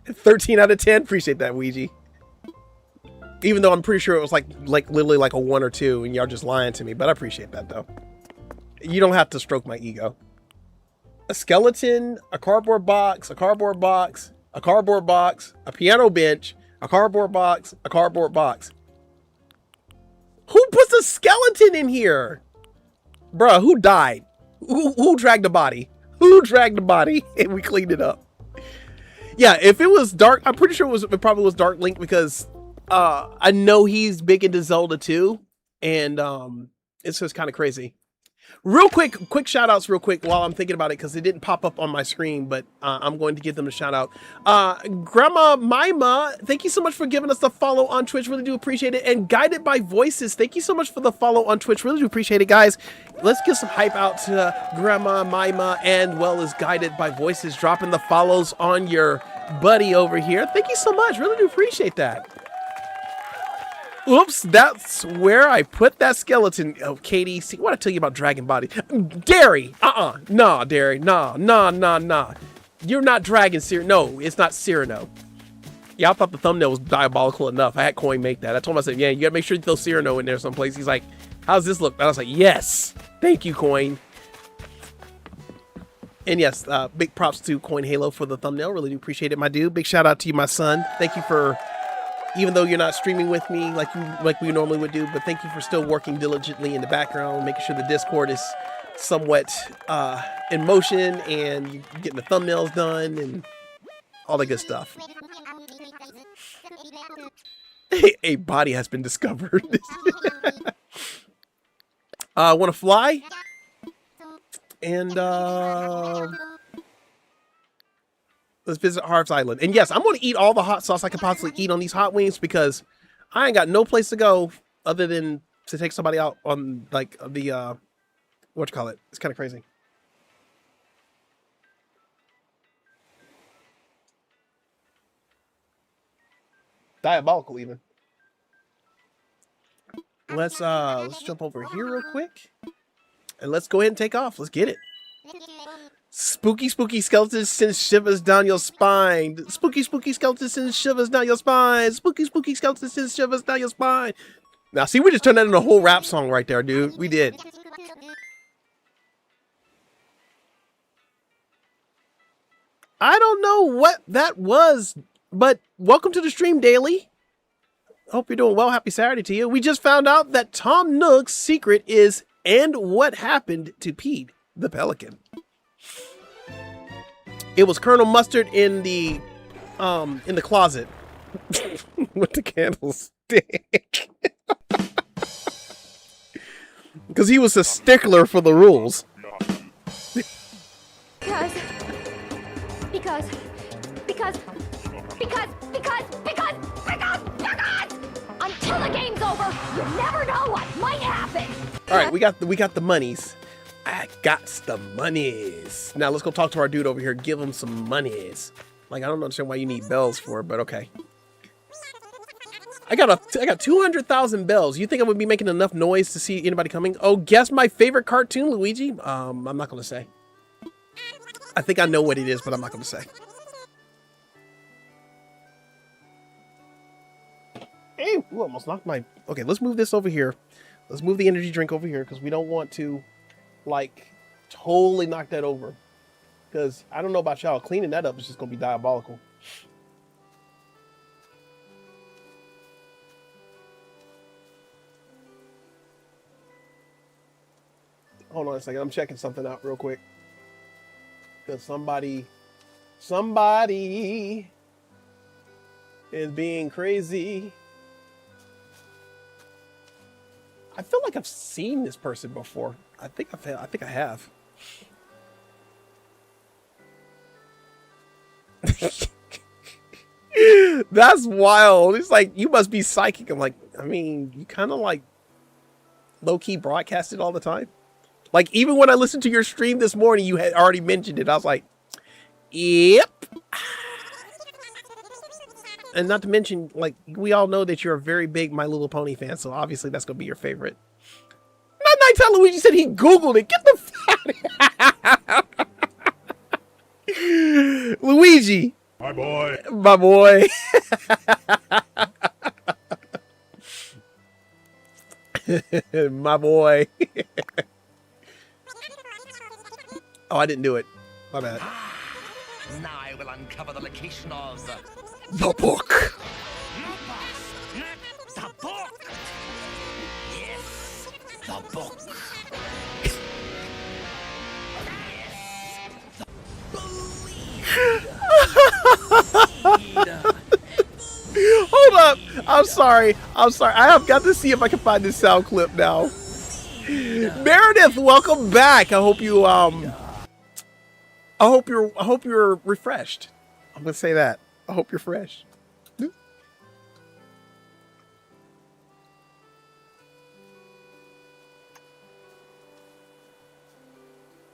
13 out of 10. Appreciate that, Ouija. Even though I'm pretty sure it was like literally like a 1 or 2 and y'all just lying to me, but I appreciate that though. You don't have to stroke my ego. A skeleton, a cardboard box, a cardboard box, a cardboard box, a piano bench, a cardboard box, a cardboard box. Who puts a skeleton in here? Bruh, who died? Who dragged the body? Who dragged the body and we cleaned it up? Yeah, if it was Dark, I'm pretty sure it probably was Dark Link because I know he's big into Zelda too. And it's just kind of crazy. Real quick shout outs real quick while I'm thinking about it because it didn't pop up on my screen, but I'm going to give them a shout out. Grandma Mima, thank you so much for giving us the follow on Twitch. Really do appreciate it. And Guided by Voices, thank you so much for the follow on Twitch. Really do appreciate it, guys. Let's give some hype out to Grandma Mima and well as Guided by Voices, dropping the follows on your buddy over here. Thank you so much. Really do appreciate that. Oops, that's where I put that skeleton. Oh, Katie, see what I tell you about dragon body? Derry, nah, Derry, nah. You're not dragon Cyrano. No, it's not Cyrano. Yeah, I thought the thumbnail was diabolical enough. I had Coin make that. I told him, I said, yeah, you gotta make sure you throw Cyrano in there someplace. He's like, how's this look? And I was like, yes, thank you, Coin. And yes, big props to Coin Halo for the thumbnail. Really do appreciate it, my dude. Big shout out to you, my son. Thank you for, even though you're not streaming with me like we normally would do, but thank you for still working diligently in the background, making sure the Discord is somewhat in motion and you getting the thumbnails done and all the good stuff. A body has been discovered. Want to fly? And let's visit Harv's Island. And yes, I'm going to eat all the hot sauce I can possibly eat on these hot wings because I ain't got no place to go other than to take somebody out on like the, whatchamacallit. It's kind of crazy. Diabolical even. Let's jump over here real quick. And let's go ahead and take off. Let's get it. Spooky skeletons send shivers down your spine. Spooky skeletons send shivers down your spine. Spooky skeletons send shivers down your spine. Now, see, we just turned that into a whole rap song right there, dude. We did. I don't know what that was, but welcome to the stream, Daily. Hope you're doing well. Happy Saturday to you. We just found out that Tom Nook's secret is "and what happened to Pete the Pelican." It was Colonel Mustard in the closet with the candles. stick. Because he was a stickler for the rules. Because until the game's over, you never know what might happen. All right, we got the monies. I got the monies. Now let's go talk to our dude over here. Give him some monies. Like, I don't understand why you need bells for it, but okay. I got 200,000 bells. You think I would be making enough noise to see anybody coming? Oh, guess my favorite cartoon, Luigi? I'm not gonna say. I think I know what it is, but I'm not gonna say. Hey, ooh, almost knocked my... Okay, let's move this over here. Let's move the energy drink over here because we don't want to, like, totally knock that over. Because I don't know about y'all, cleaning that up is just gonna be diabolical. Hold on a second, I'm checking something out real quick. Because somebody is being crazy. I feel like I've seen this person before. I think I have. That's wild. It's like, you must be psychic. I'm like, I mean, you kind of like low-key broadcast it all the time. Like, even when I listened to your stream this morning, you had already mentioned it. I was like, yep. And not to mention, like, we all know that you're a very big My Little Pony fan, so obviously that's going to be your favorite. Not Nighttime Luigi said he Googled it. Get the fuck Luigi. My boy. My boy. My boy. Oh, I didn't do it. My bad. Now I will uncover the location of the book. The book. Yes, the book. Hold up. I'm sorry. I have got to see if I can find this sound clip now. Meredith, welcome back. I hope you're refreshed. I'm gonna say that. I hope you're fresh.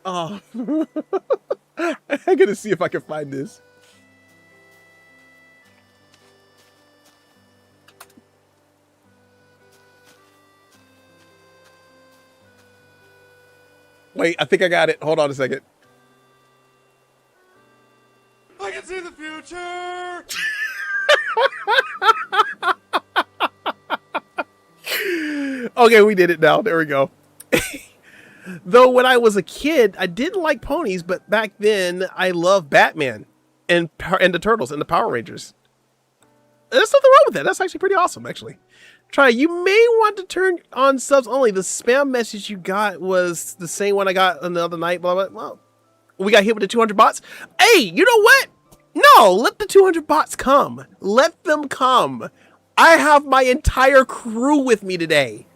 Oh, I gotta see if I can find this. Wait, I think I got it. Hold on a second. I can see the future. Okay, we did it now. There we go. Though when I was a kid, I didn't like ponies, but back then I loved Batman and the Turtles and the Power Rangers. There's nothing wrong with that. That's actually pretty awesome, actually. Try. You may want to turn on subs only. The spam message you got was the same one I got the other night. Blah, blah, blah. Well, we got hit with the 200 bots. Hey, you know what? No, let the 200 bots come. Let them come. I have my entire crew with me today.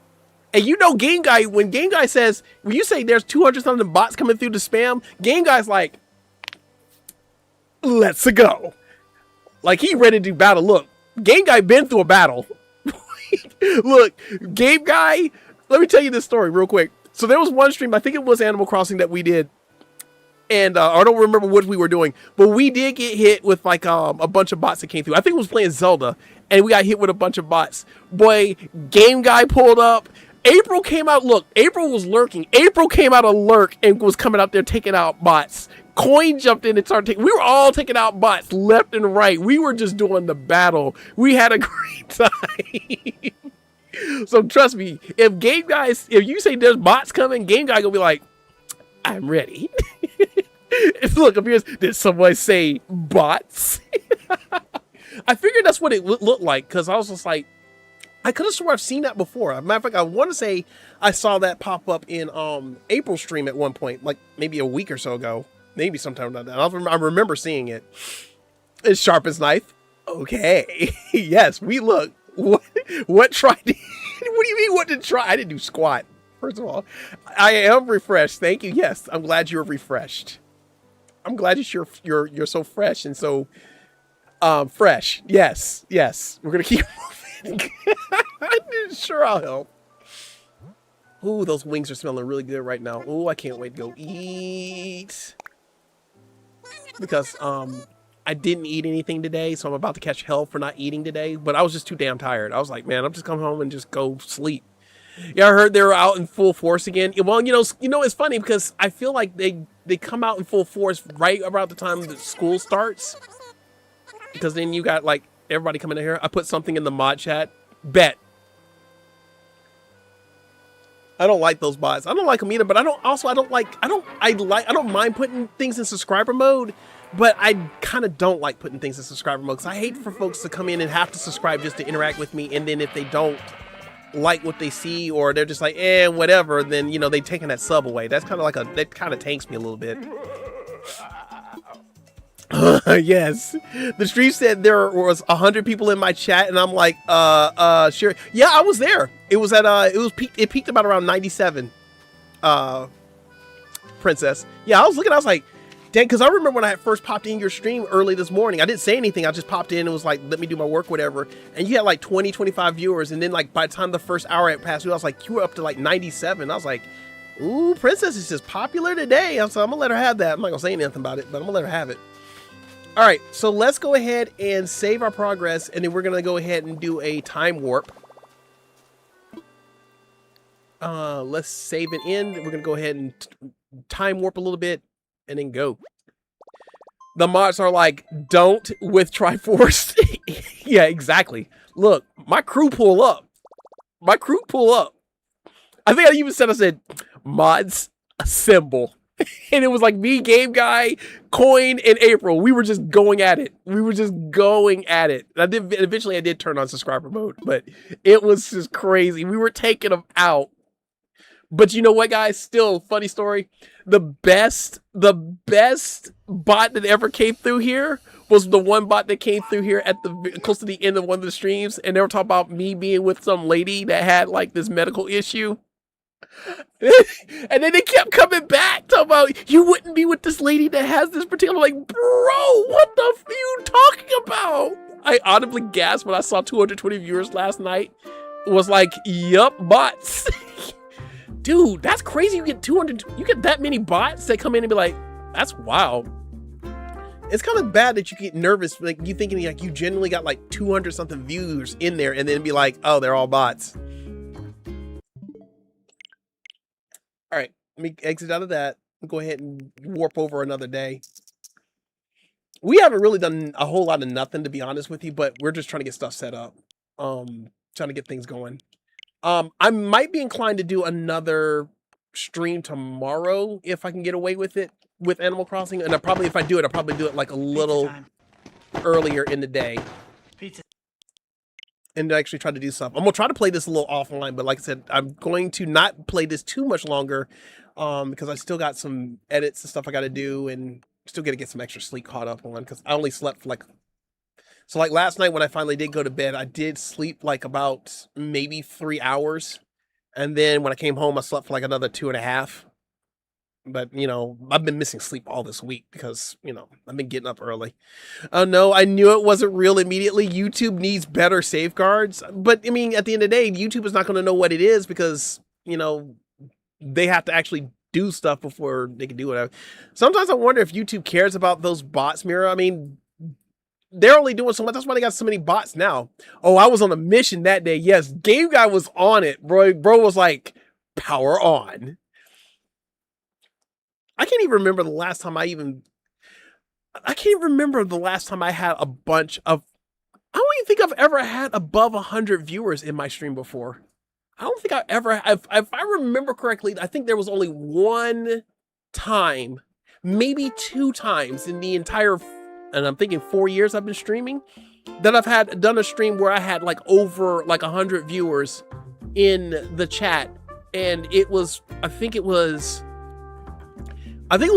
And you know Game Guy, when Game Guy says, when you say there's 200 something bots coming through the spam, Game Guy's like, let's go. Like, he ready to do battle. Look, Game Guy been through a battle. Look, Game Guy, let me tell you this story real quick. So there was one stream, I think it was Animal Crossing that we did. And I don't remember what we were doing, but we did get hit with like a bunch of bots that came through. I think it was playing Zelda, and we got hit with a bunch of bots. Boy, Game Guy pulled up. April came out. Look, April was lurking. April came out of lurk and was coming out there taking out bots. Coin jumped in and started taking. We were all taking out bots left and right. We were just doing the battle. We had a great time. So trust me, if Game Guys, if you say there's bots coming, Game Guy gonna be like, I'm ready. Look, appears. Did someone say bots? I figured that's what it looked like because I was just like, I could have sworn I've seen that before. As a matter of fact, I want to say I saw that pop up in April's stream at one point, like maybe a week or so ago, maybe sometime like that. I remember seeing it. It's sharp as knife. Okay, yes, we look. What? What try? What do you mean? What did try? I didn't do squat. First of all, I am refreshed. Thank you. Yes, I'm glad you're refreshed. I'm glad you're so fresh and so fresh. Yes, yes. We're gonna keep moving. Sure, I'll help. Ooh, those wings are smelling really good right now. Ooh, I can't wait to go eat. Because I didn't eat anything today, so I'm about to catch hell for not eating today. But I was just too damn tired. I was like, man, I'm just coming home and just go sleep. Yeah, I heard they were out in full force again. Well, you know, it's funny because I feel like they come out in full force right about the time that school starts. Because then you got like everybody coming in here. I put something in the mod chat. Bet. I don't like those bots. I don't like them either, but I don't mind putting things in subscriber mode, but I kind of don't like putting things in subscriber mode because I hate for folks to come in and have to subscribe just to interact with me, and then if they don't like what they see or they're just like, whatever, then, you know, they taking that sub away. That's kind of that kind of tanks me a little bit. Yes, the stream said there was 100 people in my chat, and I'm like, sure. Yeah, I was there. It was at it peaked about around 97. Princess. Yeah, I was looking. I was like, dang, because I remember when I first popped in your stream early this morning. I didn't say anything. I just popped in and was like, let me do my work, whatever. And you had like 20, 25 viewers, and then like by the time the first hour had passed, I was like, you were up to like 97. I was like, ooh, Princess is just popular today. So I'm gonna let her have that. I'm not gonna say anything about it, but I'm gonna let her have it. All right, so let's go ahead and save our progress, and then we're gonna go ahead and do a time warp. Let's save it in. We're gonna go ahead and time warp a little bit, and then go. The mods are like, don't with Triforce. Yeah, exactly. Look, my crew pull up. My crew pull up. I think I even said, mods assemble. And it was like me, Game Guy, Coin, and April. We were just going at it. Eventually I did turn on subscriber mode, but it was just crazy. We were taking them out. But you know what, guys? Still, funny story. The best bot that ever came through here was the one bot that came through here at the close to the end of one of the streams, and they were talking about me being with some lady that had like this medical issue. And then they kept coming back talking about, you wouldn't be with this lady that has this particular, like, bro, what the f are you talking about? I audibly gasped when I saw 220 viewers last night. It was like, yup, bots. Dude, that's crazy. You get that many bots that come in and be like, that's wild. It's kind of bad that you get nervous, like you thinking like you genuinely got like 200 something viewers in there, and then be like, oh, they're all bots. All right, let me exit out of that. Go ahead and warp over another day. We haven't really done a whole lot of nothing, to be honest with you, but we're just trying to get stuff set up. Trying to get things going. I might be inclined to do another stream tomorrow if I can get away with it with Animal Crossing. And if I do it, I'll probably do it like a little earlier in the day. And actually try to do stuff. I'm gonna try to play this a little offline, but like I said, I'm going to not play this too much longer because I still got some edits and stuff I got to do, and still got to get some extra sleep caught up on because I only slept for like. So like last night when I finally did go to bed, I did sleep like about maybe 3 hours, and then when I came home, I slept for like another 2.5. But, you know, I've been missing sleep all this week because, you know, I've been getting up early. Oh, no, I knew it wasn't real immediately. YouTube needs better safeguards. But, I mean, at the end of the day, YouTube is not going to know what it is because, you know, they have to actually do stuff before they can do whatever. Sometimes I wonder if YouTube cares about those bots, Mira. I mean, they're only doing so much. That's why they got so many bots now. Oh, I was on a mission that day. Yes, Game Guy was on it, bro. Bro was like, power on. I can't even remember the last time I had a bunch of, I don't even think I've ever had above 100 viewers in my stream before. I don't think if I remember correctly, I think there was only one time, maybe 2 times in the entire, and I'm thinking 4 years I've been streaming, that I've done a stream where I had like over like 100 viewers in the chat. And it was, I think it was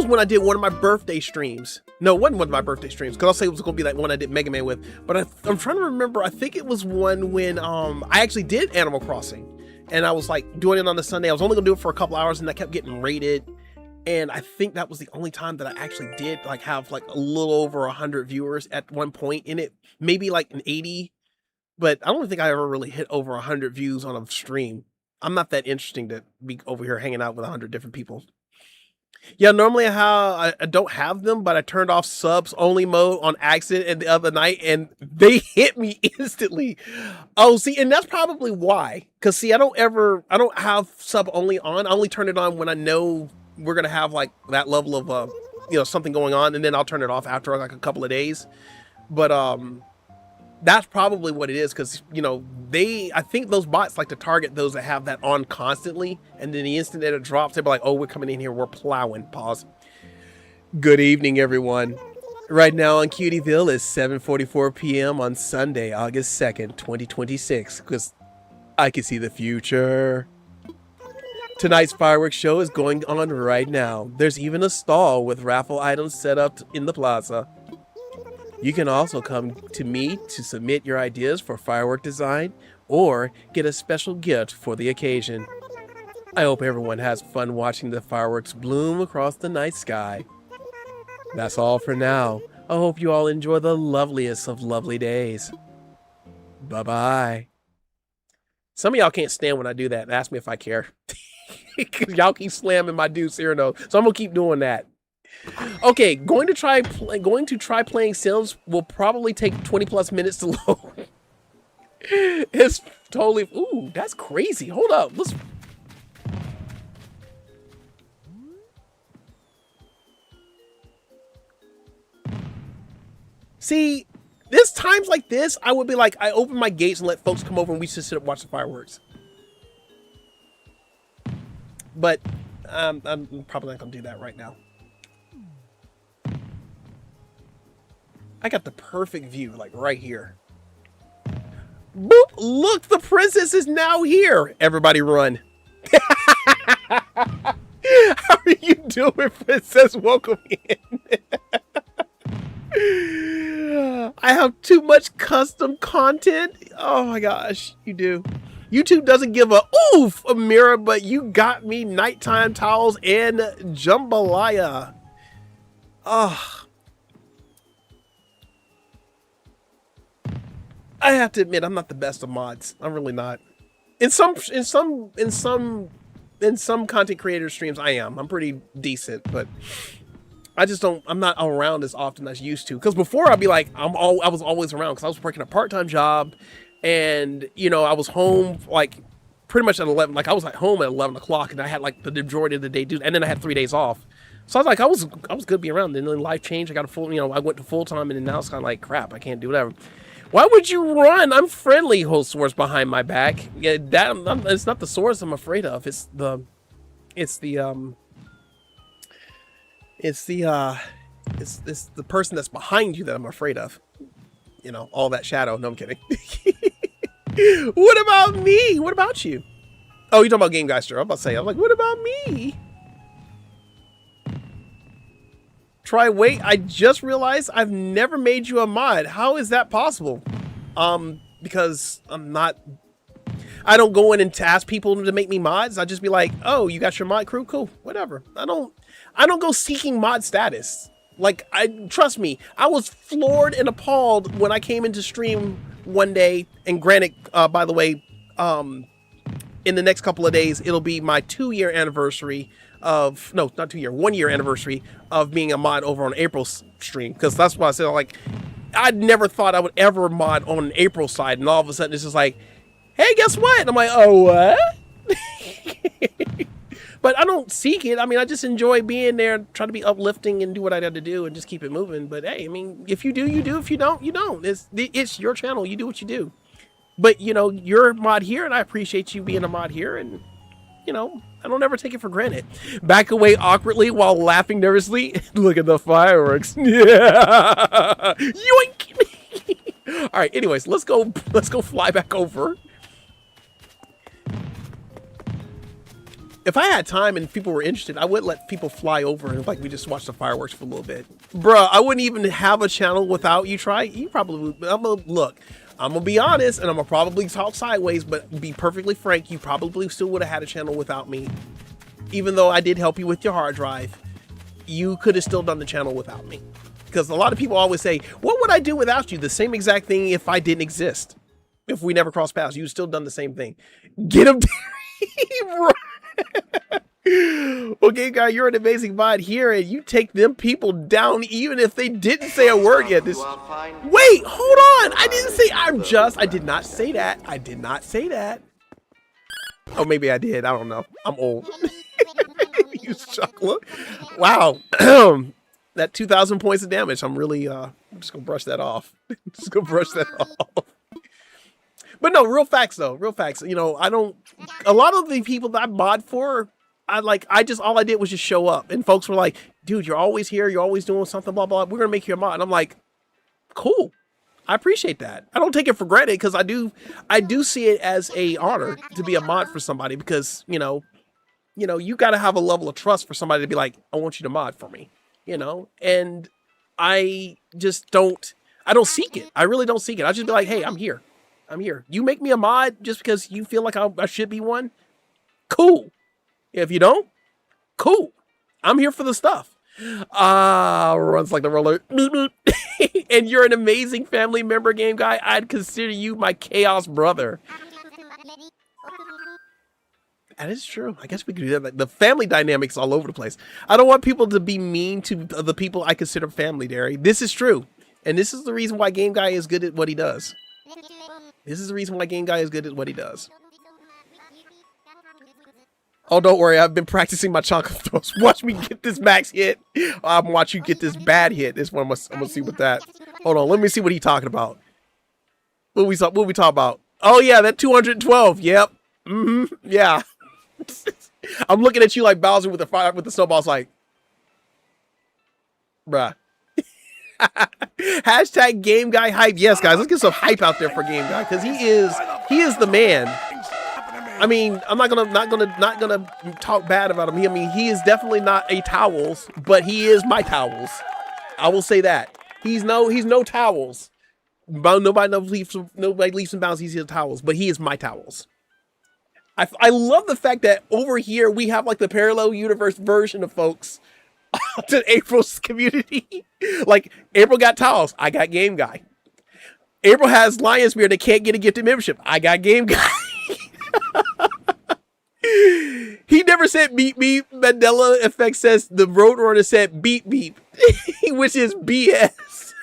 when I did one of my birthday streams. No, it wasn't one of my birthday streams, because I'll say it was going to be like one I did Mega Man with. But I'm trying to remember. I think it was one when I actually did Animal Crossing. And I was like doing it on the Sunday. I was only going to do it for a couple hours, and I kept getting rated. And I think that was the only time that I actually did like have like a little over 100 viewers at one point in it. Maybe like an 80. But I don't think I ever really hit over 100 views on a stream. I'm not that interesting to be over here hanging out with 100 different people. Yeah, normally I don't have them, but I turned off subs only mode on accident the other night, and they hit me instantly. Oh, see, and that's probably why. Because see, I don't have sub only on. I only turn it on when I know we're gonna have like that level of something going on, and then I'll turn it off after like a couple of days. But that's probably what it is, because I think those bots like to target those that have that on constantly, and then the instant that it drops, they'll be like, oh, we're coming in here, we're plowing. Pause. Good evening, everyone. Right now on Cutieville is 7:44 p.m. on Sunday, August 2nd, 2026, because I can see the future. Tonight's fireworks show is going on right now. There's even a stall with raffle items set up in the plaza. You can also come to me to submit your ideas for firework design or get a special gift for the occasion. I hope everyone has fun watching the fireworks bloom across the night sky. That's all for now. I hope you all enjoy the loveliest of lovely days. Bye-bye. Some of y'all can't stand when I do that and ask me if I care. Y'all keep slamming my dude Cyrano, so I'm gonna keep doing that. Okay, going to try playing Sims will probably take 20 plus minutes to load. It's totally, ooh, that's crazy. Hold up, let's. See, there's times like this, I would be like, I open my gates and let folks come over and we just sit up and watch the fireworks. But I'm probably not gonna do that right now. I got the perfect view, like right here. Boop! Look, the princess is now here. Everybody run. How are you doing, princess? Welcome in. I have too much custom content. Oh my gosh, you do. YouTube doesn't give a oof, Amira, but you got me nighttime towels and jambalaya. Oh. I have to admit, I'm not the best of mods. I'm really not. In some content creator streams, I am. I'm pretty decent, but I just don't. I'm not around as often as I used to. Because before, I'd be like, I was always around because I was working a part-time job, and I was home like pretty much at 11. Like I was at home at 11 o'clock, and I had like the majority of the day due, and then I had 3 days off. So I was like, I was good to be around. And then life changed. I got a full. I went to full time, and then now it's kind of like crap. I can't do whatever. Why would you run? I'm friendly, whole source behind my back. Yeah, it's not the source I'm afraid of. It's the person that's behind you that I'm afraid of. All that shadow. No, I'm kidding. What about me? What about you? Oh, you're talking about Game Geister. I'm about to say, I'm like, what about me? Try wait, I just realized I've never made you a mod. How is that possible? Because I don't go in and ask people to make me mods. I just be like, oh, you got your mod crew? Cool, whatever. I don't go seeking mod status. Like, trust me, I was floored and appalled when I came into stream one day, and granted, by the way, in the next couple of days, it'll be my 2-year anniversary of, no, not 2 year, 1 year anniversary of being a mod over on April's stream. Because that's why I said, like, I never thought I would ever mod on April's side. And all of a sudden it's just like, hey, guess what? And I'm like, oh, what? But I don't seek it. I mean, I just enjoy being there, trying to be uplifting and do what I got to do and just keep it moving. But hey, I mean, if you do, you do. If you don't, you don't. It's your channel. You do what you do. But, you're a mod here, and I appreciate you being a mod here. And, I don't ever take it for granted. Back away awkwardly while laughing nervously. Look at the fireworks. Yeah. Yoink. All right. Anyways, let's go fly back over. if I had time and people were interested, I would let people fly over and like we just watch the fireworks for a little bit. Bruh, I wouldn't even have a channel without you. Try. You probably. Look. I'm gonna be honest, and I'm gonna probably talk sideways, but be perfectly frank, you probably still would have had a channel without me. Even though I did help you with your hard drive, you could have still done the channel without me. Because a lot of people always say, what would I do without you? The same exact thing if I didn't exist. If we never crossed paths, you'd still done the same thing. Get him, Okay, guy, you're an amazing mod here, and you take them people down even if they didn't say a word yet. Wait, hold on. I didn't say I did not say that. I did not say that. Oh, maybe I did. I don't know. I'm old. You chocolate. Wow. That 2,000 points of damage. I'm really, I'm just gonna brush that off. Just gonna brush that off. But no, real facts though. Real facts. You know, a lot of the people that I mod for, all I did was just show up, and folks were like, dude, you're always here, you're always doing something, blah, blah, we're gonna make you a mod. And I'm like, cool. I appreciate that. I don't take it for granted because I do see it as a honor to be a mod for somebody because, you know, you gotta have a level of trust for somebody to be like, I want you to mod for me, you know? And I don't seek it. I really don't seek it. I just be like, hey, I'm here. I'm here. You make me a mod just because you feel like I should be one. Cool. If you don't, cool. I'm here for the stuff. Runs like the roller. And you're an amazing family member, game guy. I'd consider you my chaos brother. That is true. I guess we could do that. Like, the family dynamics all over the place. I don't want people to be mean to the people I consider family, Derry. This is true. And this is the reason why Game Guy is good at what he does. This is the reason why Game Guy is good at what he does. Oh, don't worry. I've been practicing my chocolate throws. Watch me get this max hit. I'm watch you get this bad hit. This one, I'm gonna see what that. Hold on. Let me see what he's talking about. What we talking about? Oh yeah, that 212. Yep. Yeah. I'm looking at you like Bowser with the snowballs. Like, bruh. Hashtag Game Guy hype. Yes, guys. Let's get some hype out there for Game Guy because he is the man. I mean, I'm not gonna talk bad about him. I mean, he is definitely not a towels, but he is my towels. I will say that he's no towels. Nobody leaves him bounds. He's his towels, but he is my towels. I love the fact that over here we have like the parallel universe version of folks to April's community. Like April got towels, I got Game Guy. April has Lion's Beard that can't get a gifted membership, I got Game Guy. He never said beep beep. Mandela Effect says the Roadrunner said beep beep, which is BS.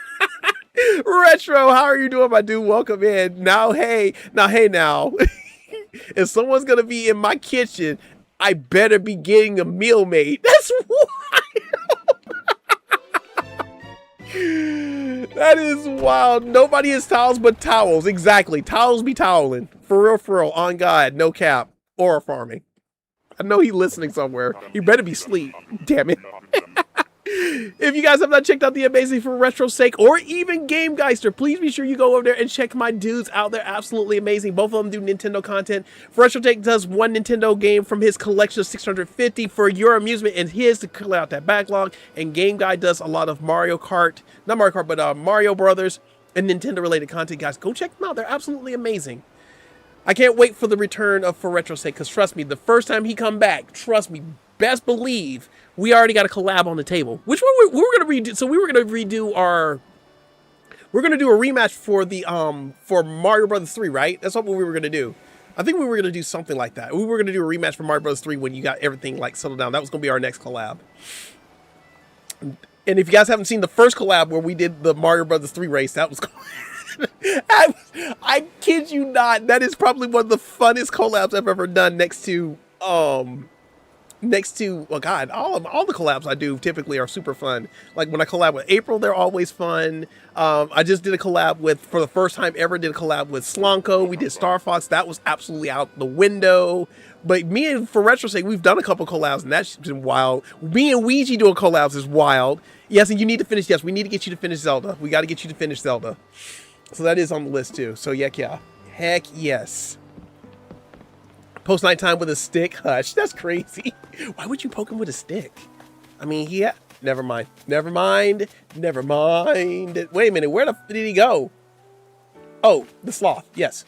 Retro, how are you doing, my dude? Welcome in. Now. If someone's gonna be in my kitchen, I better be getting a meal made. That's wild. That is wild. Nobody has towels but towels. Exactly. Towels be toweling. For real, on God. No cap. Or farming. I know he's listening somewhere. He better be asleep. Damn it. If you guys have not checked out the amazing For Retro's Sake or even Game Geister, please be sure you go over there and check my dudes out. They're absolutely amazing. Both of them do Nintendo content. For Retro Take does one Nintendo game from his collection of 650 for your amusement and his to clear out that backlog. And Game Guy does a lot of Mario Kart, not Mario Kart, but Mario Brothers and Nintendo related content. Guys, go check them out. They're absolutely amazing. I can't wait for the return of For Retro's Sake because trust me, the first time he come back, trust me, best believe we already got a collab on the table. Which one we're gonna redo? So we were gonna redo we're gonna do a rematch for the for Mario Brothers 3, right? That's what we were gonna do. I think we were gonna do something like that. We were gonna do a rematch for Mario Brothers 3 when you got everything like settled down. That was gonna be our next collab. And if you guys haven't seen the first collab where we did the Mario Brothers 3 race, that was I kid you not, that is probably one of the funnest collabs I've ever done next to well, God, all the collabs I do typically are super fun. Like when I collab with April, they're always fun. I just did a collab for the first time ever, did a collab with Slonko. We did Star Fox. That was absolutely out the window. But me and For Retro's Sake, we've done a couple collabs and that's been wild. Me and Ouija doing collabs is wild. Yes, and you need to finish. Yes, we need to get you to finish Zelda. We got to get you to finish Zelda. So that is on the list too. So yeah. Heck yes. Post nighttime with a stick? Hush, that's crazy. Why would you poke him with a stick? I mean, never mind. Never mind. Never mind. Wait a minute, where the did he go? Oh, the sloth, yes.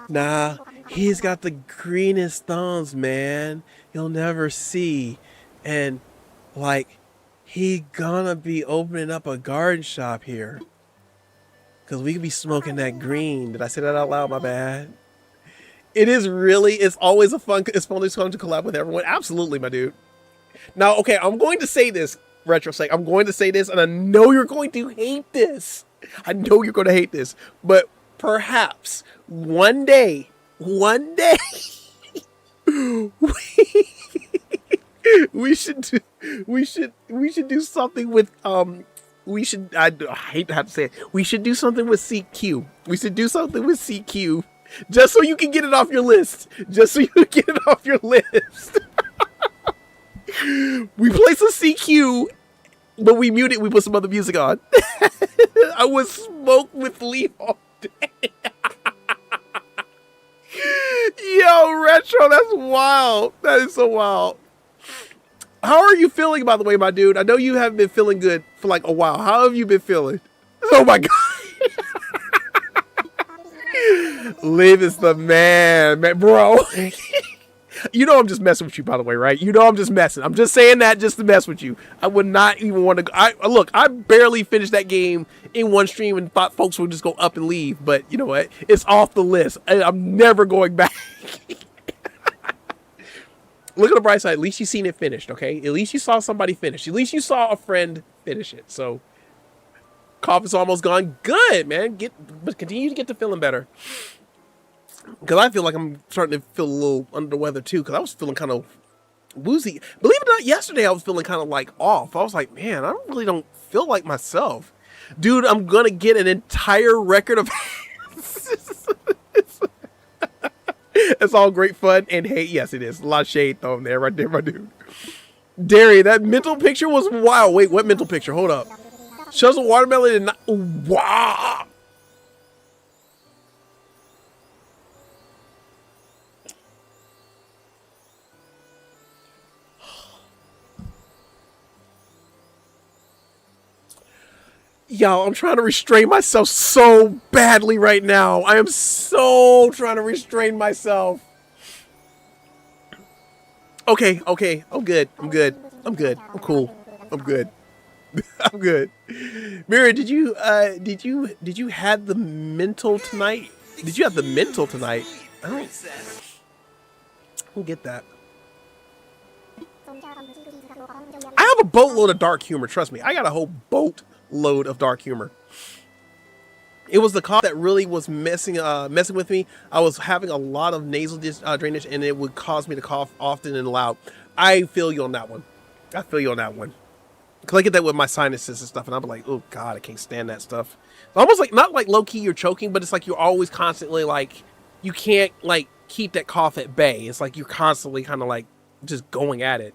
Nah, he's got the greenest thumbs, man. You'll never see. And, like, he gonna be opening up a garden shop here. Because we could be smoking that green. Did I say that out loud? My bad. It is really, it's always fun to collab with everyone. Absolutely, my dude. Now, okay, I'm going to say this, Retrosec. I'm going to say this, and I know you're going to hate this. I know you're going to hate this. But perhaps one day, we should do something with I hate to have to say it. We should do something with CQ. We should do something with CQ. Just so you can get it off your list. Just so you can get it off your list. We play some CQ, but we mute it. We put some other music on. I would smoke with Lee all day. Yo, Retro, that's wild. That is so wild. How are you feeling, by the way, my dude? I know you haven't been feeling good for like a while. How have you been feeling? Oh my God. Liv is the man, bro. You know I'm just messing with you, by the way, right? You know I'm just messing. I'm just saying that just to mess with you. I would not even want to. Look, I barely finished that game in one stream and thought folks would just go up and leave. But you know what? It's off the list. I'm never going back. Look at the bright side. At least you seen it finished, okay? At least you saw somebody finish. At least you saw a friend finish it. So, cough is almost gone. Good, man. But continue to get to feeling better. Because I feel like I'm starting to feel a little under the weather too. Because I was feeling kind of woozy. Believe it or not, yesterday I was feeling kind of like off. I was like, man, I really don't feel like myself. Dude, I'm going to get an entire record of... It's all great fun and hate. Yes, it is. A lot of shade thrown there, right there, my dude. Derry, that mental picture was wild. Wait, what mental picture? Hold up. Shows a watermelon and wow. Y'all, I'm trying to restrain myself so badly right now. I am so trying to restrain myself. Okay. I'm good. I'm cool. I'm good. I'm good. Mira, did you have the mental tonight? Did you have the mental tonight? I don't get that. I have a boatload of dark humor. Trust me, I got a whole boatload of dark humor. It was the cough that really was messing with me. I was having a lot of nasal drainage, and it would cause me to cough often and loud. I feel you on that one. Cause I get that with my sinuses and stuff, and I'm like, oh God, I can't stand that stuff. It's almost like, not like low key you're choking, but it's like you're always constantly like, you can't like keep that cough at bay. It's like you're constantly kind of like just going at it.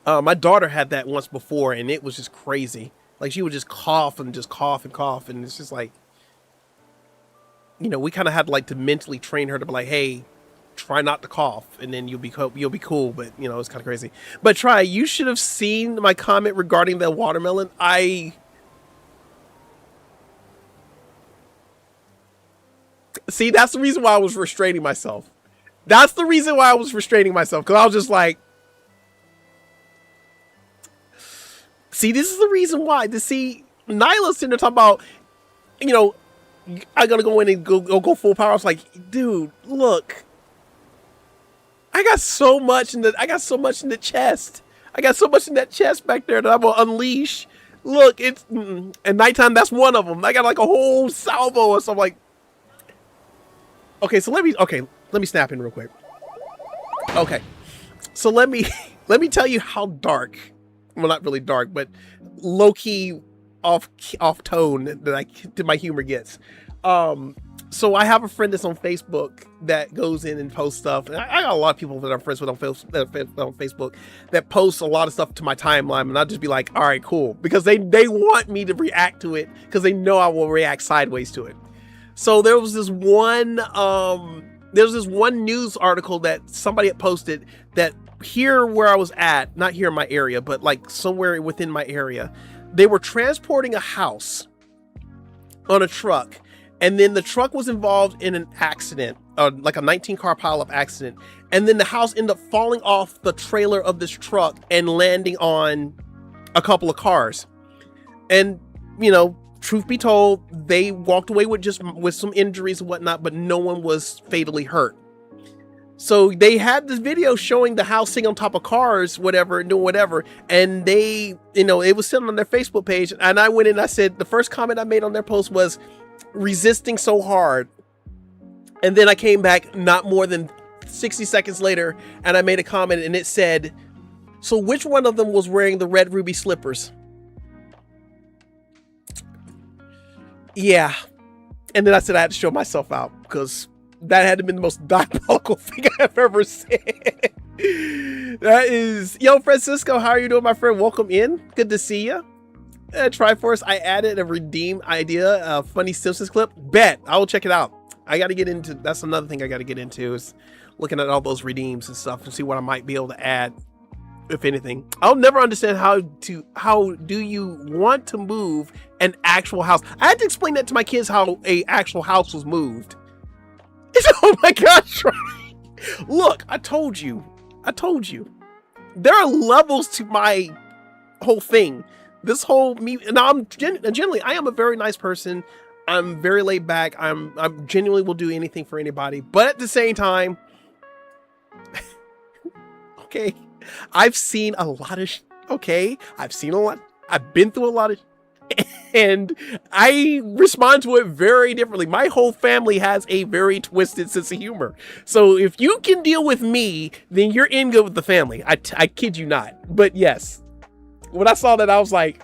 My daughter had that once before, and it was just crazy. Like she would just cough and cough, and it's just like, you know, we kind of had like to mentally train her to be like, hey, try not to cough, and then you'll be cool. But you know, it's kind of crazy. But Try, you should have seen my comment regarding the watermelon. See, that's the reason why I was restraining myself. Because I was just like, see, this is the reason why. To see Nyla's sitting there talking about, you know, I gotta go in and go full power. I was like, dude, look, I got so much in the chest. I got so much in that chest back there that I'm gonna unleash. Look, it's at nighttime. That's one of them. I got like a whole salvo or something. Like, okay, so let me snap in real quick. Okay, so let me tell you how dark. Well, not really dark, but low key off tone that my humor gets. So I have a friend that's on Facebook that goes in and posts stuff. And I got a lot of people that I'm friends with on Facebook that post a lot of stuff to my timeline, and I'll just be like, all right, cool, because they want me to react to it because they know I will react sideways to it. So there was this one news article that somebody had posted that here where I was at, not here in my area, but like somewhere within my area, they were transporting a house on a truck, and then the truck was involved in an accident, like a 19-car pileup accident, and then the house ended up falling off the trailer of this truck and landing on a couple of cars. And, you know, truth be told, they walked away with some injuries and whatnot, but no one was fatally hurt. So they had this video showing the house sitting on top of cars, whatever, and doing whatever. And they, you know, it was sitting on their Facebook page. And I went in and I said, the first comment I made on their post was, resisting so hard. And then I came back not more than 60 seconds later and I made a comment and it said, so which one of them was wearing the red ruby slippers? Yeah. And then I said I had to show myself out because that had to be the most diabolical thing I've ever said. That is, yo, Francisco, how are you doing, my friend? Welcome in. Good to see you. Triforce, I added a redeem idea, a funny Simpsons clip. Bet, I will check it out. I got to get into, that's another thing I got to get into is looking at all those redeems and stuff and see what I might be able to add, if anything. I'll never understand how do you want to move an actual house? I had to explain that to my kids how a actual house was moved. Oh my gosh, right? Look, I told you. There are levels to my whole thing. This whole me, and I'm generally, I am a very nice person. I'm very laid back. I'm genuinely will do anything for anybody. But at the same time, okay, I've seen a lot of, I've seen a lot. I've been through a lot of, and I respond to it very differently. My whole family has a very twisted sense of humor. So if you can deal with me, then you're in good with the family. I kid you not. But yes, when I saw that, I was like,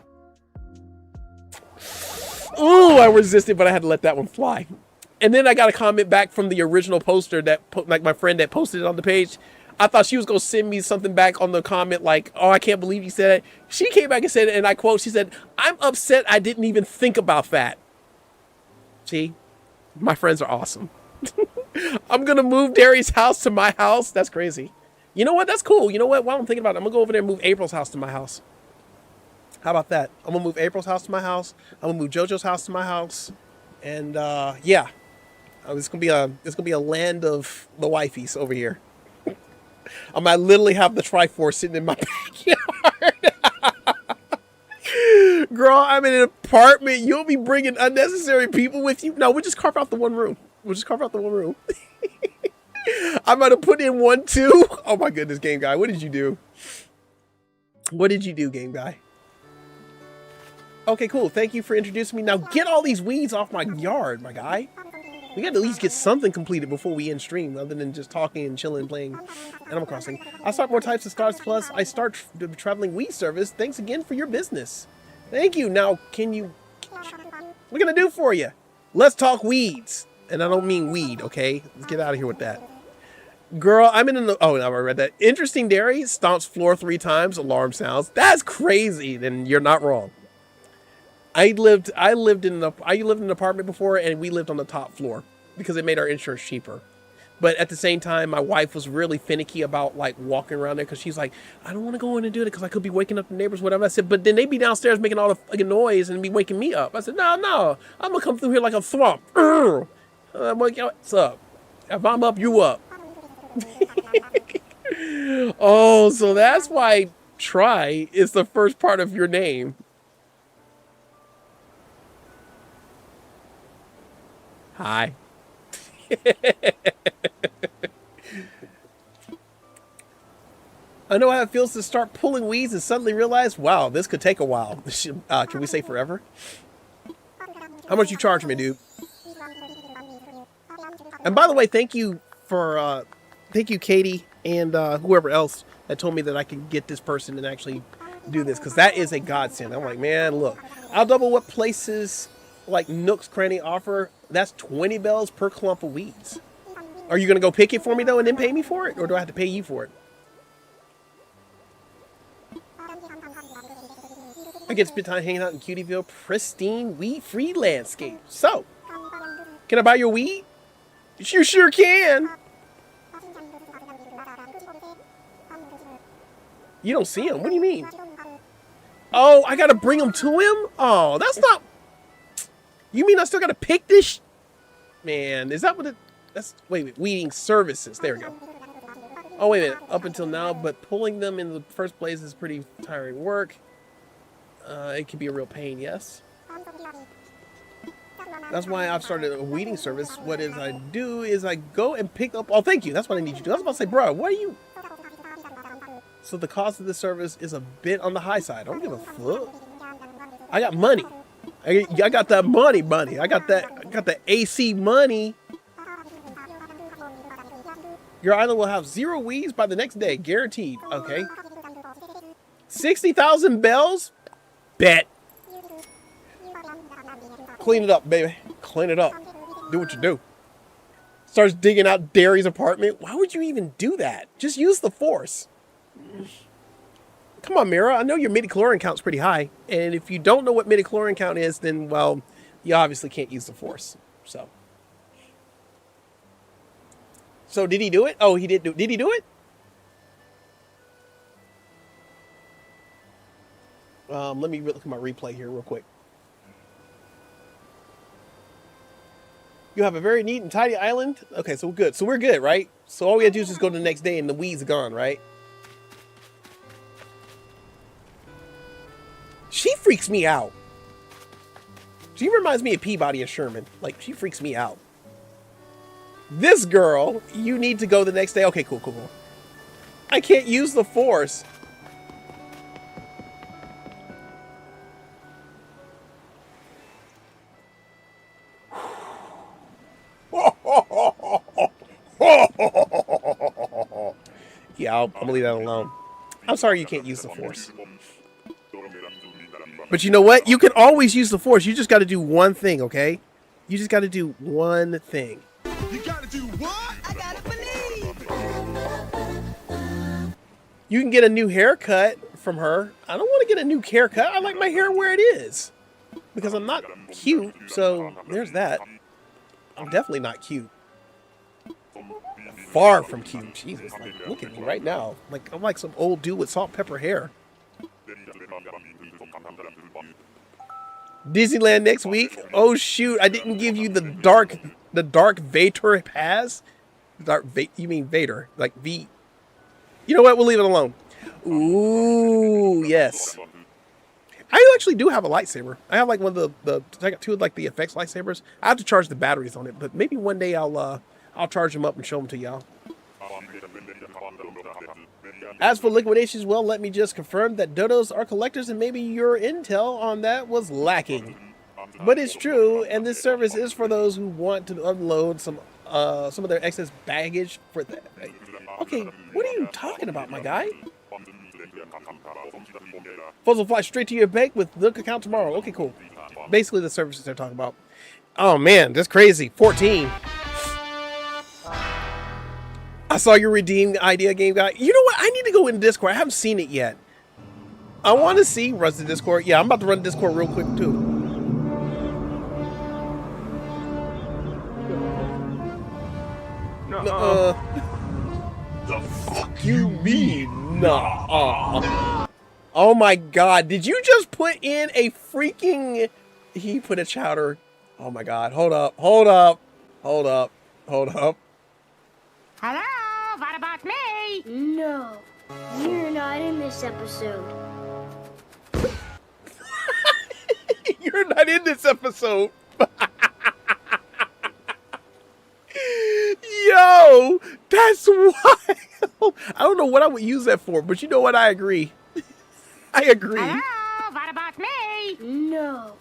ooh, I resisted, but I had to let that one fly. And then I got a comment back from the original poster that, like my friend that posted it on the page. I thought she was going to send me something back on the comment like, oh, I can't believe you said it. She came back and said, and I quote, she said, I'm upset I didn't even think about that. See, my friends are awesome. I'm going to move Darius' house to my house. That's crazy. You know what? That's cool. You know what? While I'm thinking about it, I'm going to go over there and move April's house to my house. How about that? I'm going to move April's house to my house. I'm going to move JoJo's house to my house. And yeah, it's going to be a land of the wifeys over here. I might literally have the Triforce sitting in my backyard. Girl, I'm in an apartment. You'll be bringing unnecessary people with you. No, we'll just carve out the one room. I'm going to put in 1, 2. Oh my goodness, game guy. What did you do? Game guy? Okay, cool. Thank you for introducing me. Now get all these weeds off my yard, my guy. We got to at least get something completed before we end stream, other than just talking and chilling and playing Animal Crossing. I start more types of Stars Plus. I start traveling weed service. Thanks again for your business. Thank you. Now, what are gonna do for you? Let's talk weeds. And I don't mean weed, okay? Let's get out of here with that. Girl, I'm in the, oh, no, I read that. Interesting dairy, stomps floor 3 times, alarm sounds. That's crazy. Then you're not wrong. I lived in an apartment before, and we lived on the top floor because it made our insurance cheaper. But at the same time, my wife was really finicky about like walking around there because she's like, I don't want to go in and do it because I could be waking up the neighbors, whatever. I said, but then they'd be downstairs making all the fucking noise and be waking me up. I said, no, I'm gonna come through here like a swamp. I'm like, yo, what's up? If I'm up, you up. Oh, so that's why try is the first part of your name. Hi. I know how it feels to start pulling weeds and suddenly realize, wow, this could take a while. Can we say forever? How much you charge me, dude? And by the way, thank you, Katie, and whoever else that told me that I could get this person and actually do this, because that is a godsend. I'm like, man, look, I'll double what places like Nook's Cranny offer. That's 20 bells per clump of weeds. Are you going to go pick it for me, though, and then pay me for it? Or do I have to pay you for it? I get spent time hanging out in Cutieville. Pristine, weed-free landscape. So, Can I buy your weed? You sure can. You don't see him. What do you mean? Oh, I gotta bring him to him? Oh, that's not... You mean I still gotta pick this? Man, is that what it... That's... Wait, weeding services. There we go. Oh, wait a minute. Up until now, but pulling them in the first place is pretty tiring work. It can be a real pain, yes. That's why I've started a weeding service. What is I do is I go and pick up... Oh, thank you. That's what I need you to do. I was about to say, bro, what are you... So the cost of this service is a bit on the high side. I don't give a fuck. I got money. I got that money. I got the AC money. Your island will have 0 weeds by the next day, guaranteed. Okay. 60,000 bells? Bet. Clean it up, baby. Clean it up. Do what you do. Starts digging out Derry's apartment. Why would you even do that? Just use the force. Come on, Mira. I know your midichlorian count's pretty high. And if you don't know what midichlorian count is, then, well, you obviously can't use the force. So did he do it? Oh, he did he do it? Let me look at my replay here real quick. You have a very neat and tidy island. Okay, so we're good. So we're good, right? So all we gotta do is just go to the next day and the weeds are gone, right? She freaks me out. She reminds me of Peabody and Sherman. Like, she freaks me out. This girl, you need to go the next day. Okay, cool. I can't use the force. Yeah, I'm gonna leave that alone. I'm sorry you can't use the force. But you know what? You can always use the force. You just got to do one thing, okay? You just got to do one thing. You gotta do what? I gotta believe. You can get a new haircut from her. I don't want to get a new haircut. I like my hair where it is. Because I'm not cute, so there's that. I'm definitely not cute. Far from cute. Jesus, like, look at me right now. Like, I'm like some old dude with salt and pepper hair. Disneyland next week. Oh shoot! I didn't give you the dark Vader pass. You mean Vader? Like V? You know what? We'll leave it alone. Ooh, yes. I actually do have a lightsaber. I have like one of the I got 2 of like the effects lightsabers. I have to charge the batteries on it, but maybe one day I'll charge them up and show them to y'all. As for liquidations, well, let me just confirm that dodos are collectors and maybe your intel on that was lacking. But it's true, and this service is for those who want to unload some of their excess baggage for that. Okay, what are you talking about, my guy? Funds will fly straight to your bank with the account tomorrow. Okay, cool. Basically the services they're talking about. Oh man, that's crazy. 14. I saw your redeemed idea game guy. You know what? I need to go in Discord. I haven't seen it yet. I want to see runs the Discord. Yeah, I'm about to run Discord real quick too. The fuck you mean? Nah. Oh my god. Did you just put in a freaking... He put a chowder. Oh my god. Hold up. Hello? What about me? No, you're not in this episode. You're not in this episode. Yo, that's wild. I don't know what I would use that for, but you know what? I agree. Hello? What about me? No,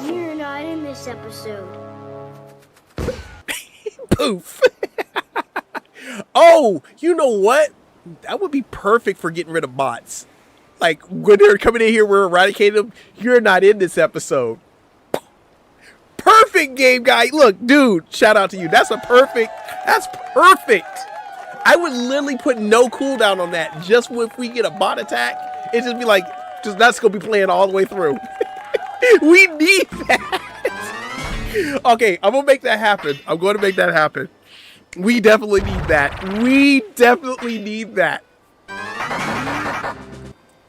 you're not in this episode. Poof. Oh, you know what? That would be perfect for getting rid of bots. Like, when they're coming in here, we're eradicating them. You're not in this episode. Perfect game guy. Look, dude, shout out to you. That's perfect. I would literally put no cooldown on that. Just if we get a bot attack, it just be like, that's going to be playing all the way through. We need that. Okay, I'm gonna make that happen. I'm going to make that happen. We definitely need that. We definitely need that.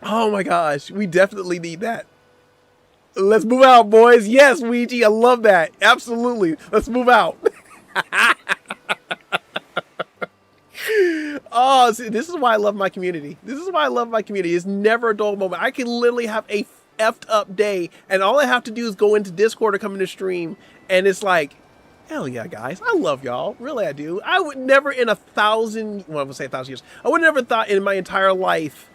Oh my gosh, we definitely need that. Let's move out, boys. Yes, Ouija, I love that. Absolutely. Let's move out. Oh, see, this is why I love my community. This is why I love my community. It's never a dull moment. I can literally have a effed up day, and all I have to do is go into Discord or come into stream, and it's like, hell yeah, guys. I love y'all. Really, I do. I would never in 1,000, well, I would say 1,000 years, I would never thought in my entire life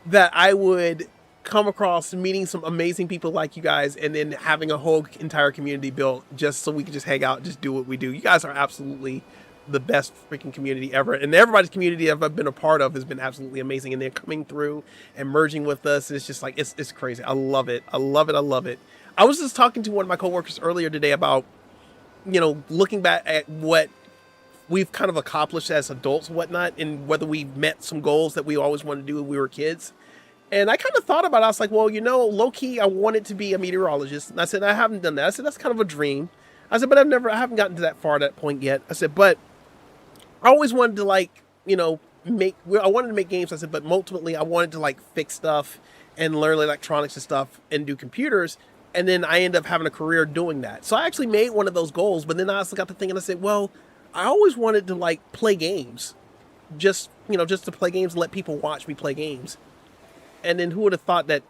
that I would come across meeting some amazing people like you guys and then having a whole entire community built just so we can just hang out and just do what we do. You guys are absolutely the best freaking community ever, and everybody's community I've been a part of has been absolutely amazing, and they're coming through and merging with us, and it's just like it's crazy. I love it. I love it. I love it. I was just talking to one of my coworkers earlier today about, you know, looking back at what we've kind of accomplished as adults and whatnot, and whether we met some goals that we always wanted to do when we were kids. And I kind of thought about it. I was like, well, you know, low key, I wanted to be a meteorologist. And I said, I haven't done that. I said, that's kind of a dream. I said, but I haven't gotten to that far, that point yet. I said, but I always wanted to, like, you know, I wanted to make games. I said, but ultimately I wanted to like fix stuff and learn electronics and stuff and do computers. And then I ended up having a career doing that. So I actually made one of those goals, but then I also got to thinking, I said, well, I always wanted to like play games, just, you know, just to play games and let people watch me play games. And then who would have thought that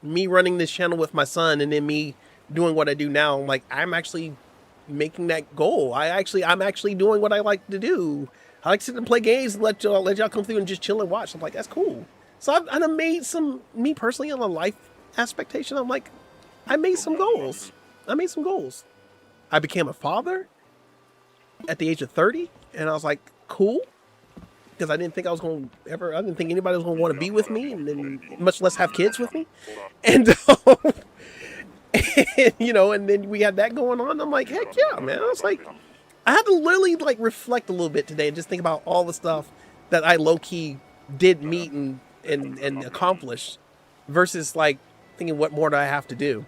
me running this channel with my son and then me doing what I do now, like I'm actually making that goal. I'm actually doing what I like to do. I like to sit and play games and let y'all come through and just chill and watch. I'm like, that's cool. So I've made some, me personally on a life aspectation, I'm like, I made some goals. I became a father at the age of 30, and I was like, cool. Because I didn't think I didn't think anybody was going to want to be with me, and then much less have kids with me. And, and, you know, and then we had that going on. I'm like, heck yeah, man. I was like, I had to literally like reflect a little bit today and just think about all the stuff that I low-key did meet and accomplish versus like thinking, what more do I have to do?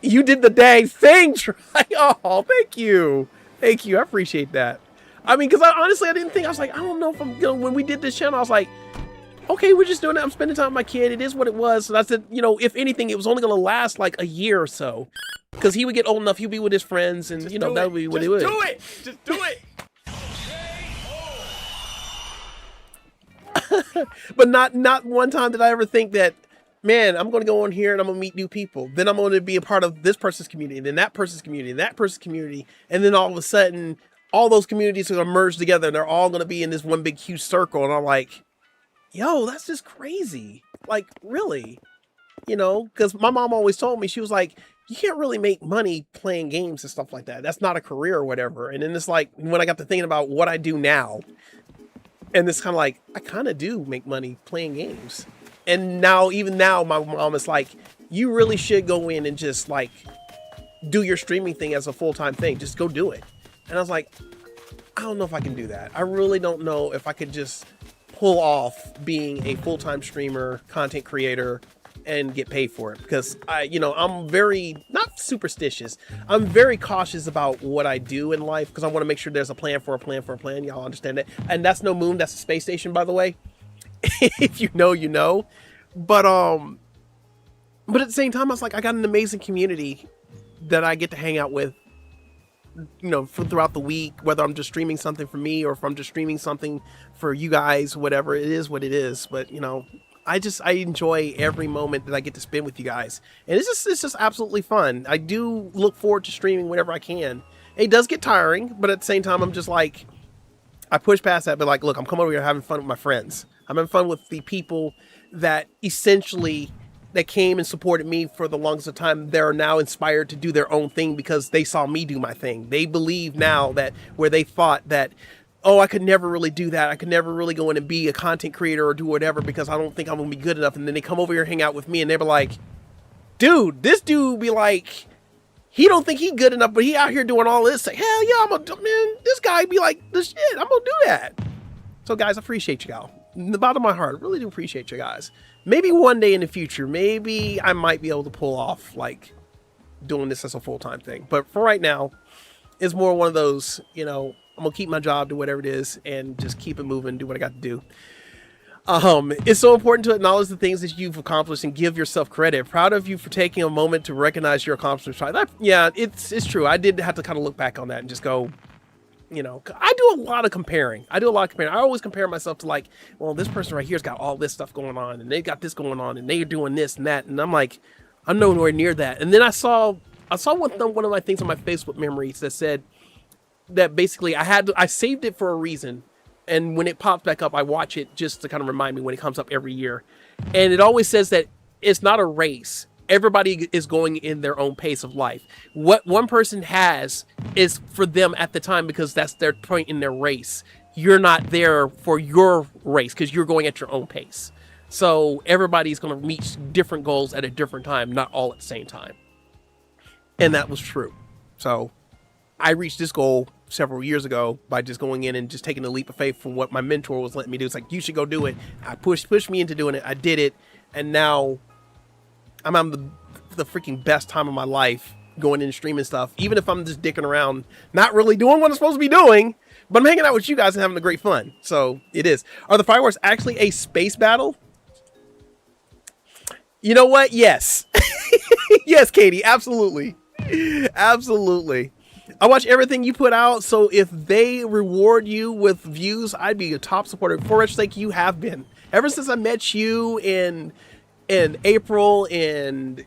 You did the dang thing, Try. Oh, thank you. Thank you. I appreciate that. I mean, because honestly, I didn't think, I was like, I don't know if I'm, you know, when we did this channel, I was like, okay, we're just doing it. I'm spending time with my kid. It is what it was. And I said, you know, if anything, it was only going to last like a year or so. Because he would get old enough, he'd be with his friends, and, you know, that would be what it would. Just do it! But not one time did I ever think that, man, I'm going to go on here and I'm going to meet new people. Then I'm going to be a part of this person's community, then that person's community, and that person's community. And then all of a sudden, all those communities are going to merge together and they're all going to be in this one big, huge circle. And I'm like, yo, that's just crazy. Like, really? You know, because my mom always told me, she was like, you can't really make money playing games and stuff like that. That's not a career or whatever. And then it's like, when I got to thinking about what I do now, and it's kind of like, I kind of do make money playing games. And now, even now, my mom is like, you really should go in and just like do your streaming thing as a full-time thing. Just go do it. And I was like, I don't know if I can do that. I really don't know if I could just pull off being a full-time streamer, content creator, and get paid for it. Because I'm very, not superstitious. I'm very cautious about what I do in life because I want to make sure there's a plan for a plan for a plan. Y'all understand that? And that's no moon. That's a space station, by the way. If you know, you know. But at the same time, I was like, I got an amazing community that I get to hang out with, you know, throughout the week, whether I'm just streaming something for me or if I'm just streaming something for you guys, whatever. It is what it is. But, you know, I enjoy every moment that I get to spend with you guys. And it's just absolutely fun. I do look forward to streaming whenever I can. It does get tiring, but at the same time, I'm just like, I push past that, but like, look, I'm coming over here having fun with my friends. I'm having fun with the people that essentially that came and supported me for the longest of time. They're now inspired to do their own thing because they saw me do my thing. They believe now that where they thought that, oh, I could never really do that. I could never really go in and be a content creator or do whatever because I don't think I'm going to be good enough. And then they come over here and hang out with me and they're like, dude, this dude be like, he don't think he good enough, but he out here doing all this. Like, hell yeah, man, this guy be like, the shit, I'm going to do that. So guys, I appreciate you all. In the bottom of my heart, I really do appreciate you guys. Maybe one day in the future, maybe I might be able to pull off like doing this as a full-time thing. But for right now, it's more one of those, you know, I'm gonna keep my job, do whatever it is, and just keep it moving, do what I got to do. It's so important to acknowledge the things that you've accomplished and give yourself credit. Proud of you for taking a moment to recognize your accomplishments. Yeah, it's true. I did have to kind of look back on that and just go, you know, I do a lot of comparing. I always compare myself to like, well, this person right here's got all this stuff going on, and they got this going on, and they're doing this and that, and I'm like, I'm nowhere near that. And then I saw one of my things on my Facebook memories that said that basically I saved it for a reason. And when it pops back up, I watch it just to kind of remind me when it comes up every year. And it always says that it's not a race. Everybody is going in their own pace of life. What one person has is for them at the time because that's their point in their race. You're not there for your race because you're going at your own pace. So everybody's going to reach different goals at a different time, not all at the same time. And that was true. So I reached this goal several years ago by just going in and just taking a leap of faith from what my mentor was letting me do. It's like, you should go do it. I pushed me into doing it. I did it. And now I'm having the freaking best time of my life going in and streaming stuff. Even if I'm just dicking around, not really doing what I'm supposed to be doing, but I'm hanging out with you guys and having a great fun. So it is. Are the fireworks actually a space battle? You know what? Yes. Yes, Katie. Absolutely. Absolutely. I watch everything you put out, so if they reward you with views, I'd be a top supporter. For which sake, you have been. Ever since I met you in April and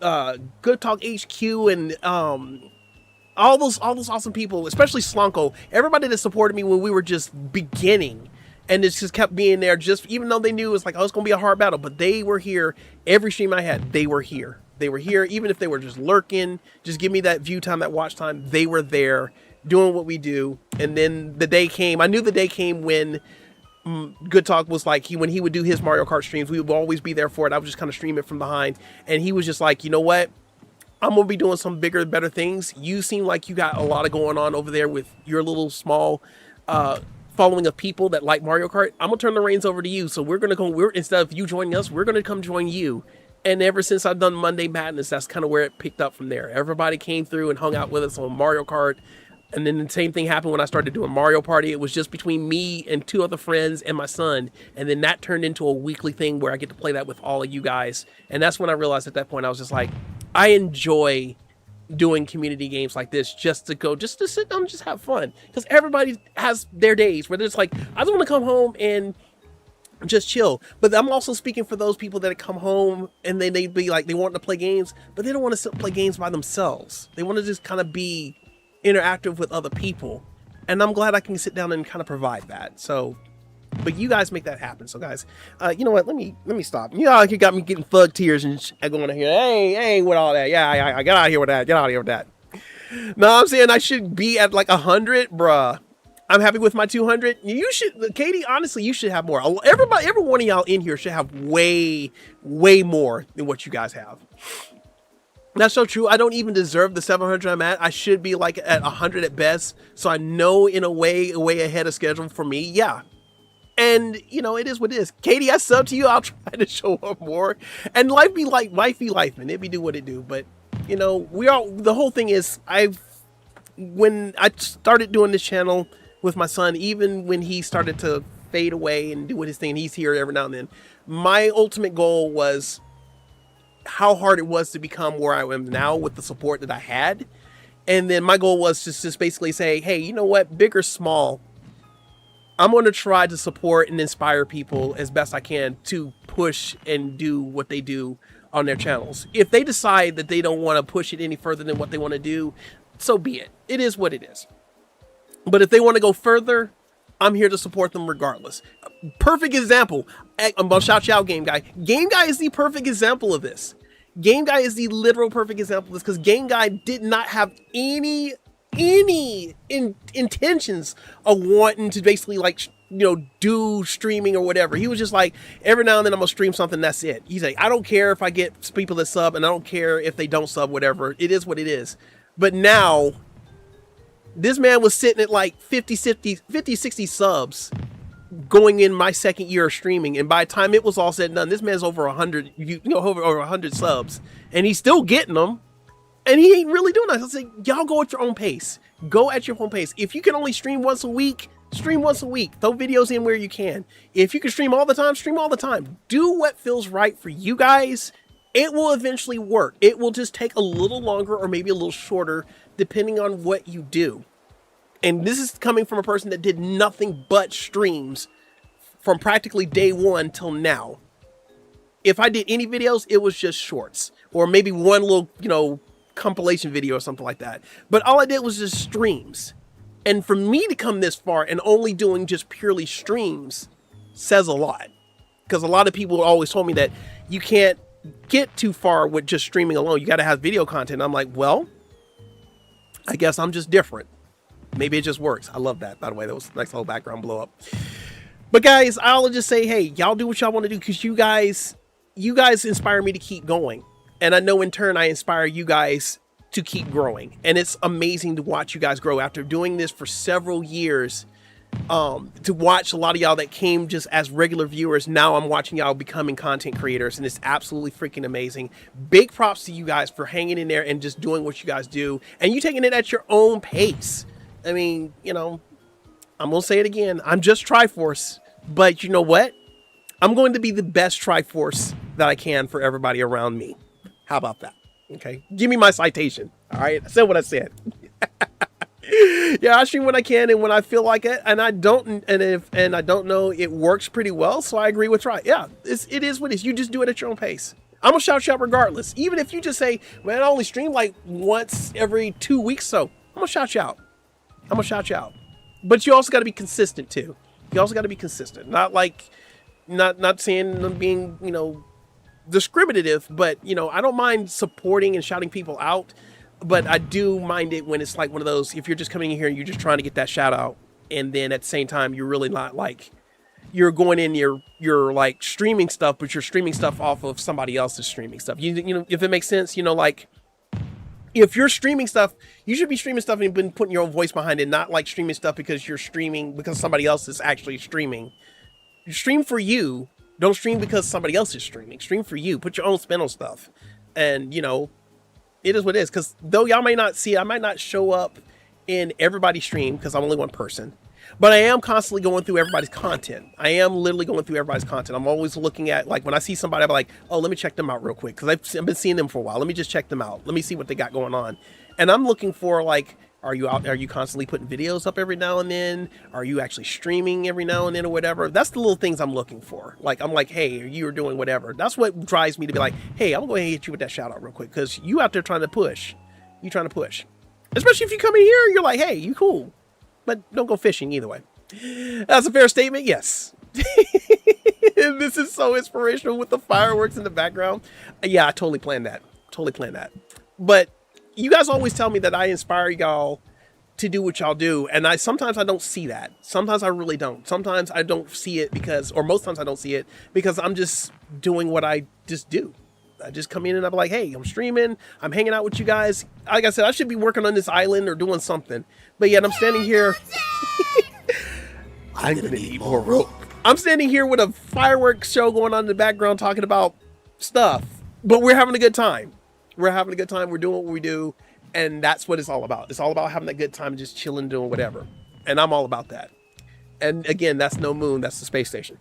Good Talk HQ and all those awesome people, especially Slunko, everybody that supported me when we were just beginning, and it just kept being there. Just even though they knew it was like, oh, it's gonna be a hard battle, but they were here. Every stream I had, they were here. They were here, even if they were just lurking, just give me that view time, that watch time. They were there doing what we do. And then the day came. I knew the day came when Good Talk was like, when he would do his Mario Kart streams, we would always be there for it. I would just kind of stream it from behind. And he was just like, you know what? I'm going to be doing some bigger, better things. You seem like you got a lot of going on over there with your little small following of people that like Mario Kart. I'm going to turn the reins over to you. So we're going to go, instead of you joining us, we're going to come join you. And ever since I've done Monday Madness, that's kind of where it picked up from there. Everybody came through and hung out with us on Mario Kart. And then the same thing happened when I started doing Mario Party. It was just between me and 2 other friends and my son. And then that turned into a weekly thing where I get to play that with all of you guys. And that's when I realized at that point, I was just like, I enjoy doing community games like this just to sit down and just have fun. Because everybody has their days where it's like, I just want to come home and just chill. But I'm also speaking for those people that come home and they be like, they want to play games, but they don't want to sit and play games by themselves. They want to just kind of be interactive with other people. And I'm glad I can sit down and kind of provide that. So, but you guys make that happen. So guys, you know what? Let me stop. You know, you got me getting thug tears and going on here. Hey, with all that. Yeah, I got out of here with that. Get out of here with that. No, I'm saying I should be at like 100, bruh. I'm happy with my 200. You should, Katie, honestly, you should have more. Every one of y'all in here should have way more than what you guys have. That's so true. I don't even deserve the 700 I'm at. I should be like at 100 at best. So I know in a way ahead of schedule for me. Yeah. And you know, it is what it is. Katie, I sub to you. I'll try to show up more. And life be life, and it be do what it do. But you know, the whole thing is, when I started doing this channel with my son, even when he started to fade away and do his thing, and he's here every now and then, my ultimate goal was how hard it was to become where I am now with the support that I had. And then my goal was just basically say, hey, you know what, big or small, I'm going to try to support and inspire people as best I can to push and do what they do on their channels. If they decide that they don't want to push it any further than what they want to do, so be it. It is what it is. But if they want to go further, I'm here to support them regardless. Perfect example. I'm going to shout you out, Game Guy. Game Guy is the perfect example of this. Game Guy is the literal perfect example of this, because Game Guy did not have any intentions of wanting to basically, like, you know, do streaming or whatever. He was just like, every now and then I'm gonna stream something, that's it. He's like, I don't care if I get people that sub, and I don't care if they don't sub, whatever. It is what it is. But now, this man was sitting at like 50, 60 subs going in my second year of streaming. And by the time it was all said and done, this man's over 100, over 100 subs, and he's still getting them. And he ain't really doing that. I was like, y'all go at your own pace. Go at your own pace. If you can only stream once a week, stream once a week. Throw videos in where you can. If you can stream all the time, stream all the time. Do what feels right for you guys. It will eventually work. It will just take a little longer or maybe a little shorter depending on what you do. And this is coming from a person that did nothing but streams from practically day one till now. If I did any videos, it was just shorts or maybe one little, compilation video or something like that. But all I did was just streams. And for me to come this far and only doing just purely streams says a lot. Because a lot of people always told me that you can't get too far with just streaming alone. You got to have video content. I'm like, well, I guess I'm just different. Maybe it just works. I love that, by the way. That was a nice little background blow up. But guys, I'll just say, hey, y'all do what y'all want to do because you guys inspire me to keep going. And I know in turn, I inspire you guys to keep growing. And it's amazing to watch you guys grow after doing this for several years. To watch a lot of y'all that came just as regular viewers. Now I'm watching y'all becoming content creators, and it's absolutely freaking amazing. Big props to you guys for hanging in there and just doing what you guys do. And you taking it at your own pace. I mean, I'm going to say it again. I'm just Triforce, but you know what? I'm going to be the best Triforce that I can for everybody around me. How about that? Okay. Give me my citation. All right. I said what I said. Yeah, I stream when I can and when I feel like it, and I don't know, it works pretty well. So I agree with Tri. Yeah, it is what it is. You just do it at your own pace. I'm gonna shout you out regardless. Even if you just say, man, I only stream like once every 2 weeks. So I'm gonna shout you out. But you also got to be consistent too. You also got to be consistent. Not saying them being, discriminative, but I don't mind supporting and shouting people out. But I do mind it when it's like one of those, if you're just coming in here and you're just trying to get that shout out, and then at the same time, you're really not you're going in, you're like streaming stuff, but you're streaming stuff off of somebody else's streaming stuff. If it makes sense, if you're streaming stuff, you should be streaming stuff and you've been putting your own voice behind it, not like streaming stuff because you're streaming because somebody else is actually streaming. You stream for you. Don't stream because somebody else is streaming. Stream for you. Put your own spin on stuff. And, it is what it is. Because though y'all may not see, I might not show up in everybody's stream because I'm only one person. But I am constantly going through everybody's content. I am literally going through everybody's content. I'm always looking at, when I see somebody, I'm like, oh, let me check them out real quick. Because I've been seeing them for a while. Let me just check them out. Let me see what they got going on. And I'm looking for, are you out? Are you constantly putting videos up every now and then? Are you actually streaming every now and then or whatever? That's the little things I'm looking for. I'm like, hey, you are doing whatever. That's what drives me to be like, hey, I'm going to go ahead and hit you with that shout out real quick. Because you out there trying to push. You trying to push. Especially if you come in here, you're like, hey, you cool. But don't go fishing either way. That's a fair statement. Yes. This is so inspirational with the fireworks in the background. Yeah, I totally planned that. But you guys always tell me that I inspire y'all to do what y'all do. And sometimes I don't see that. Sometimes I really don't. Sometimes I don't see it most times I don't see it because I'm just doing what I just do. I just come in and I'm like, hey, I'm streaming. I'm hanging out with you guys. Like I said, I should be working on this island or doing something. But yet I'm standing here. I'm going to need more rope. I'm standing here with a fireworks show going on in the background talking about stuff. But we're having a good time. We're doing what we do. And that's what it's all about. It's all about having a good time, just chilling, doing whatever. And I'm all about that. And again, that's no moon. That's the space station.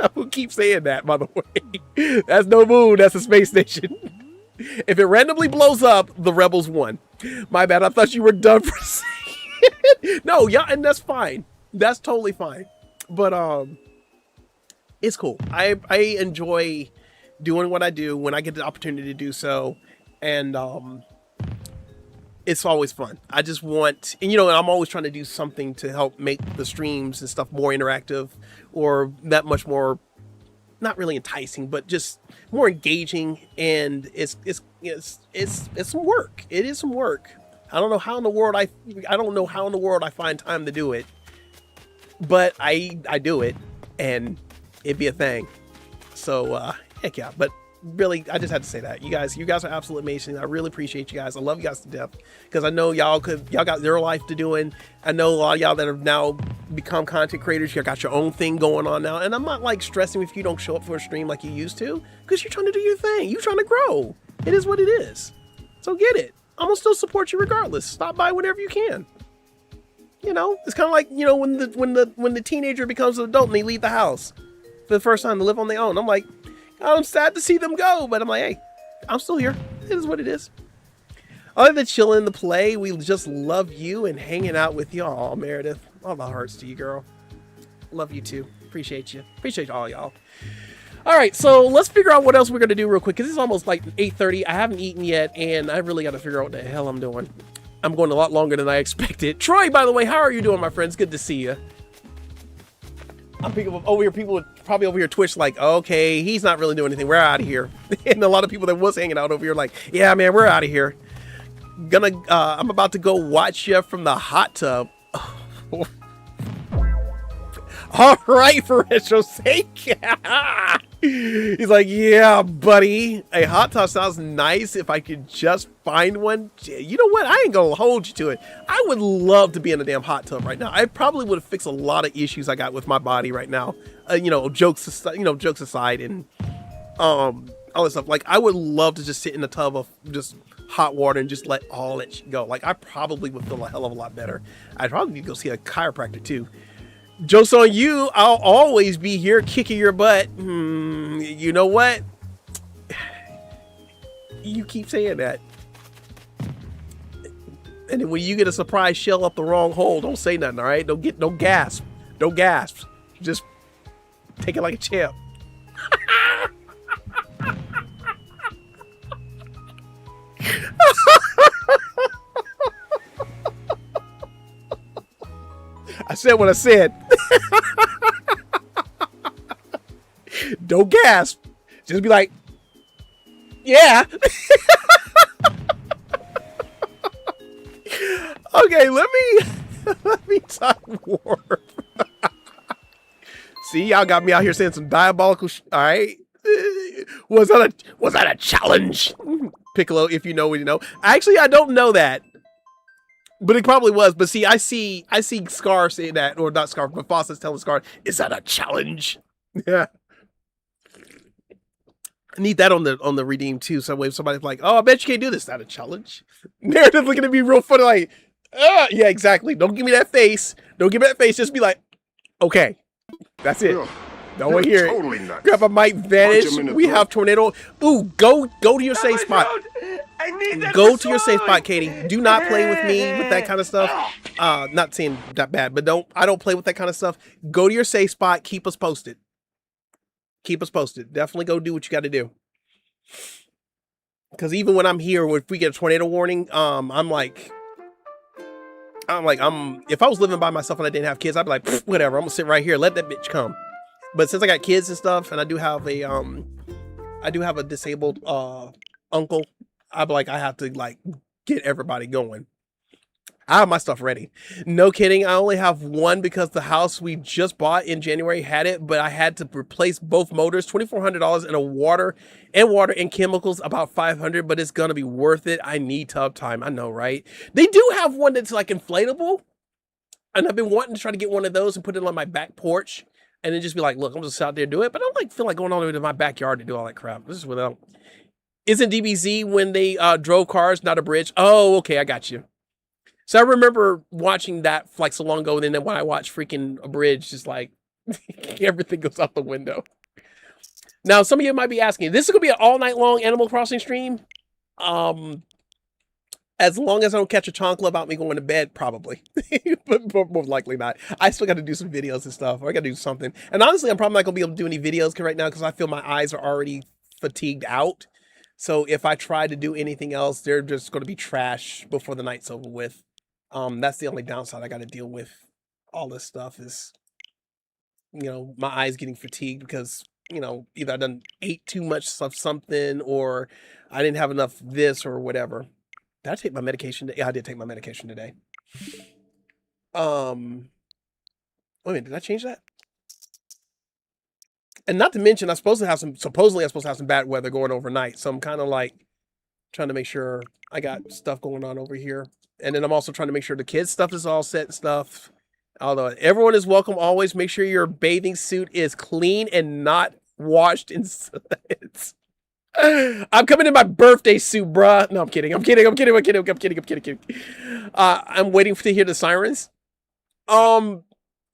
I will keep saying that, by the way. That's no moon. That's a space station. If it randomly blows up, the rebels won. My bad. I thought you were done for a second. No, yeah, and that's fine. That's totally fine. But it's cool. I enjoy doing what I do when I get the opportunity to do so. And it's always fun. I just want, and I'm always trying to do something to help make the streams and stuff more interactive or that much more, not really enticing, but just more engaging. And it's some work. It is some work. I don't know how in the world I find time to do it, but I do it and it'd be a thing. So, heck yeah. But really, I just had to say that. You guys are absolutely amazing. I really appreciate you guys. I love you guys to death because I know y'all got your life to do, and I know a lot of y'all that have now become content creators. You got your own thing going on now, and I'm not like stressing if you don't show up for a stream like you used to because you're trying to do your thing. You're trying to grow. It is what it is. So get it. I'm gonna still support you regardless. Stop by whenever you can. You know, it's kind of like, you know, when the teenager becomes an adult and they leave the house for the first time to live on their own. I'm like, I'm sad to see them go, but I'm like, hey, I'm still here. It is what it is. Other than chilling the play, we just love you and hanging out with you all, Meredith. All the hearts to you, girl. Love you too. Appreciate you. Appreciate all y'all. All right, so let's figure out what else we're gonna do real quick because it's almost like 8:30. I haven't eaten yet, and I really got to figure out what the hell I'm doing. I'm going a lot longer than I expected. Troy, by the way, how are you doing, my friends? Good to see you. I'm thinking of over here, people probably over here Twitch like, okay, he's not really doing anything. We're out of here. And a lot of people that was hanging out over here like, yeah, man, we're out of here. I'm about to go watch you from the hot tub. All right, for retro's sake. He's like, yeah, buddy. A hot tub sounds nice if I could just find one. You know what? I ain't gonna hold you to it. I would love to be in a damn hot tub right now. I probably would have fixed a lot of issues I got with my body right now. You know, jokes aside, and all this stuff. Like, I would love to just sit in a tub of just hot water and just let all that shit go. Like, I probably would feel a hell of a lot better. I'd probably need to go see a chiropractor too. Joke's on you. I'll always be here kicking your butt. You know what? You keep saying that. And then when you get a surprise shell up the wrong hole, don't say nothing, all right? Don't gasp. Don't gasp. Just take it like a champ. I said what I said. Don't gasp. Just be like, yeah. Okay, let me talk warp. See, y'all got me out here saying some diabolical all right. Was that a challenge? Piccolo, if you know what you know. Actually, I don't know that. But it probably was. But see, I see Scar saying that, or not Scar, but Foster's telling Scar, is that a challenge? Yeah. I need that on the redeem too. So if somebody's like, oh, I bet you can't do this. Is that a challenge? Meredith looking at me real funny, like, yeah, exactly. Don't give me that face. Don't give me that face. Just be like, okay, that's it. Don't want to hear totally it. Nuts. Grandpa might vanish. We have tornado. Ooh, go to your safe spot. I need that Go for to your safe SOOOO spot, Katie. Do not play with me with that kind of stuff. Not saying that bad, but I don't play with that kind of stuff. Go to your safe spot. Keep us posted. Keep us posted. Definitely go do what you got to do. Because even when I'm here, if we get a tornado warning, if I was living by myself and I didn't have kids, I'd be like, whatever. I'm gonna sit right here. Let that bitch come. But since I got kids and stuff, and I do have a disabled uncle, I'd be like, I have to like get everybody going. I have my stuff ready. No kidding. I only have one because the house we just bought in January had it, but I had to replace both motors, $2,400 and water and chemicals, about $500, but it's going to be worth it. I need tub time. I know, right? They do have one that's like inflatable, and I've been wanting to try to get one of those and put it on my back porch and then just be like, look, I'm just out there to do it, but I don't like feel like going all the way to my backyard to do all that crap. This is without. Isn't DBZ when they drove cars, not a bridge? Oh, okay, I got you. So I remember watching that like so long ago, and then when I watched freaking a bridge, just like everything goes out the window. Now, some of you might be asking, this is gonna be an all night long Animal Crossing stream. As long as I don't catch a chonkla about me going to bed, probably, but more likely not. I still got to do some videos and stuff, or I got to do something. And honestly, I'm probably not gonna be able to do any videos right now because I feel my eyes are already fatigued out. So if I try to do anything else, they're just going to be trash before the night's over with. That's the only downside I got to deal with. All this stuff is, my eyes getting fatigued because, either I done ate too much of something or I didn't have enough this or whatever. Did I take my medication? Yeah, I did take my medication today. Wait a minute, did I change that? And not to mention, supposedly I'm supposed to have some bad weather going overnight. So I'm kind of like trying to make sure I got stuff going on over here. And then I'm also trying to make sure the kids' stuff is all set and stuff. Although everyone is welcome, always make sure your bathing suit is clean and not washed in suds. I'm coming in my birthday suit, bruh. No, I'm kidding. I'm kidding. I'm waiting to hear the sirens.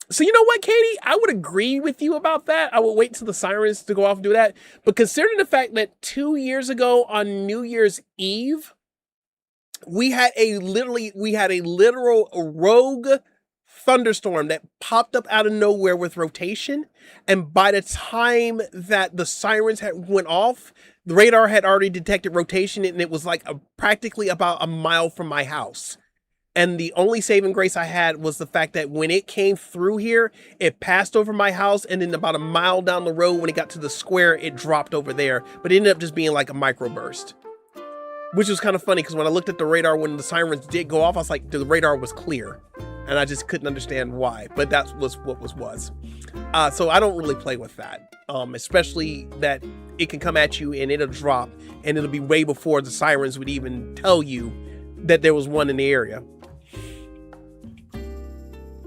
So you know what, Katie? I would agree with you about that. I would wait until the sirens to go off and do that. But considering the fact that 2 years ago on New Year's Eve, we had a literal rogue thunderstorm that popped up out of nowhere with rotation. And by the time that the sirens had went off, the radar had already detected rotation, and it was like practically about a mile from my house. And the only saving grace I had was the fact that when it came through here, it passed over my house, and then about a mile down the road, when it got to the square, it dropped over there. But it ended up just being like a microburst, which was kind of funny because when I looked at the radar, when the sirens did go off, I was like, the radar was clear, and I just couldn't understand why. But that was what was. So I don't really play with that, especially that it can come at you and it'll drop, and it'll be way before the sirens would even tell you that there was one in the area.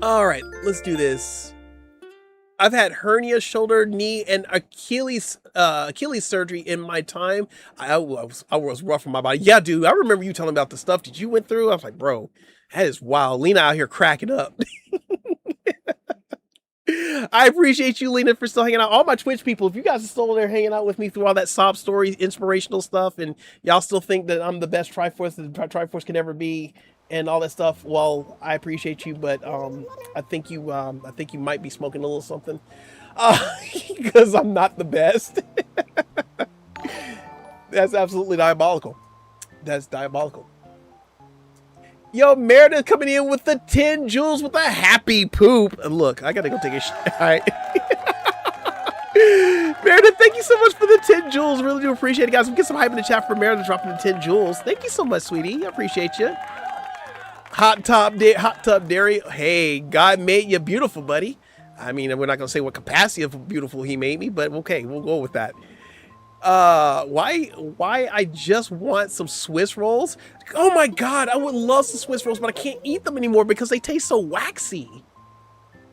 All right, let's do this. I've had hernia, shoulder, knee, and Achilles surgery in my time. I was rough on my body. Yeah, dude, I remember you telling me about the stuff that you went through. I was like, bro, that is wild. Lena out here cracking up. I appreciate you, Lena, for still hanging out. All my Twitch people, if you guys are still there hanging out with me through all that sob story, inspirational stuff, and y'all still think that I'm the best Triforce that Triforce can ever be, and all that stuff, well, I appreciate you, but I think you might be smoking a little something, because I'm not the best. That's absolutely diabolical. That's diabolical. Yo, Meredith coming in with the 10 jewels with a happy poop. And look, I gotta go take a shit. All right. Meredith, thank you so much for the 10 jewels. Really do appreciate it, guys. We get some hype in the chat for Meredith dropping the 10 jewels. Thank you so much, sweetie. I appreciate you. Hot Tub Dairy. Hey, God made you beautiful, buddy. I mean, we're not gonna say what capacity of beautiful he made me, but okay, we'll go with that. Why I just want some Swiss rolls. Oh my God, I would love some Swiss rolls, but I can't eat them anymore because they taste so waxy.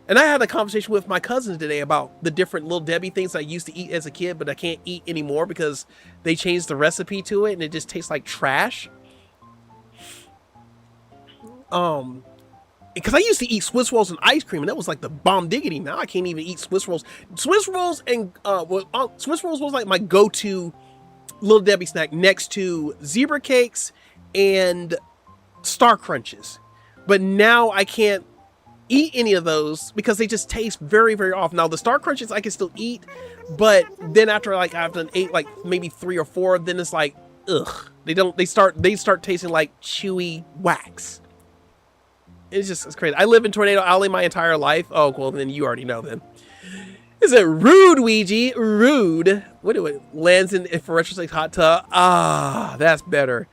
And I had a conversation with my cousins today about the different Little Debbie things I used to eat as a kid, but I can't eat anymore because they changed the recipe to it and it just tastes like trash. Because I used to eat Swiss rolls and ice cream, and that was like the bomb diggity. Now I can't even eat Swiss rolls. Swiss rolls and Swiss rolls was like my go-to Little Debbie snack next to zebra cakes and Star Crunches. But now I can't eat any of those because they just taste very, very off. Now the Star Crunches I can still eat, but then after like I've done ate like maybe 3 or 4, then it's like ugh. They start tasting like chewy wax. It's crazy. I live in Tornado Alley my entire life. Oh, well, then you already know then. Is it rude, Ouija? Rude. What do it? Lands in for retrospect hot tub. Ah, that's better.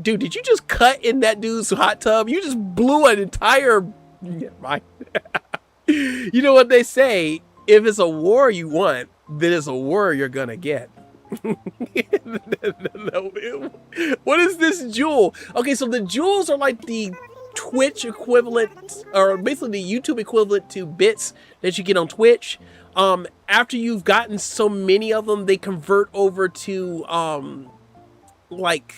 Dude, did you just cut in that dude's hot tub? You just blew an entire... Yeah, fine. You know what they say? If it's a war you want, then it's a war you're gonna get. What is this jewel? Okay, so the jewels are like the Twitch equivalent, or basically the YouTube equivalent to bits that you get on Twitch. After you've gotten so many of them, they convert over to like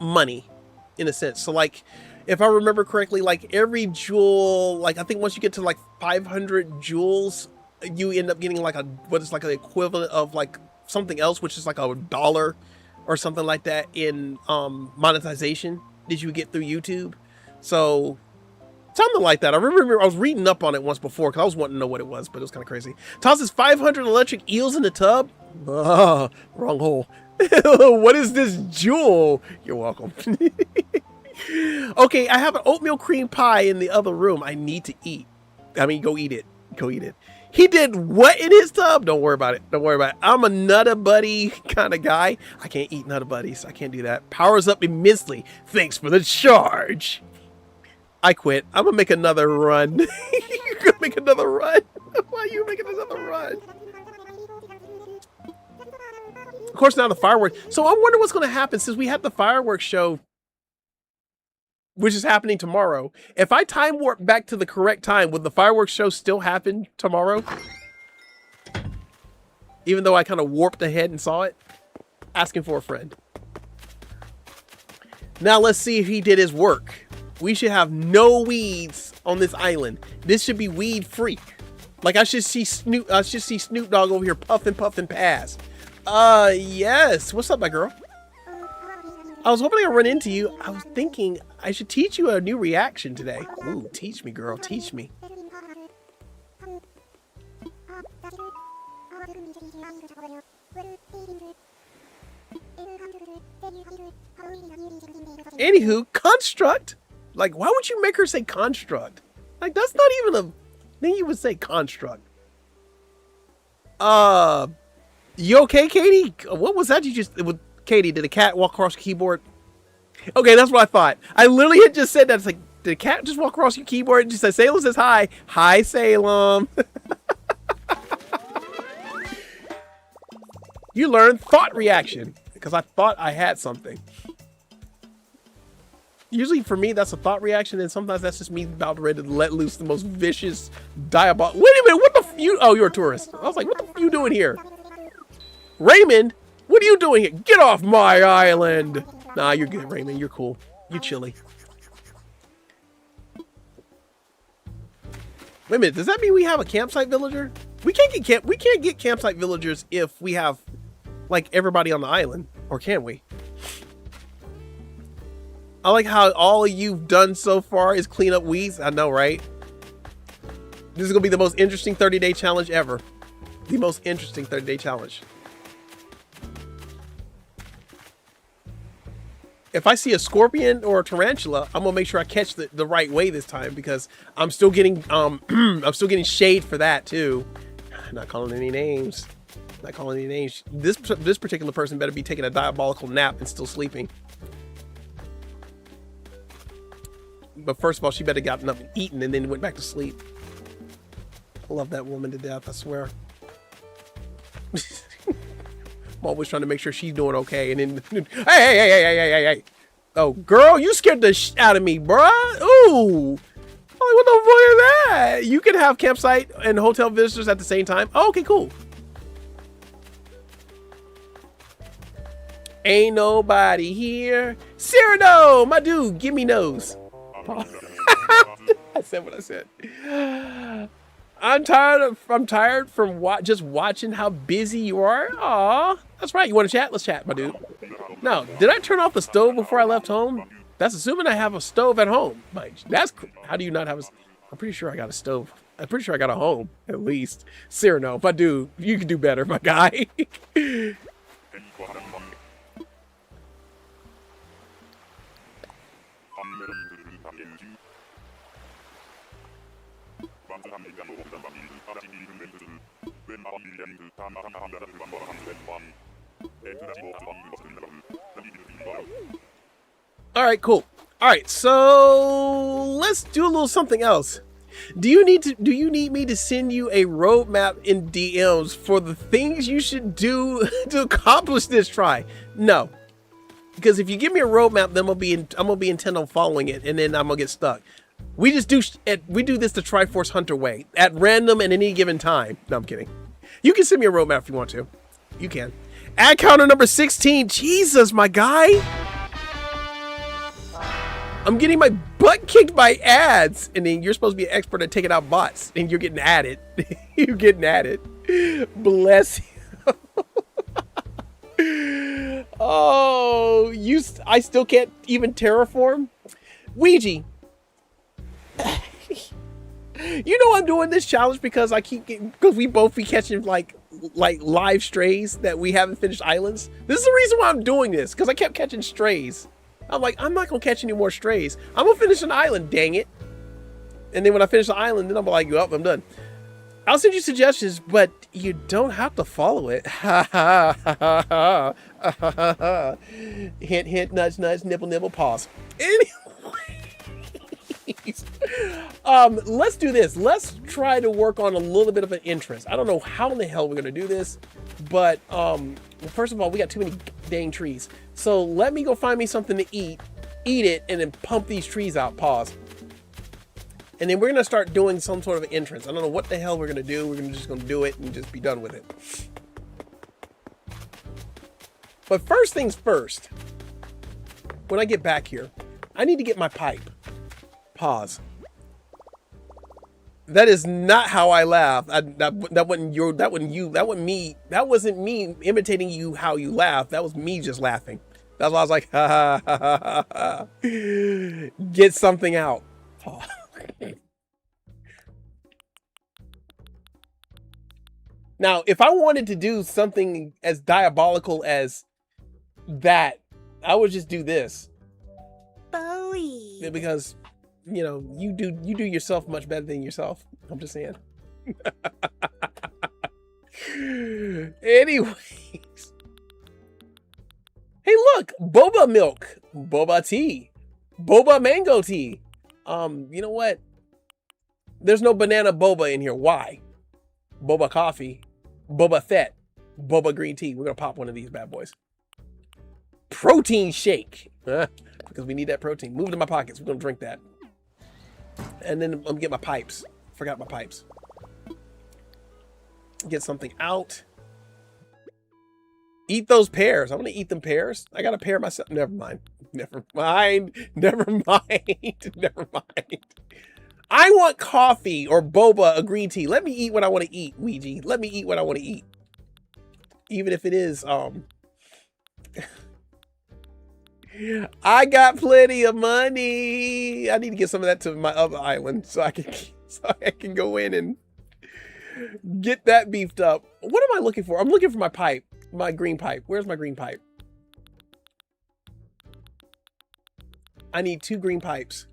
money in a sense. So like if I remember correctly, like every jewel, like I think once you get to like 500 jewels, you end up getting like what is like an equivalent of like something else, which is like $1 or something like that in monetization that you get through YouTube. So something like that. I remember I was reading up on it once before because I was wanting to know what it was, but it was kind of crazy. Tosses 500 electric eels in the tub. Oh, wrong hole. What is this jewel? You're welcome. Okay, I have an oatmeal cream pie in the other room. I need to eat. I mean, go eat it. Go eat it. He did what in his tub? Don't worry about it. Don't worry about it. I'm a Nutter Buddy kind of guy. I can't eat Nutter Buddies. I can't do that. Powers up immensely. Thanks for the charge. I quit. I'm gonna make another run. You're gonna make another run? Why are you making another run? Of course, now the fireworks. So I wonder what's going to happen since we had the fireworks show, which is happening tomorrow. If I time warp back to the correct time, would the fireworks show still happen tomorrow? Even though I kind of warped ahead and saw it? Asking for a friend. Now let's see if he did his work. We should have no weeds on this island. This should be weed free. Like I should see Snoop Dogg over here puffing past. Yes. What's up, my girl? I was hoping I'd run into you. I was thinking I should teach you a new reaction today. Ooh, teach me, girl. Teach me. Anywho, construct. Like, why would you make her say construct? Like, that's not even a thing you would say, construct. You okay, Katie? What was that you just... Katie, did a cat walk across the keyboard? Okay, that's what I thought. I literally had just said that. It's like, did a cat just walk across your keyboard and just say, Salem says hi. Hi, Salem. You learned thought reaction because I thought I had something. Usually for me, that's a thought reaction, and sometimes that's just me about ready to let loose the most vicious diabolical. Wait a minute, what the you? Oh, you're a tourist. I was like, what the f you doing here? Raymond, what are you doing here? Get off my island. Nah, you're good, Raymond. You're cool. You're chilly. Wait a minute, does that mean we have a campsite villager? We can't get campsite villagers if we have like everybody on the island, or can we? I like how all you've done so far is clean up weeds. I know, right? This is gonna be the most interesting 30-day challenge ever. The most interesting 30-day challenge. If I see a scorpion or a tarantula, I'm gonna make sure I catch the right way this time because I'm still getting I'm still getting shade for that too. Not calling any names. Not calling any names. This particular person better be taking a diabolical nap and still sleeping. But first of all, she better gotten up and eaten and then went back to sleep. I love that woman to death, I swear. I'm always trying to make sure she's doing okay. And then, hey. Oh, girl, you scared the shit out of me, bruh. Ooh. Oh, what the fuck is that? You can have campsite and hotel visitors at the same time. Oh, okay, cool. Ain't nobody here. Cyrano, my dude, give me nose. I said what I said. I'm tired from just watching how busy you are. Aw, that's right. You want to chat? Let's chat, my dude. No, did I turn off the stove before I left home? That's assuming I have a stove at home. Like, how do you not have a? I'm pretty sure I got a stove. I'm pretty sure I got a home at least. Cyrano, my dude, you can do better, my guy. All right, cool. All right, so let's do a little something else. Do you need me to send you a roadmap in DMs for the things you should do to accomplish this try? No, because if you give me a roadmap, then I'm gonna be intent on following it, and then I'm gonna get stuck. We do this the Triforce Hunter way, at random at any given time. No, I'm kidding. You can send me a roadmap if you want to. You can. Ad counter number 16. Jesus, my guy. I'm getting my butt kicked by ads, and then you're supposed to be an expert at taking out bots, and you're getting at it. You're getting at it. Bless you. Oh, I still can't even terraform? Ouija. You know I'm doing this challenge because because we both be catching like live strays that we haven't finished islands. This is the reason why I'm doing this, because I kept catching strays. I'm like, I'm not gonna catch any more strays. I'm gonna finish an island, dang it. And then when I finish the island, then I'm like, well, I'm done. I'll send you suggestions, but you don't have to follow it. Hint, hint, nudge, nudge, nibble, nibble, pause. Anyways, let's do this. Let's try to work on a little bit of an interest. I don't know how in the hell we're gonna do this, But first of all, we got too many dang trees. So let me go find me something to eat it, and then pump these trees out. Pause. And then we're gonna start doing some sort of entrance. I don't know what the hell we're gonna do. We're just gonna do it and just be done with it. But first things first, when I get back here, I need to get my pipe. Pause. That is not how I laugh. That wasn't me imitating you how you laugh. That was me just laughing. That's why I was like, ha ha ha ha ha. Get something out. Pause. Now, if I wanted to do something as diabolical as that, I would just do this. Bowie. Because, you know, you do yourself much better than yourself. I'm just saying. Anyways. Hey, look, boba milk, boba tea, boba mango tea. You know what? There's no banana boba in here. Why? Boba coffee, boba fett, boba green tea. We're gonna pop one of these bad boys. Protein shake, because we need that protein. Move to my pockets. We're gonna drink that. And then I'm gonna get my pipes. Forgot my pipes. Get something out. Eat those pears. I'm gonna eat them pears. I got a pear myself. Never mind. Never mind. Never mind. Never mind. I want coffee or boba, a green tea. Let me eat what I want to eat, Ouija. Let me eat what I want to eat. Even if it is, I got plenty of money. I need to get some of that to my other island so I can go in and get that beefed up. What am I looking for? I'm looking for my pipe, my green pipe. Where's my green pipe? I need 2 green pipes.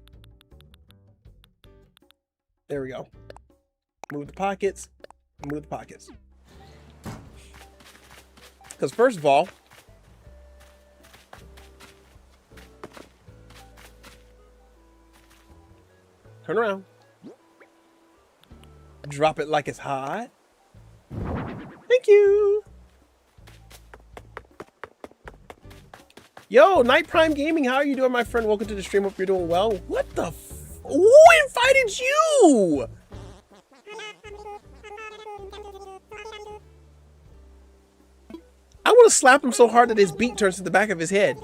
There we go. Move the pockets. Move the pockets. Because first of all, turn around. Drop it like it's hot. Thank you. Yo, Night Prime Gaming, how are you doing, my friend? Welcome to the stream. Hope you're doing well. What the f... Who invited you? I want to slap him so hard that his beak turns to the back of his head.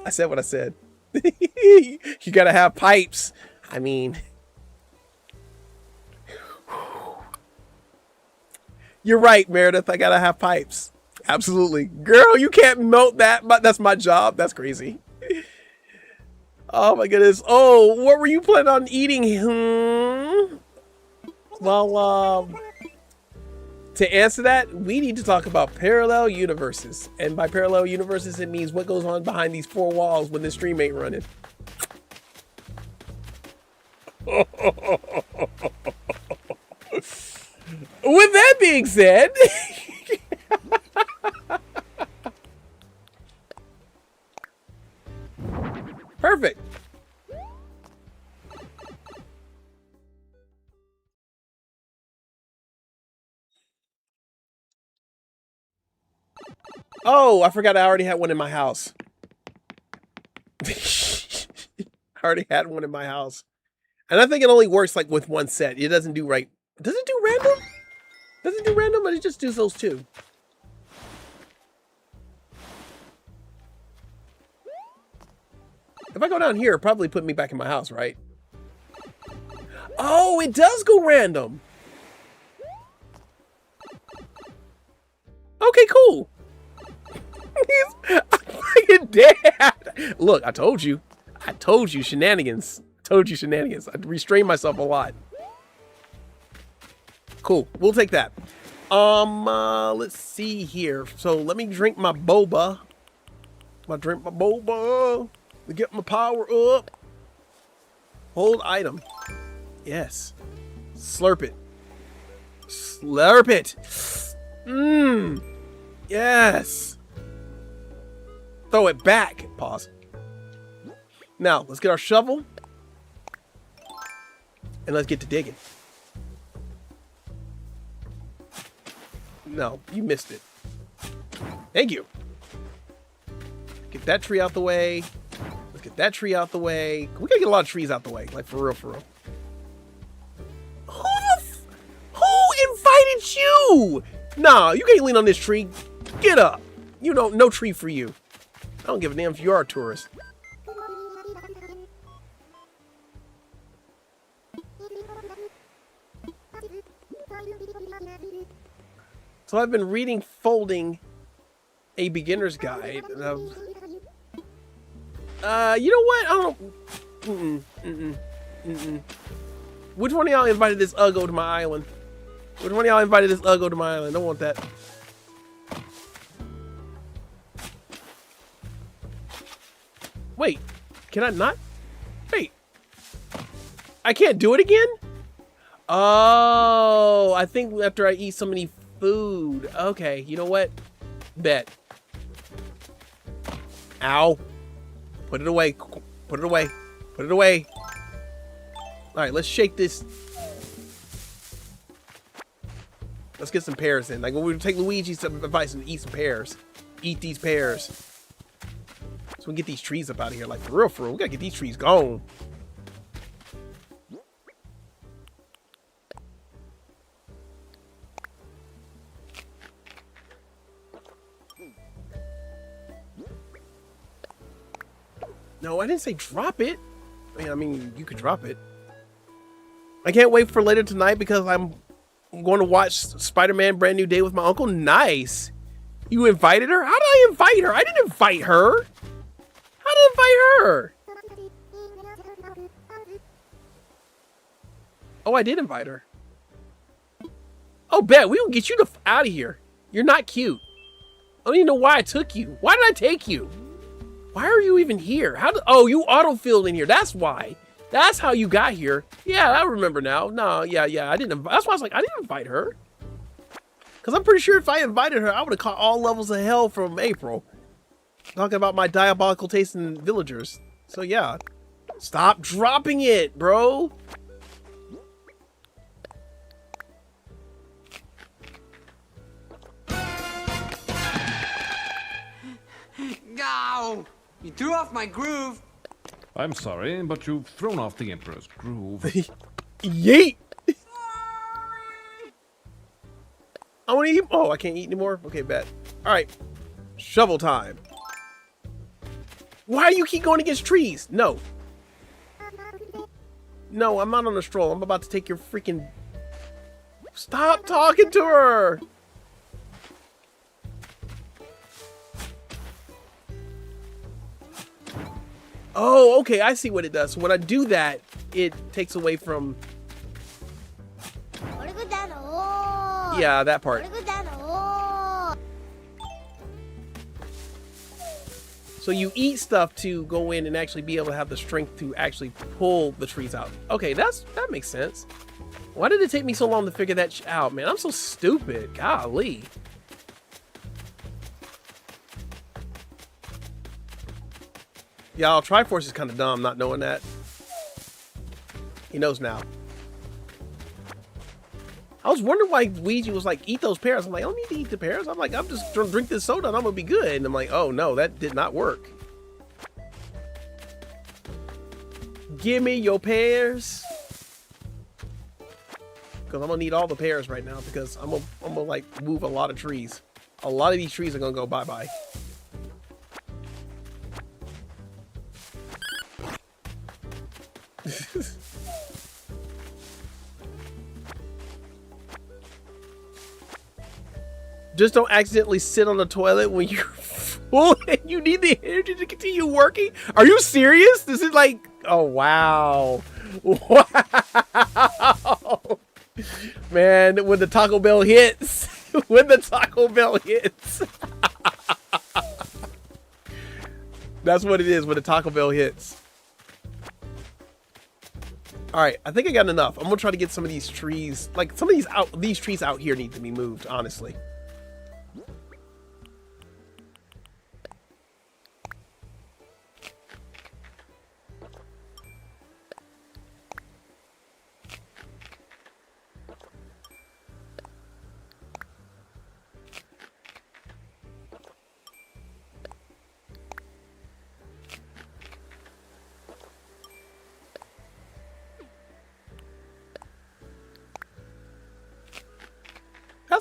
I said what I said. You gotta have pipes. I mean... You're right, Meredith. I gotta have pipes. Absolutely. Girl, you can't melt that. But that's my job. That's crazy. Oh my goodness. Oh, what were you planning on eating? Well, to answer that, we need to talk about parallel universes. And by parallel universes, it means what goes on behind these 4 walls when the stream ain't running. With that being said, perfect. Oh, I forgot I already had one in my house. I already had one in my house. And I think it only works like with one set. It doesn't do right. Does it do random? Does it do random, but it just does those 2? If I go down here, it'll probably put me back in my house, right? Oh, it does go random. Okay, cool. He's freaking dead. Look, I told you. I told you shenanigans. I told you shenanigans. I restrained myself a lot. Cool. We'll take that. Let's see here. So let me drink my boba. Drink my boba. To get my power up. Hold item. Yes. Slurp it. Slurp it. Mmm. Yes. Throw it back. Pause. Now, let's get our shovel. And let's get to digging. No, you missed it. Thank you. Get that tree out the way. Let's get that tree out the way. We gotta get a lot of trees out the way. Like, for real, for real. Who invited you? Nah, you can't lean on this tree. Get up. You know, no tree for you. I don't give a damn if you are a tourist. So I've been reading Folding a Beginner's Guide. And you know what? I don't... Which one of y'all invited this Uggo to my island? Which one of y'all invited this Uggo to my island? Don't want that. Wait, can I not? Wait. I can't do it again? Oh, I think after I eat so many food. Okay, you know what? Bet. Ow. Put it away. Put it away. Put it away. Alright, let's shake this. Let's get some pears in. Like, when we take Luigi's advice and eat some pears. Eat these pears. So we can get these trees up out of here. Like, for real, for real. We gotta get these trees gone. No, I didn't say drop it. I mean, you could drop it. I can't wait for later tonight because I'm going to watch Spider-Man Brand New Day with my uncle. Nice. You invited her? How did I invite her? I didn't invite her. How did I invite her? Oh, I did invite her. Oh, bet. We will get you out of here. You're not cute. I don't even know why I took you. Why did I take you? Why are you even here? Oh, you auto-filled in here. That's why. That's how you got here. Yeah, I remember now. No, yeah. I didn't. That's why I was like, I didn't invite her. Because I'm pretty sure if I invited her, I would have caught all levels of hell from April. Talking about my diabolical taste in villagers. So yeah. Stop dropping it, bro. Go! You threw off my groove. I'm sorry, but you've thrown off the Emperor's groove. Yeet! I want to eat. Oh, I can't eat anymore? Okay, bet. Alright. Shovel time. Why do you keep going against trees? No. No, I'm not on a stroll. I'm about to take your freaking... Stop talking to her! Oh, okay, I see what it does. So when I do that, it takes away from... Yeah, that part. So you eat stuff to go in and actually be able to have the strength to actually pull the trees out. Okay, that makes sense. Why did it take me so long to figure that out, man? I'm so stupid. Golly. Y'all, Triforce is kind of dumb not knowing that. He knows now. I was wondering why Luigi was like, eat those pears. I'm like, I don't need to eat the pears. I'm like, I'm just gonna drink this soda and I'm gonna be good. And I'm like, oh no, that did not work. Give me your pears. Because I'm gonna need all the pears right now because I'm gonna like move a lot of trees. A lot of these trees are gonna go bye-bye. Just don't accidentally sit on the toilet when you're full and you need the energy to continue working. Are you serious? This is like, oh wow. Wow. Man, when the Taco Bell hits, when the Taco Bell hits. That's what it is when the Taco Bell hits. All right, I think I got enough. I'm gonna try to get some of these trees, like some of these trees out here need to be moved, honestly.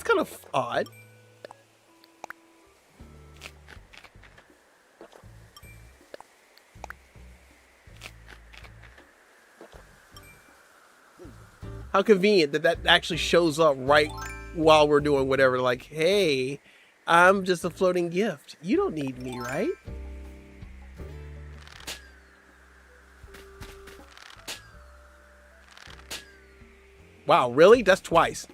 That's kind of odd. How convenient that that actually shows up right while we're doing whatever. Like, hey, I'm just a floating gift. You don't need me, right? Wow, really? That's twice.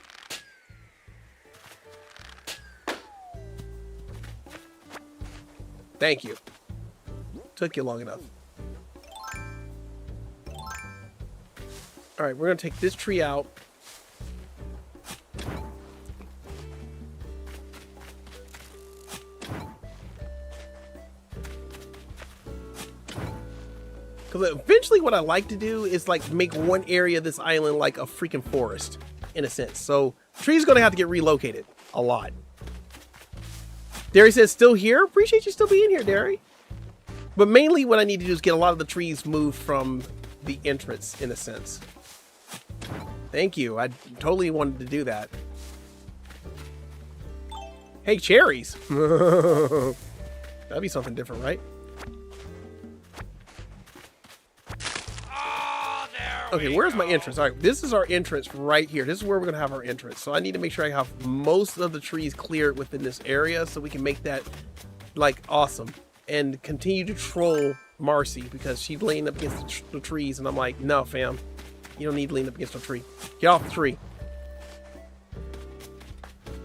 Thank you. Took you long enough. All right, we're gonna take this tree out. Because eventually what I like to do is like make one area of this island like a freaking forest, in a sense. So trees gonna have to get relocated a lot. Derry says, still here? Appreciate you still being here, Derry. But mainly what I need to do is get a lot of the trees moved from the entrance, in a sense. Thank you. I totally wanted to do that. Hey, cherries. That'd be something different, right? Okay, where's my entrance? All right, this is our entrance right here. This is where we're gonna have our entrance. So I need to make sure I have most of the trees cleared within this area so we can make that like awesome and continue to troll Marcy because she's leaning up against the trees and I'm like, no, fam, you don't need to lean up against a tree. Get off the tree.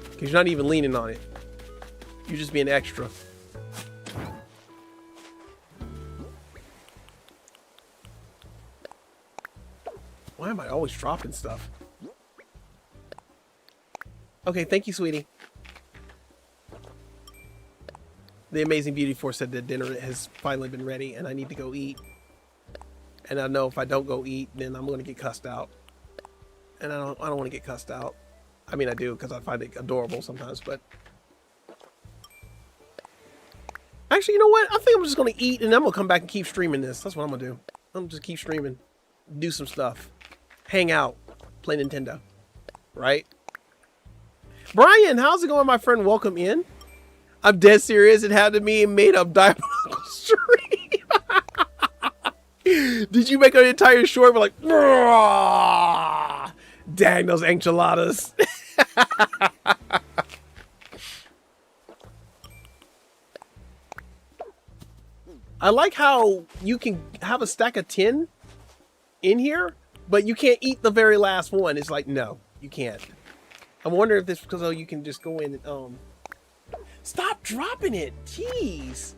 Because you're not even leaning on it. You're just being extra. Why am I always dropping stuff? Okay, thank you, sweetie. The Amazing Beauty Force said that dinner has finally been ready and I need to go eat. And I know if I don't go eat, then I'm going to get cussed out. And I don't want to get cussed out. I mean, I do because I find it adorable sometimes, but... Actually, you know what? I think I'm just going to eat and I'm going to come back and keep streaming this. That's what I'm going to do. I'm going to just keep streaming. Do some stuff. Hang out. Play Nintendo. Right? Brian, how's it going, my friend? Welcome in. I'm dead serious. It happened to me and made up diabolical stream. Did you make an entire short? We're like, dang, those enchiladas. I like how you can have a stack of 10 in here, but you can't eat the very last one. It's like, no, you can't. I wonder if this because you can just go in and stop dropping it. Jeez.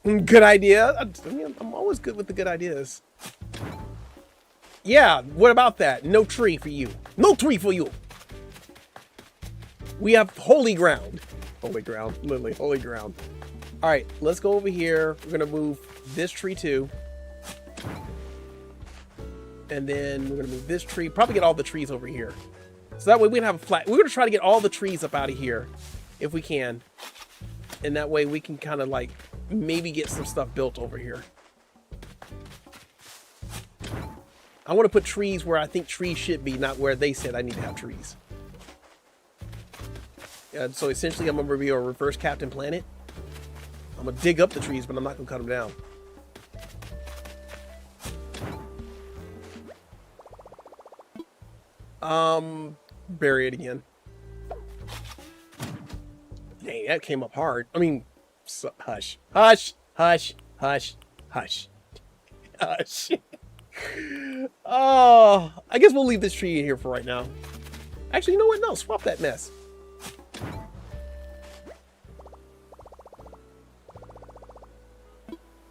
Good idea. I mean, I'm always good with the good ideas. Yeah, what about that? No tree for you. No tree for you. We have holy ground. Holy ground. Literally, holy ground. All right, let's go over here. We're going to move this tree too. And then we're going to move this tree. Probably get all the trees over here. So that way we can have a flat. We're going to try to get all the trees up out of here if we can. And that way we can kind of like maybe get some stuff built over here. I want to put trees where I think trees should be, not where they said I need to have trees. So essentially I'm going to be a reverse Captain Planet. I'm going to dig up the trees, but I'm not going to cut them down. Bury it again. Dang, that came up hard. I mean, so, hush. Hush, hush, hush, hush. Hush. Oh, I guess we'll leave this tree in here for right now. Actually, you know what? No, swap that mess.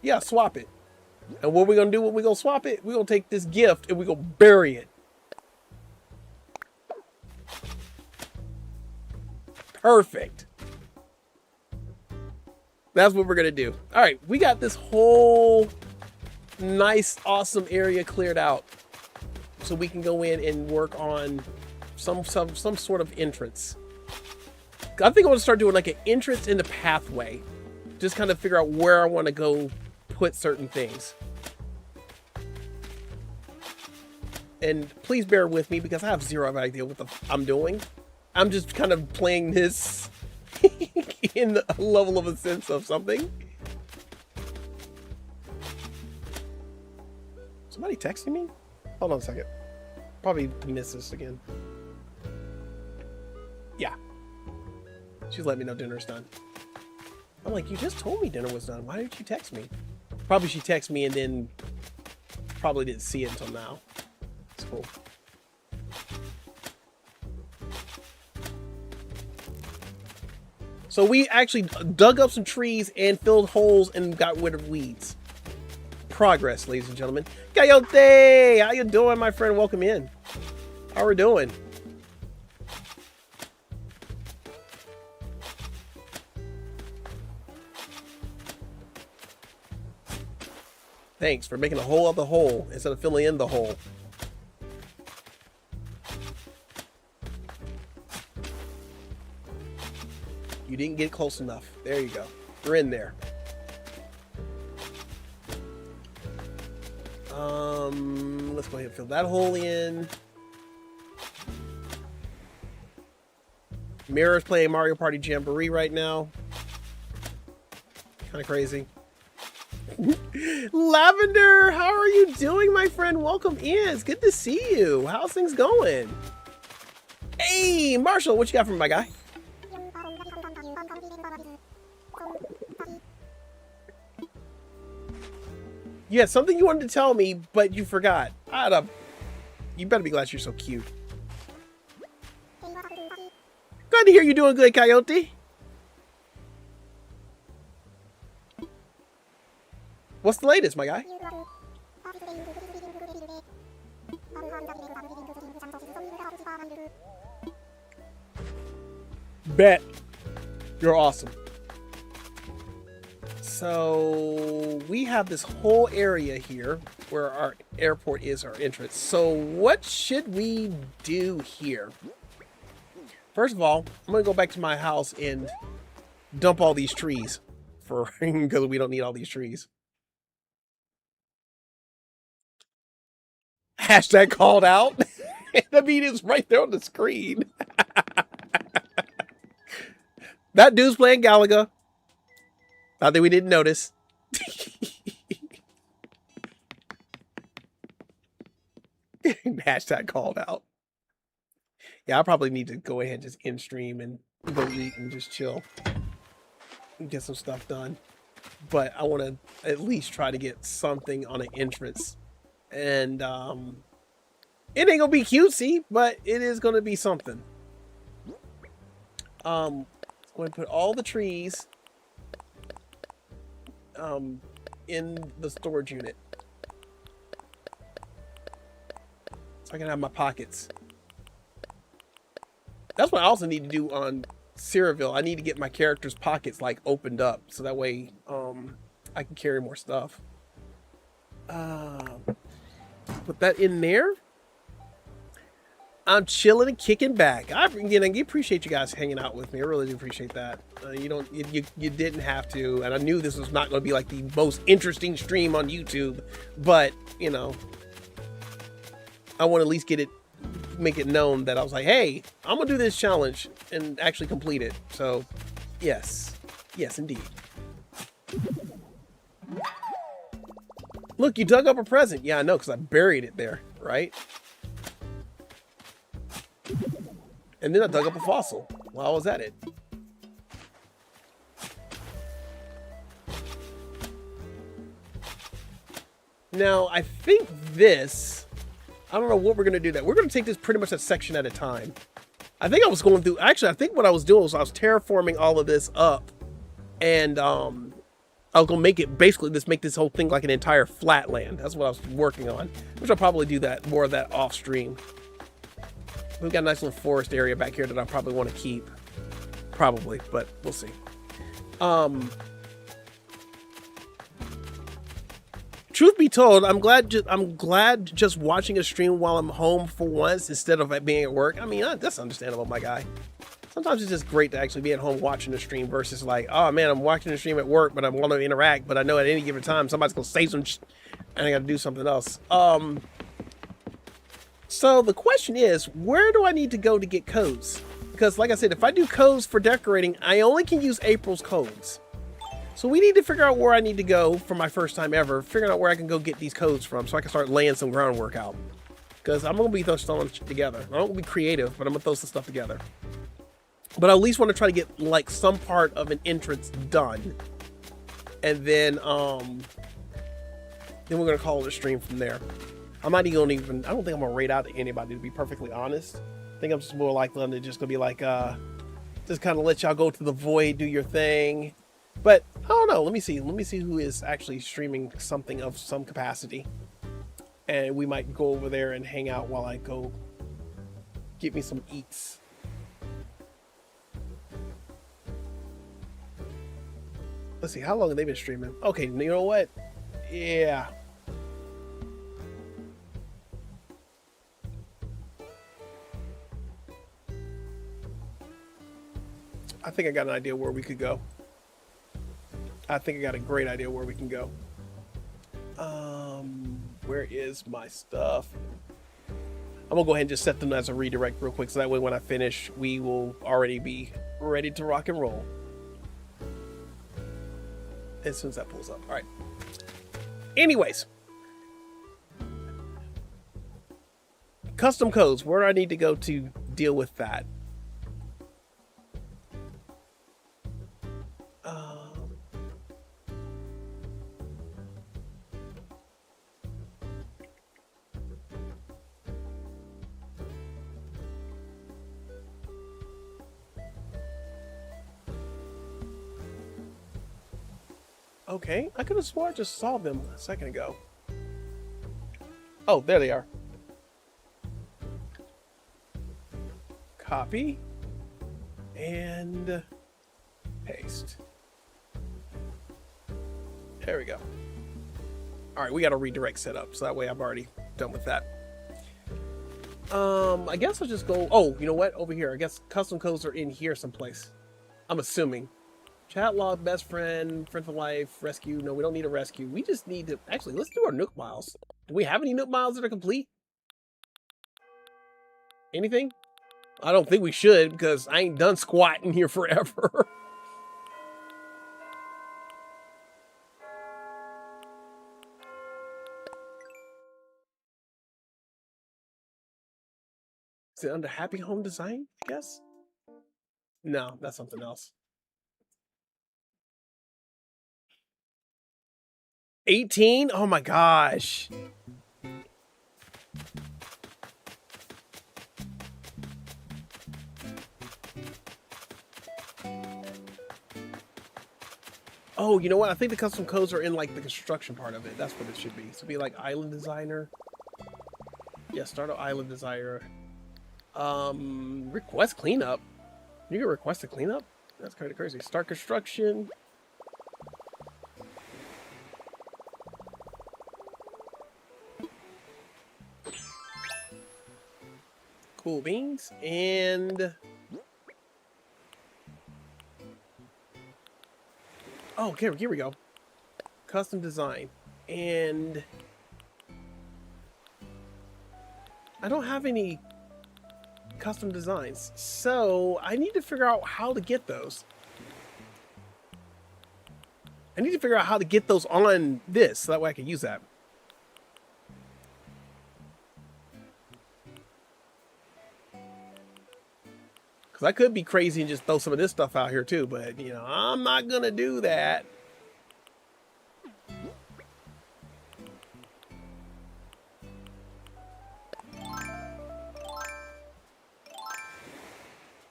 Yeah, swap it. And what we're going to do when we're going to swap it, we're going to take this gift and we're going to bury it. Perfect. That's what we're going to do. All right, we got this whole nice, awesome area cleared out. So we can go in and work on some sort of entrance. I think I want to start doing like an entrance in the pathway. Just kind of figure out where I want to go put certain things. And please bear with me because I have zero idea what I'm doing. I'm just kind of playing this in the level of a sense of something. Somebody texting me? Hold on a second. Probably missed this again. Yeah. She's letting me know dinner's done. I'm like, you just told me dinner was done. Why didn't you text me? Probably she texted me and then probably didn't see it until now. It's cool. So we actually dug up some trees and filled holes and got rid of weeds. Progress, ladies and gentlemen. Coyote! How you doing, my friend? Welcome in. How we doing? Thanks for making a hole of the hole instead of filling in the hole. You didn't get close enough. There you go. You're in there. Let's go ahead and fill that hole in. Mirror's playing Mario Party Jamboree right now. Kind of crazy. Lavender, how are you doing, my friend? Welcome in. It's good to see you. How's things going? Hey, Marshall, what you got from my guy? You had something you wanted to tell me, but you forgot. You better be glad you're so cute. Glad to hear you're doing good, Coyote. What's the latest, my guy? Bet. You're awesome. So we have this whole area here where our airport is, our entrance. So what should we do here? First of all, I'm gonna go back to my house and dump all these trees because we don't need all these trees. Hashtag called out. I mean, it's right there on the screen. That dude's playing Galaga. Not that we didn't notice. Hashtag called out. Yeah, I probably need to go ahead and just end stream and go eat and just chill and get some stuff done. But I want to at least try to get something on an entrance. And it ain't gonna be cutesy, but it is gonna be something. I'm going to put all the trees in the storage unit so I can have my pockets. That's what I also need to do on Cyrano. I need to get my character's pockets like opened up so that way I can carry more stuff. Put that in there. I'm chilling and kicking back. I appreciate you guys hanging out with me. I really do appreciate that. You didn't have to, and I knew this was not going to be like the most interesting stream on YouTube, but you know, I want to at least make it known that I was like, hey, I'm gonna do this challenge and actually complete it. So, yes, indeed. Look, you dug up a present. Yeah, I know, because I buried it there, right? And then I dug up a fossil while I was at it. Now, I think this, I don't know what we're going to do that. We're going to take this pretty much a section at a time. I think I was going through, actually, I think what I was doing was I was terraforming all of this up. And I was going to make it, basically, make this whole thing like an entire flat land. That's what I was working on. Which I'll probably do more of that off stream. We've got a nice little forest area back here that I probably want to keep. Probably, but we'll see. Truth be told, I'm glad just watching a stream while I'm home for once instead of being at work. I mean, that's understandable, my guy. Sometimes it's just great to actually be at home watching the stream versus like, oh man, I'm watching the stream at work, but I want to interact, but I know at any given time somebody's gonna say some and I gotta do something else. So the question is, where do I need to go to get codes? Because like I said, if I do codes for decorating, I only can use April's codes. So we need to figure out where I need to go for my first time ever, figuring out where I can go get these codes from so I can start laying some groundwork out. Because I'm gonna be throwing shit together. I'm not gonna be creative, but I'm gonna throw some stuff together. But I at least want to try to get like some part of an entrance done. And then we're gonna call it a stream from there. I'm not even I don't think I'm gonna raid out to anybody, to be perfectly honest. I think I'm just more likely to just gonna be like just kind of let y'all go to the void, do your thing. But I don't know, let me see who is actually streaming something of some capacity. And we might go over there and hang out while I go get me some eats. Let's see, how long have they been streaming? Okay, you know what? Yeah. I think I got an idea where we could go. I think I got a great idea where we can go. Where is my stuff? I'm gonna go ahead and just set them as a redirect real quick so that way when I finish, we will already be ready to rock and roll. As soon as that pulls up. All right. Anyways. Custom codes. Where do I need to go to deal with that? Okay, I could have sworn I just saw them a second ago. Oh, there they are. Copy. And paste. There we go. All right, we got a redirect set up, so that way I'm already done with that. I guess I'll just go. Oh, you know what? Over here. I guess custom codes are in here someplace. I'm assuming. Chat log, best friend, friend for life, rescue. No, we don't need a rescue. We just need to actually let's do our Nook miles. Do we have any Nook miles that are complete? Anything? I don't think we should because I ain't done squatting here forever. Is it under Happy Home Design, I guess? No, that's something else. 18? Oh my gosh. Oh, you know what? I think the custom codes are in like the construction part of it. That's what it should be. So it'd be like island designer. Yeah, start an island designer. Request cleanup. You can request a cleanup? That's kind of crazy. Start construction. Cool beans. And oh, okay, here we go. Custom design. And I don't have any custom designs, so I need to figure out how to get those. I need to figure out how to get those on this, so that way I can use that. Because I could be crazy and just throw some of this stuff out here too, but, you know, I'm not going to do that.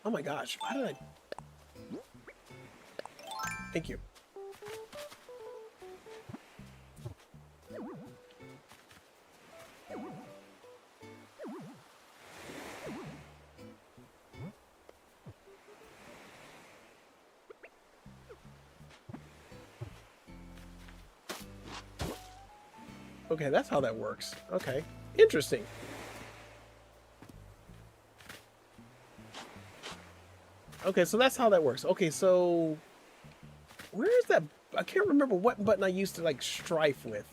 Oh my gosh, why did I... Thank you. Okay, that's how that works. Okay, interesting. Okay, so that's how that works. Okay, so where is that? I can't remember what button I used to like strife with.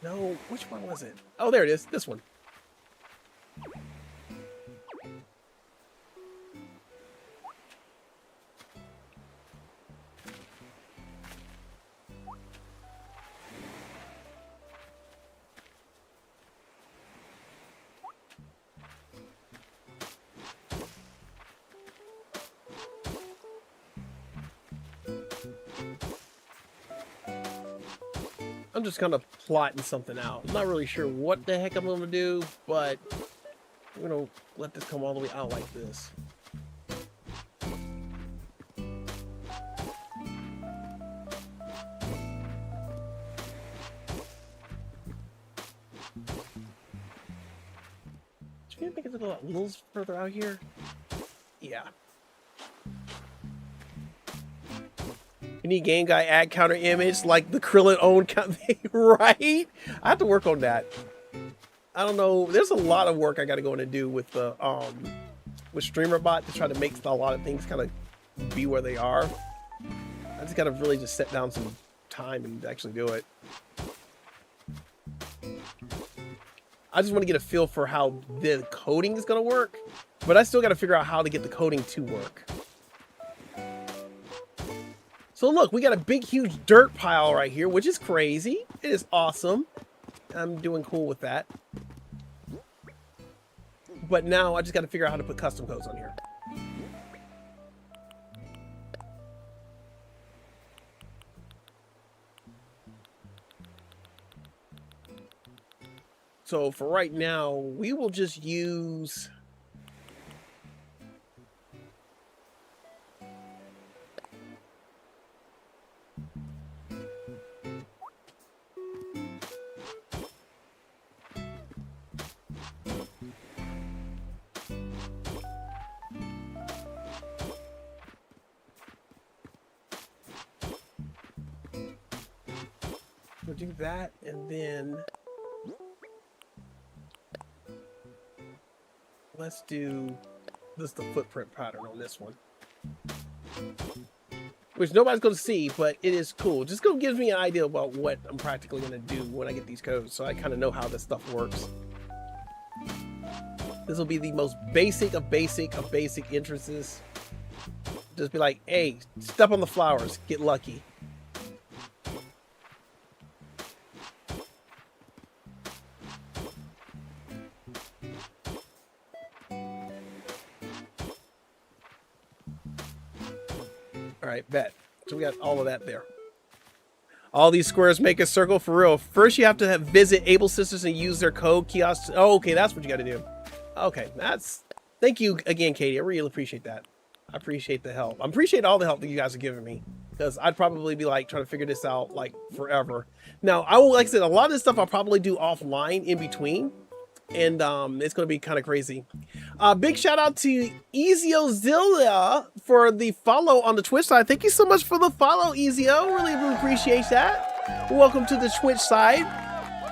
No, which one was it? Oh, there it is. This one. I'm just kind of plotting something out. I'm not really sure what the heck I'm going to do, but I'm going to let this come all the way out like this. Do you think it's a little further out here? Yeah. You need game guy add counter image like the Krillin own count, right? I have to work on that. I don't know. There's a lot of work I got to go in and do with the with StreamerBot to try to make a lot of things kind of be where they are. I just got to really just set down some time and actually do it. I just want to get a feel for how the coding is going to work, but I still got to figure out how to get the coding to work. So look, we got a big, huge dirt pile right here, which is crazy. It is awesome. I'm doing cool with that. But now I just got to figure out how to put custom codes on here. So for right now, we will just use... We'll do that, and then let's do this, the footprint pattern on this one, which nobody's going to see, but it is cool. Just gives me an idea about what I'm practically going to do when I get these codes, so I kind of know how this stuff works. This will be the most basic of basic entrances. Just be like, hey, step on the flowers, get lucky. All right, bet. So we got all of that there. All these squares make a circle for real. First, you have to visit Able Sisters and use their code kiosks. Oh, okay, that's what you got to do. Okay, that's... Thank you again, Katie. I really appreciate that. I appreciate the help. I appreciate all the help that you guys are giving me, because I'd probably be like trying to figure this out like forever. Now, I will, like I said, a lot of this stuff I'll probably do offline in between. And it's going to be kind of crazy. Big shout out to Eziozilla for the follow on the Twitch side. Thank you so much for the follow, Ezio. Really, really appreciate that. Welcome to the Twitch side.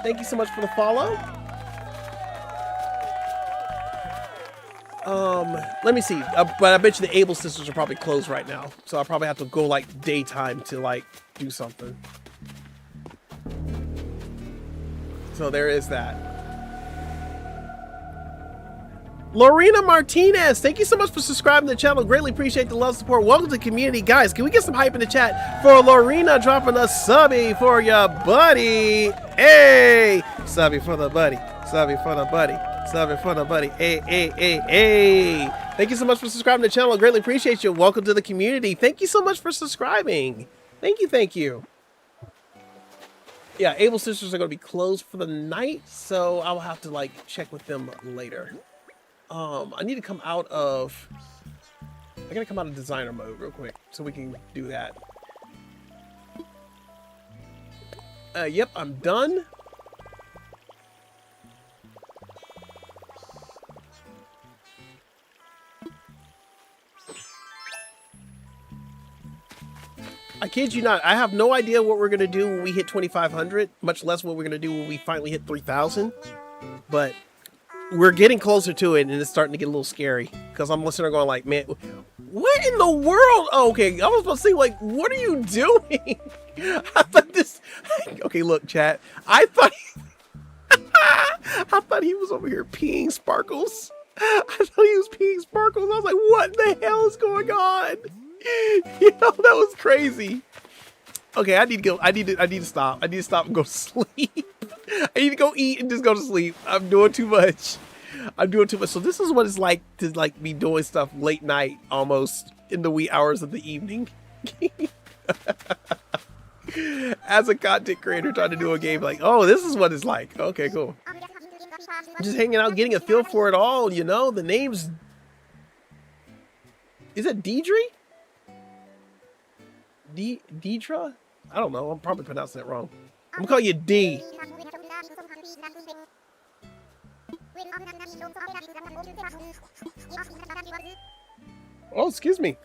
Thank you so much for the follow. Let me see. But I bet you the Able Sisters are probably closed right now. So I'll probably have to go like daytime to like do something. So there is that. Lorena Martinez, thank you so much for subscribing to the channel. Greatly appreciate the love, support. Welcome to the community. Guys, can we get some hype in the chat for Lorena dropping a subby for your buddy? Hey, subby for the buddy. Subby for the buddy. Subby for the buddy. Hey, hey, hey, hey. Thank you so much for subscribing to the channel. Greatly appreciate you. Welcome to the community. Thank you so much for subscribing. Thank you, thank you. Yeah, Able Sisters are going to be closed for the night, so I'll have to like check with them later. I need to come out of... I gotta come out of designer mode real quick so we can do that. Yep, I'm done. I kid you not, I have no idea what we're gonna do when we hit 2,500, much less what we're gonna do when we finally hit 3,000. But we're getting closer to it, and it's starting to get a little scary. because I'm listening going like, man, what in the world? Oh, okay, I was supposed to say like, what are you doing? I thought this. Okay, look, chat. I thought he was over here peeing sparkles. I thought he was peeing sparkles. I was like, what the hell is going on? You know, that was crazy. Okay, I need to go. I need to stop. I need to stop and go to sleep. I need to go eat and just go to sleep. I'm doing too much. I'm doing too much. So this is what it's like to like be doing stuff late night, almost in the wee hours of the evening. As a content creator trying to do a game, like, oh, this is what it's like. Okay, cool. Just hanging out, getting a feel for it all. You know, the name's. Is it Deidre? Deidre? I don't know. I'm probably pronouncing it wrong. I'm gonna call you D. Oh, excuse me.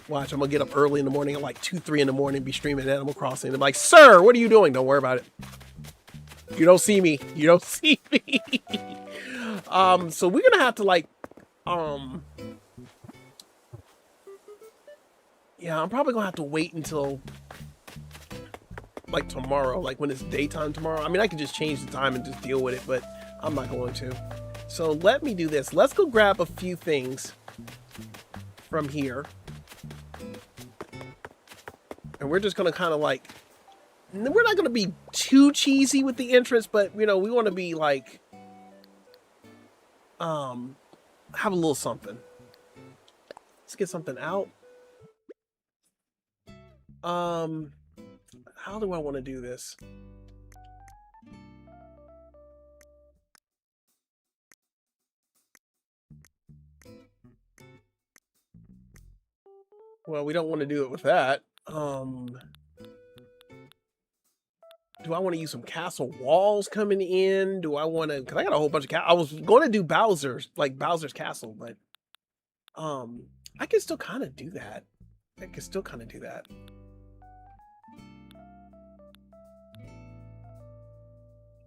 Watch, I'm gonna get up early in the morning at like 2, 3 in the morning, be streaming Animal Crossing. I'm like, sir, what are you doing? Don't worry about it. You don't see me. You don't see me. So we're gonna have to like, yeah, I'm probably gonna have to wait until like tomorrow, like when it's daytime tomorrow. I mean, I could just change the time and just deal with it, but I'm not going to. So let me do this. Let's go grab a few things from here. And we're just gonna kind of like, we're not gonna be too cheesy with the entrance, but you know, we want to be like, have a little something. Let's get something out. How do I want to do this? Well, we don't want to do it with that. Do I want to use some castle walls coming in? Do I want to, because I got a whole bunch of I was going to do Bowser's, like Bowser's castle, but I can still kind of do that. I can still kind of do that.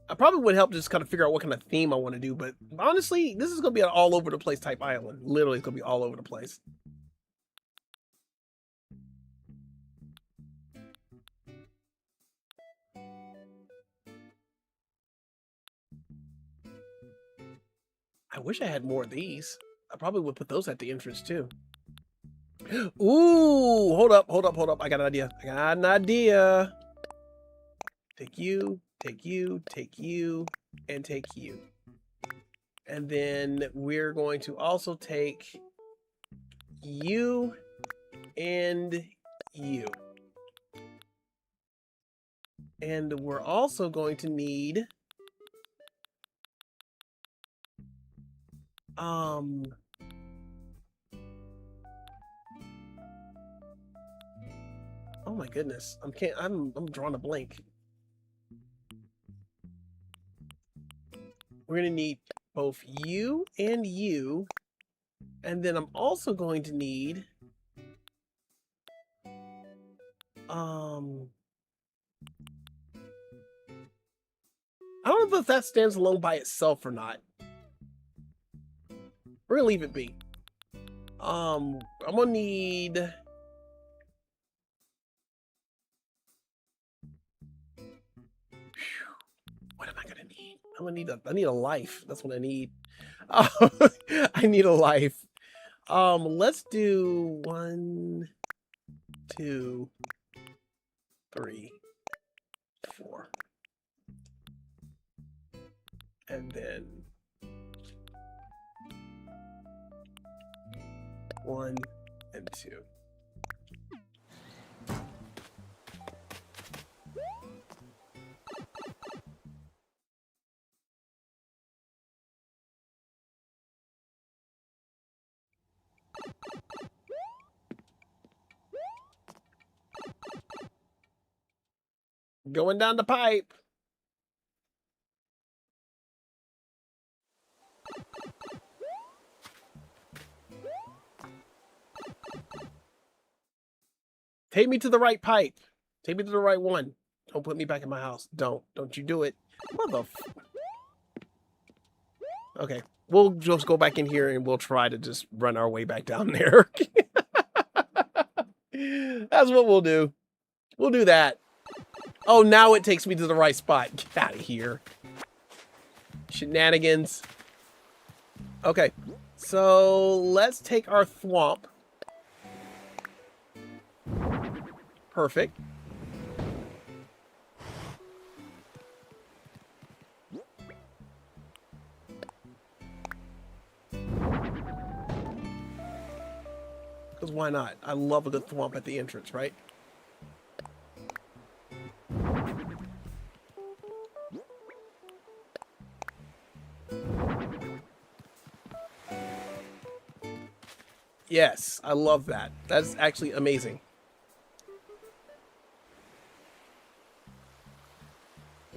I probably would help just kind of figure out what kind of theme I want to do, but honestly, this is going to be an all over the place type island. Literally, it's going to be all over the place. I wish I had more of these. I probably would put those at the entrance too. Ooh, hold up. I got an idea. Take you, take you, take you, and take you. And then we're going to also take you and you. And we're also going to need oh my goodness. I'm drawing a blank. We're gonna need both you, and then I'm also going to need I don't know if that stands alone by itself or not. We're gonna leave it be. I'm gonna need what am I gonna need? I need a life. That's what I need. I need a life. Let's do 1, 2, 3, 4. And then 1 and 2. Going down the pipe. Take me to the right pipe. Take me to the right one. Don't put me back in my house. Don't you do it. Okay. We'll just go back in here and we'll try to just run our way back down there. That's what we'll do. We'll do that. Oh, now it takes me to the right spot. Get out of here. Shenanigans. Okay. So let's take our thwomp. Perfect. Because why not? I love a good thwomp at the entrance, right? Yes, I love that. That's actually amazing.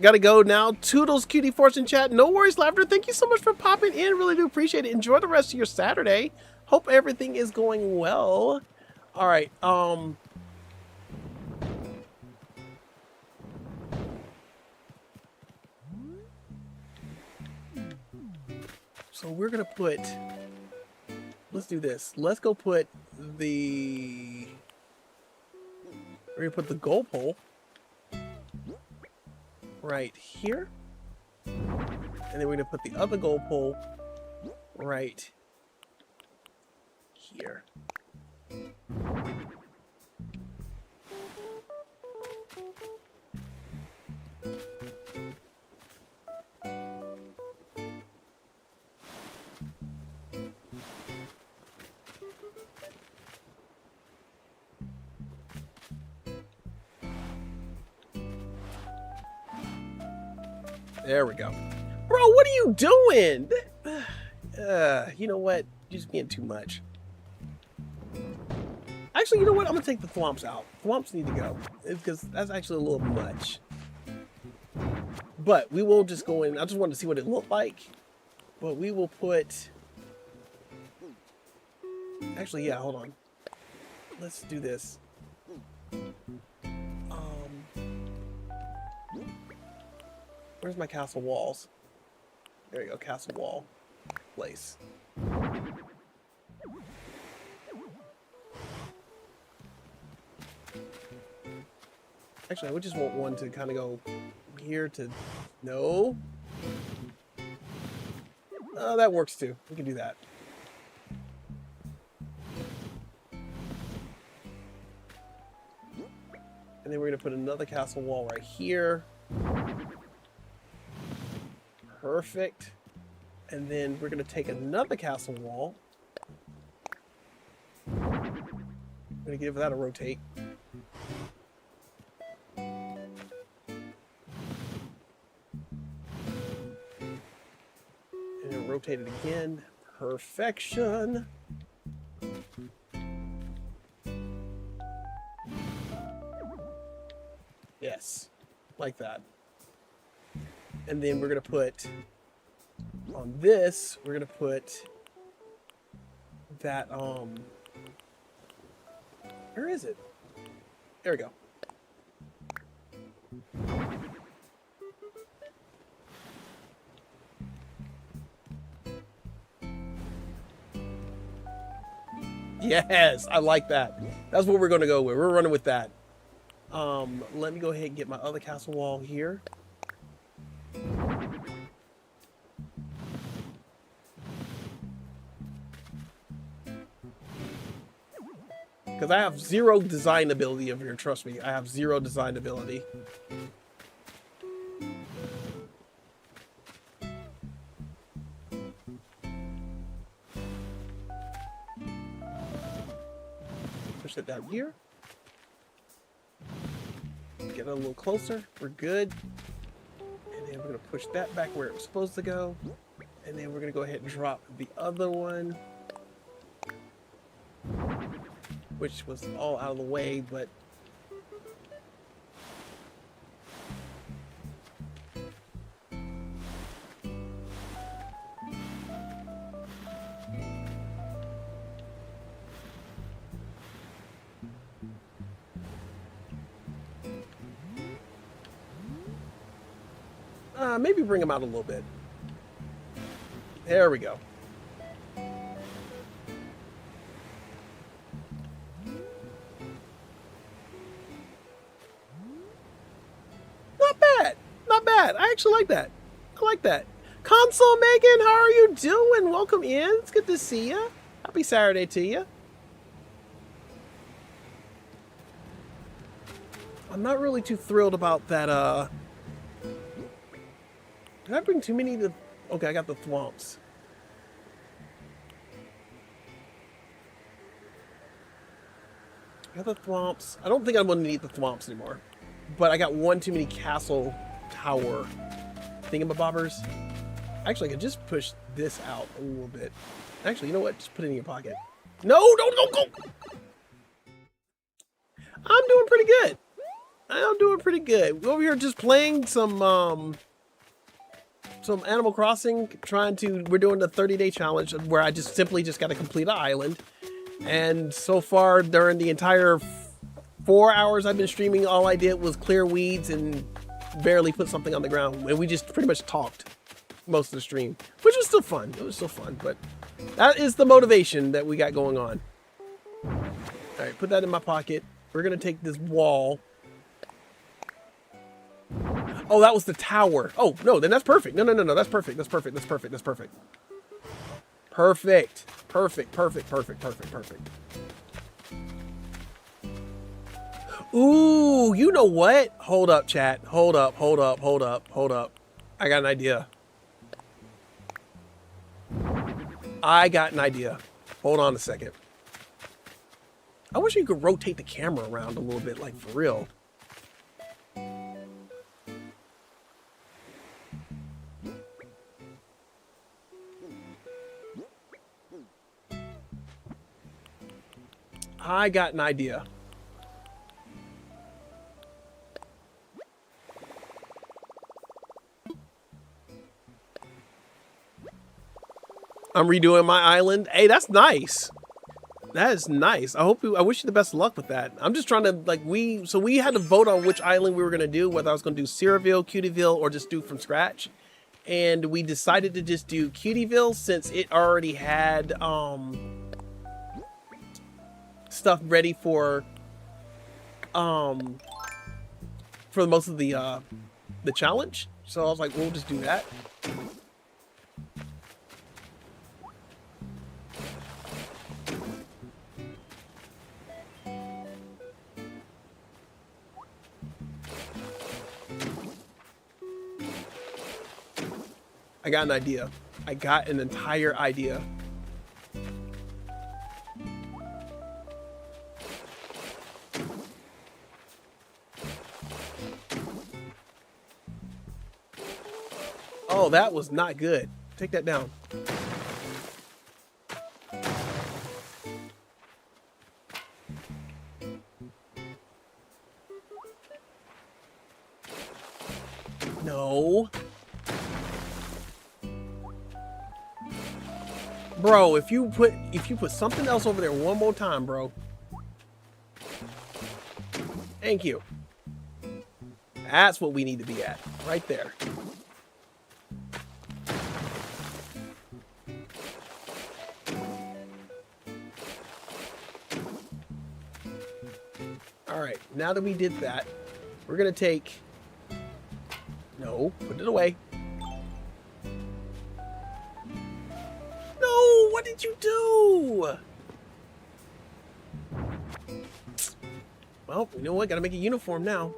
Gotta go now. Toodles, Cutie Fortune Chat. No worries, Lavender. Thank you so much for popping in. Really do appreciate it. Enjoy the rest of your Saturday. Hope everything is going well. All right. So we're gonna put. Let's do this. Let's go put the. We're gonna put the goal pole right here, and then we're gonna put the other goal pole right here. There we go. Bro, what are you doing? You know what? You're just getting too much. Actually, you know what? I'm going to take the thwomps out. Thwomps need to go. Because that's actually a little much. But we will just go in. I just wanted to see what it looked like. But we will put... Actually, yeah, hold on. Let's do this. Where's my castle walls? There you go, castle wall place. Actually, I would just want one to kind of go here to... No. Oh, that works too. We can do that. And then we're going to put another castle wall right here. Perfect. And then we're going to take another castle wall. I'm going to give that a rotate. And then rotate it again. Perfection. Yes, like that. And then we're going to put, on this, we're going to put that, where is it? There we go. Yes, I like that. That's what we're going to go with. We're running with that. Let me go ahead and get my other castle wall here. Because I have zero design ability over here, trust me. I have zero design ability. Push it down here. Get a little closer. We're good. And then we're going to push that back where it was supposed to go. And then we're going to go ahead and drop the other one, which was all out of the way, but maybe bring them out a little bit. There we go. Not bad. Not bad. I actually like that. I like that. Console Megan, how are you doing? Welcome in. It's good to see you. Happy Saturday to you. I'm not really too thrilled about that, Did I bring too many to... Okay, I got the thwomps. I got the thwomps. I don't think I'm going to need the thwomps anymore. But I got one too many castle tower thingamabobbers. Actually, I could just push this out a little bit. Actually, you know what? Just put it in your pocket. No, don't go! I'm doing pretty good. I'm doing pretty good. We're over here just playing some Animal Crossing, we're doing the 30-day challenge where I just simply got to complete an island. And so far, during the entire 4 hours I've been streaming, all I did was clear weeds and barely put something on the ground. And we just pretty much talked most of the stream, which was still fun. It was still fun, but that is the motivation that we got going on. All right, put that in my pocket. We're going to take this wall. Oh, that was the tower. Oh, no, then that's perfect. No, that's perfect. That's perfect. That's perfect. That's perfect. Perfect. Perfect. Perfect. Perfect. Perfect. Perfect. Ooh, you know what? Hold up, chat. Hold up. Hold up. Hold up. Hold up. I got an idea. I got an idea. Hold on a second. I wish you could rotate the camera around a little bit, like for real. I got an idea. I'm redoing my island. Hey, that's nice. That is nice. I wish you the best of luck with that. I'm just trying to we had to vote on which island we were going to do, whether I was going to do Cyrano, Cutieville, or just do from scratch. And we decided to just do Cutieville since it already had stuff ready for most of the challenge. So I was like, we'll just do that. I got an idea. I got an entire idea. Oh, that was not good. Take that down. No. Bro, if you put something else over there one more time, bro. Thank you. That's what we need to be at. Right there. Alright, now that we did that, we're gonna take... No, put it away. No, what did you do? Well, you know what? Gotta make a uniform now.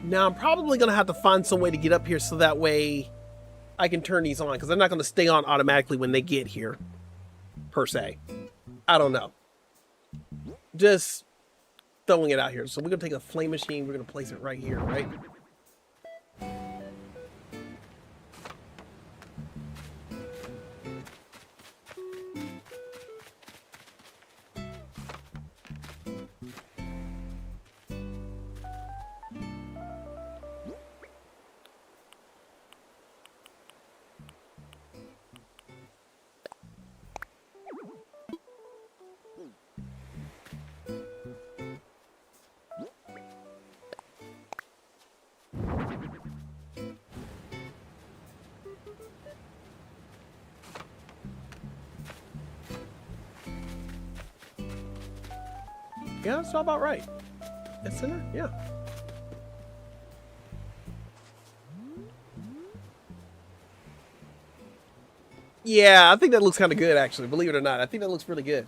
Now, I'm probably going to have to find some way to get up here so that way I can turn these on, because they're not going to stay on automatically when they get here, per se. I don't know. Just throwing it out here. So we're going to take a flame machine. We're going to place it right here, right? Yeah, that's about right. That's center? Yeah. Yeah, I think that looks kind of good, actually. Believe it or not, I think that looks really good.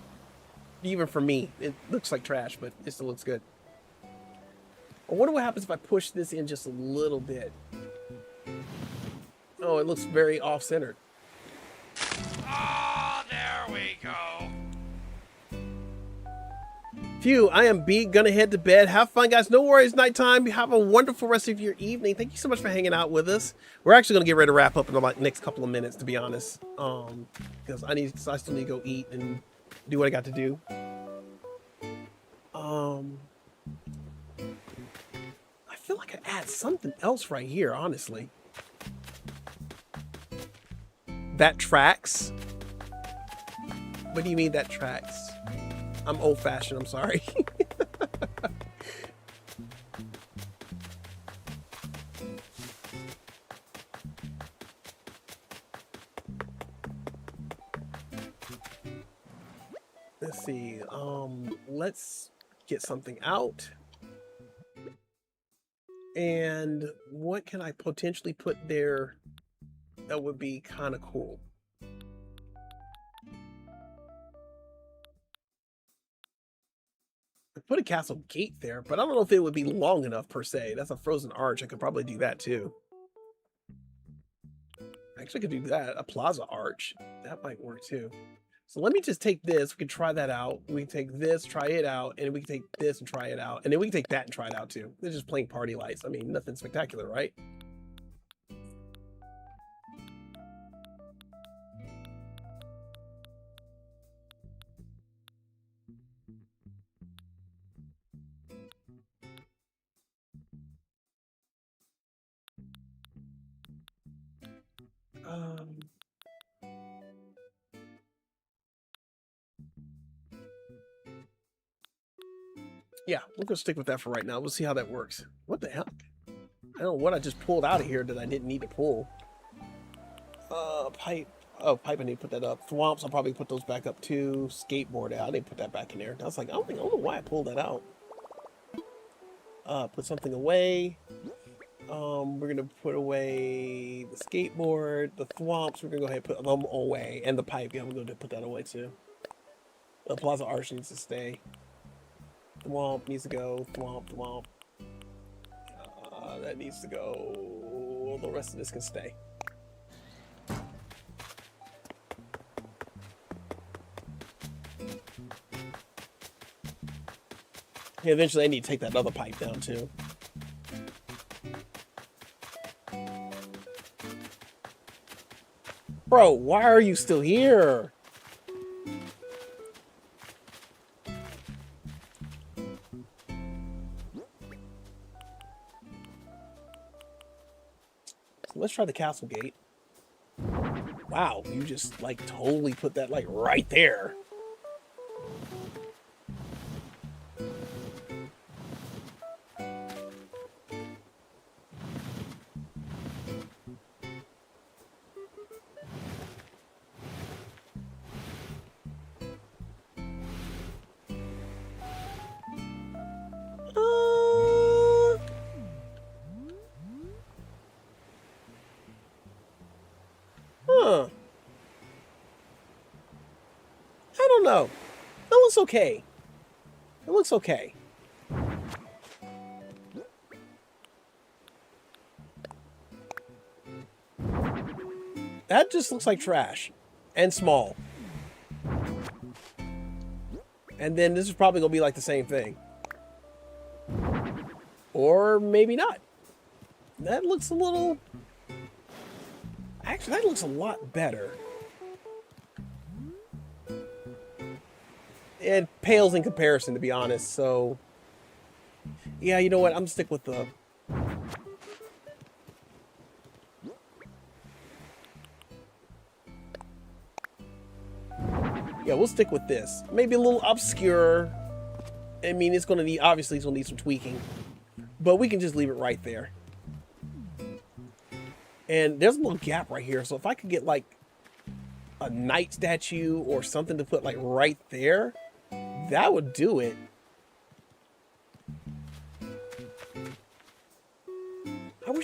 Even for me, it looks like trash, but it still looks good. I wonder what happens if I push this in just a little bit. Oh, it looks very off-centered. Ah, there we go. Phew, I am beat. Gonna head to bed. Have fun, guys. No worries. Nighttime. Have a wonderful rest of your evening. Thank you so much for hanging out with us. We're actually gonna get ready to wrap up in the next couple of minutes, to be honest. Because I still need to go eat and do what I got to do. I feel like I add something else right here, honestly. That tracks. What do you mean that tracks? I'm old-fashioned, I'm sorry. Let's see. Let's get something out. And what can I potentially put there that would be kind of cool? I put a castle gate there, but I don't know if it would be long enough per se. That's a frozen arch. I could probably do that too. Actually, I could do that. A plaza arch. That might work too. So let me just take this. We can try that out. We can take this, try it out, and we can take this and try it out. And then we can take that and try it out too. They're just plain party lights. I mean, nothing spectacular, right? Yeah, we're gonna stick with that for right now. We'll see how that works. What the hell? I don't know what I just pulled out of here that I didn't need to pull. Pipe. Oh, pipe, I need to put that up. Thwomps, I'll probably put those back up too. Skateboard, I didn't put that back in there. I was like, I don't know why I pulled that out. Put something away. We're gonna put away the skateboard, the thwomps, we're gonna go ahead and put them away. And the pipe, yeah, we're gonna put that away too. The plaza arch needs to stay. Thwomp needs to go. Thwomp, thwomp. That needs to go. The rest of this can stay. Yeah, eventually I need to take that other pipe down too. Bro, why are you still here? Let's try the castle gate. Wow, you just like totally put that like right there. I don't know. That looks okay. It looks okay. That just looks like trash. And small. And then this is probably going to be like the same thing. Or maybe not. That looks a little... Actually, that looks a lot better. It pales in comparison, to be honest, so... Yeah, you know what? I'm gonna stick with the... Yeah, we'll stick with this. Maybe a little obscure. I mean, it's gonna need... Obviously, it's gonna need some tweaking. But we can just leave it right there. And there's a little gap right here, so if I could get, like, a knight statue or something to put, like, right there... That would do it.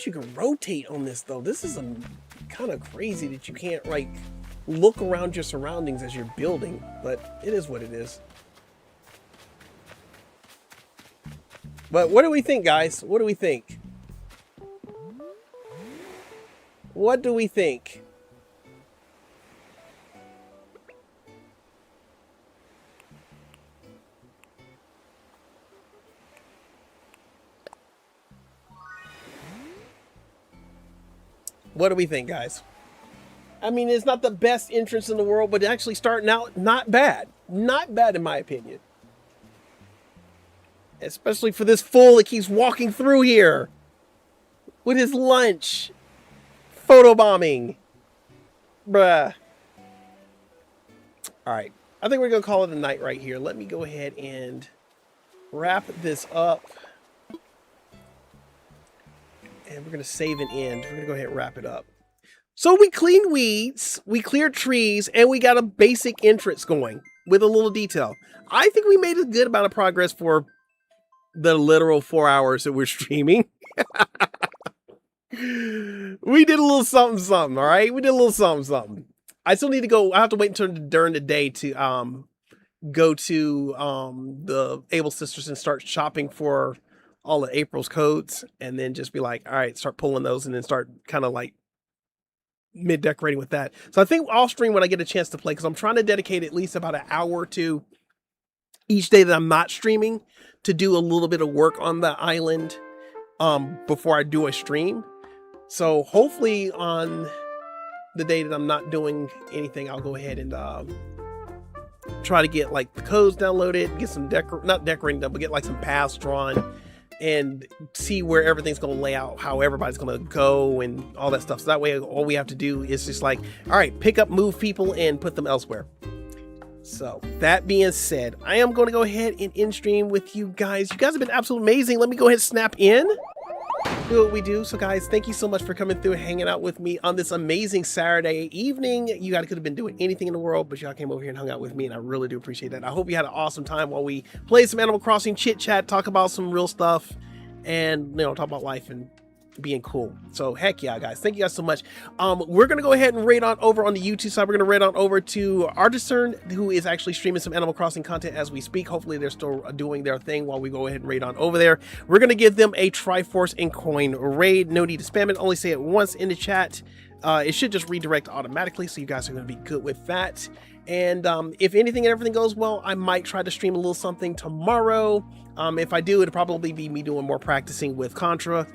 wish you could rotate on this though. This is kind of crazy that you can't like look around your surroundings as you're building, but it is what it is. But what do we think, guys? What do we think? What do we think? What do we think, guys? I mean, it's not the best entrance in the world, but actually starting out, not bad. Not bad in my opinion. Especially for this fool that keeps walking through here with his lunch. Photobombing. Bruh. Alright. I think we're going to call it a night right here. Let me go ahead and wrap this up. And we're going to save and end. We're going to go ahead and wrap it up. So we cleaned weeds, we cleared trees, and we got a basic entrance going with a little detail. I think we made a good amount of progress for the literal 4 hours that we're streaming. We did a little something, something, all right? We did a little something, something. I still need to go. I have to wait until during the day to go to the Able Sisters and start shopping for all of April's codes, and then just be like, all right, start pulling those and then start kind of like mid-decorating with that. So I think I'll stream when I get a chance to play, because I'm trying to dedicate at least about an hour or two each day that I'm not streaming to do a little bit of work on the island before I do a stream. So hopefully on the day that I'm not doing anything, I'll go ahead and try to get like the codes downloaded, get some not decorating done, but get like some paths drawn and see where everything's going to lay out, how everybody's going to go and all that stuff. So that way, all we have to do is just like, all right, pick up, move people and put them elsewhere. So that being said, I am going to go ahead and end stream with you guys. You guys have been absolutely amazing. Let me go ahead and snap in. Do what we do. So guys, thank you so much for coming through and hanging out with me on this amazing Saturday evening. You guys could have been doing anything in the world, but y'all came over here and hung out with me, and I really do appreciate that. I hope you had an awesome time while we played some Animal Crossing, chit chat, talk about some real stuff, and you know, talk about life and being cool. So heck yeah, guys, thank you guys so much. We're gonna go ahead and raid on over on the YouTube side. We're gonna raid on over to Artisan, who is actually streaming some Animal Crossing content as we speak. Hopefully they're still doing their thing while we go ahead and raid on over there. We're gonna give them a Triforce and coin raid. No need to spam it, only say it once in the chat. It should just redirect automatically, so you guys are gonna be good with that. And if anything and everything goes well, I might try to stream a little something tomorrow. If I do, it'll probably be me doing more practicing with Contra.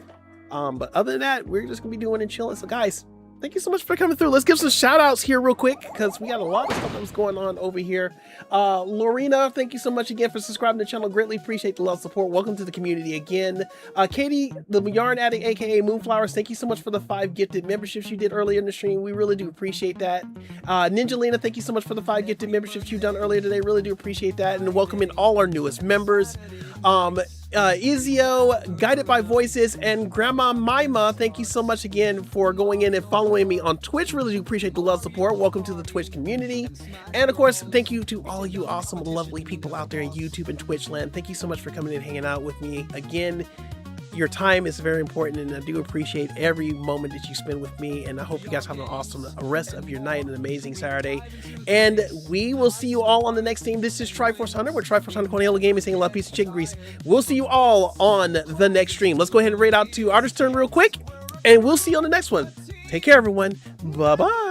But other than that, we're just gonna be doing and chilling. So guys, thank you so much for coming through. Let's give some shout outs here real quick, because we got a lot of stuff that was going on over here. Lorena, thank you so much again for subscribing to the channel. Greatly appreciate the love, support. Welcome to the community again. Katie, the Yarn Addict, aka Moonflowers, thank you so much for the 5 gifted memberships you did earlier in the stream. We really do appreciate that. Ninjalina, thank you so much for the 5 gifted memberships you've done earlier today. Really do appreciate that, and welcoming all our newest members. Izio, Guided by Voices, and Grandma Mima, thank you so much again for going in and following me on Twitch. Really do appreciate the love, support. Welcome to the Twitch community. And of course, thank you to all you awesome, lovely people out there in YouTube and Twitch land. Thank you so much for coming in and hanging out with me again. Your time is very important, and I do appreciate every moment that you spend with me, and I hope you guys have an awesome rest of your night and an amazing Saturday. And we will see you all on the next stream. This is Triforce Hunter with Triforce Hunter Cornelio Gaming, saying love, peace, and chicken grease. We'll see you all on the next stream. Let's go ahead and raid out to Artist Turn real quick, and we'll see you on the next one. Take care, everyone. Bye-bye.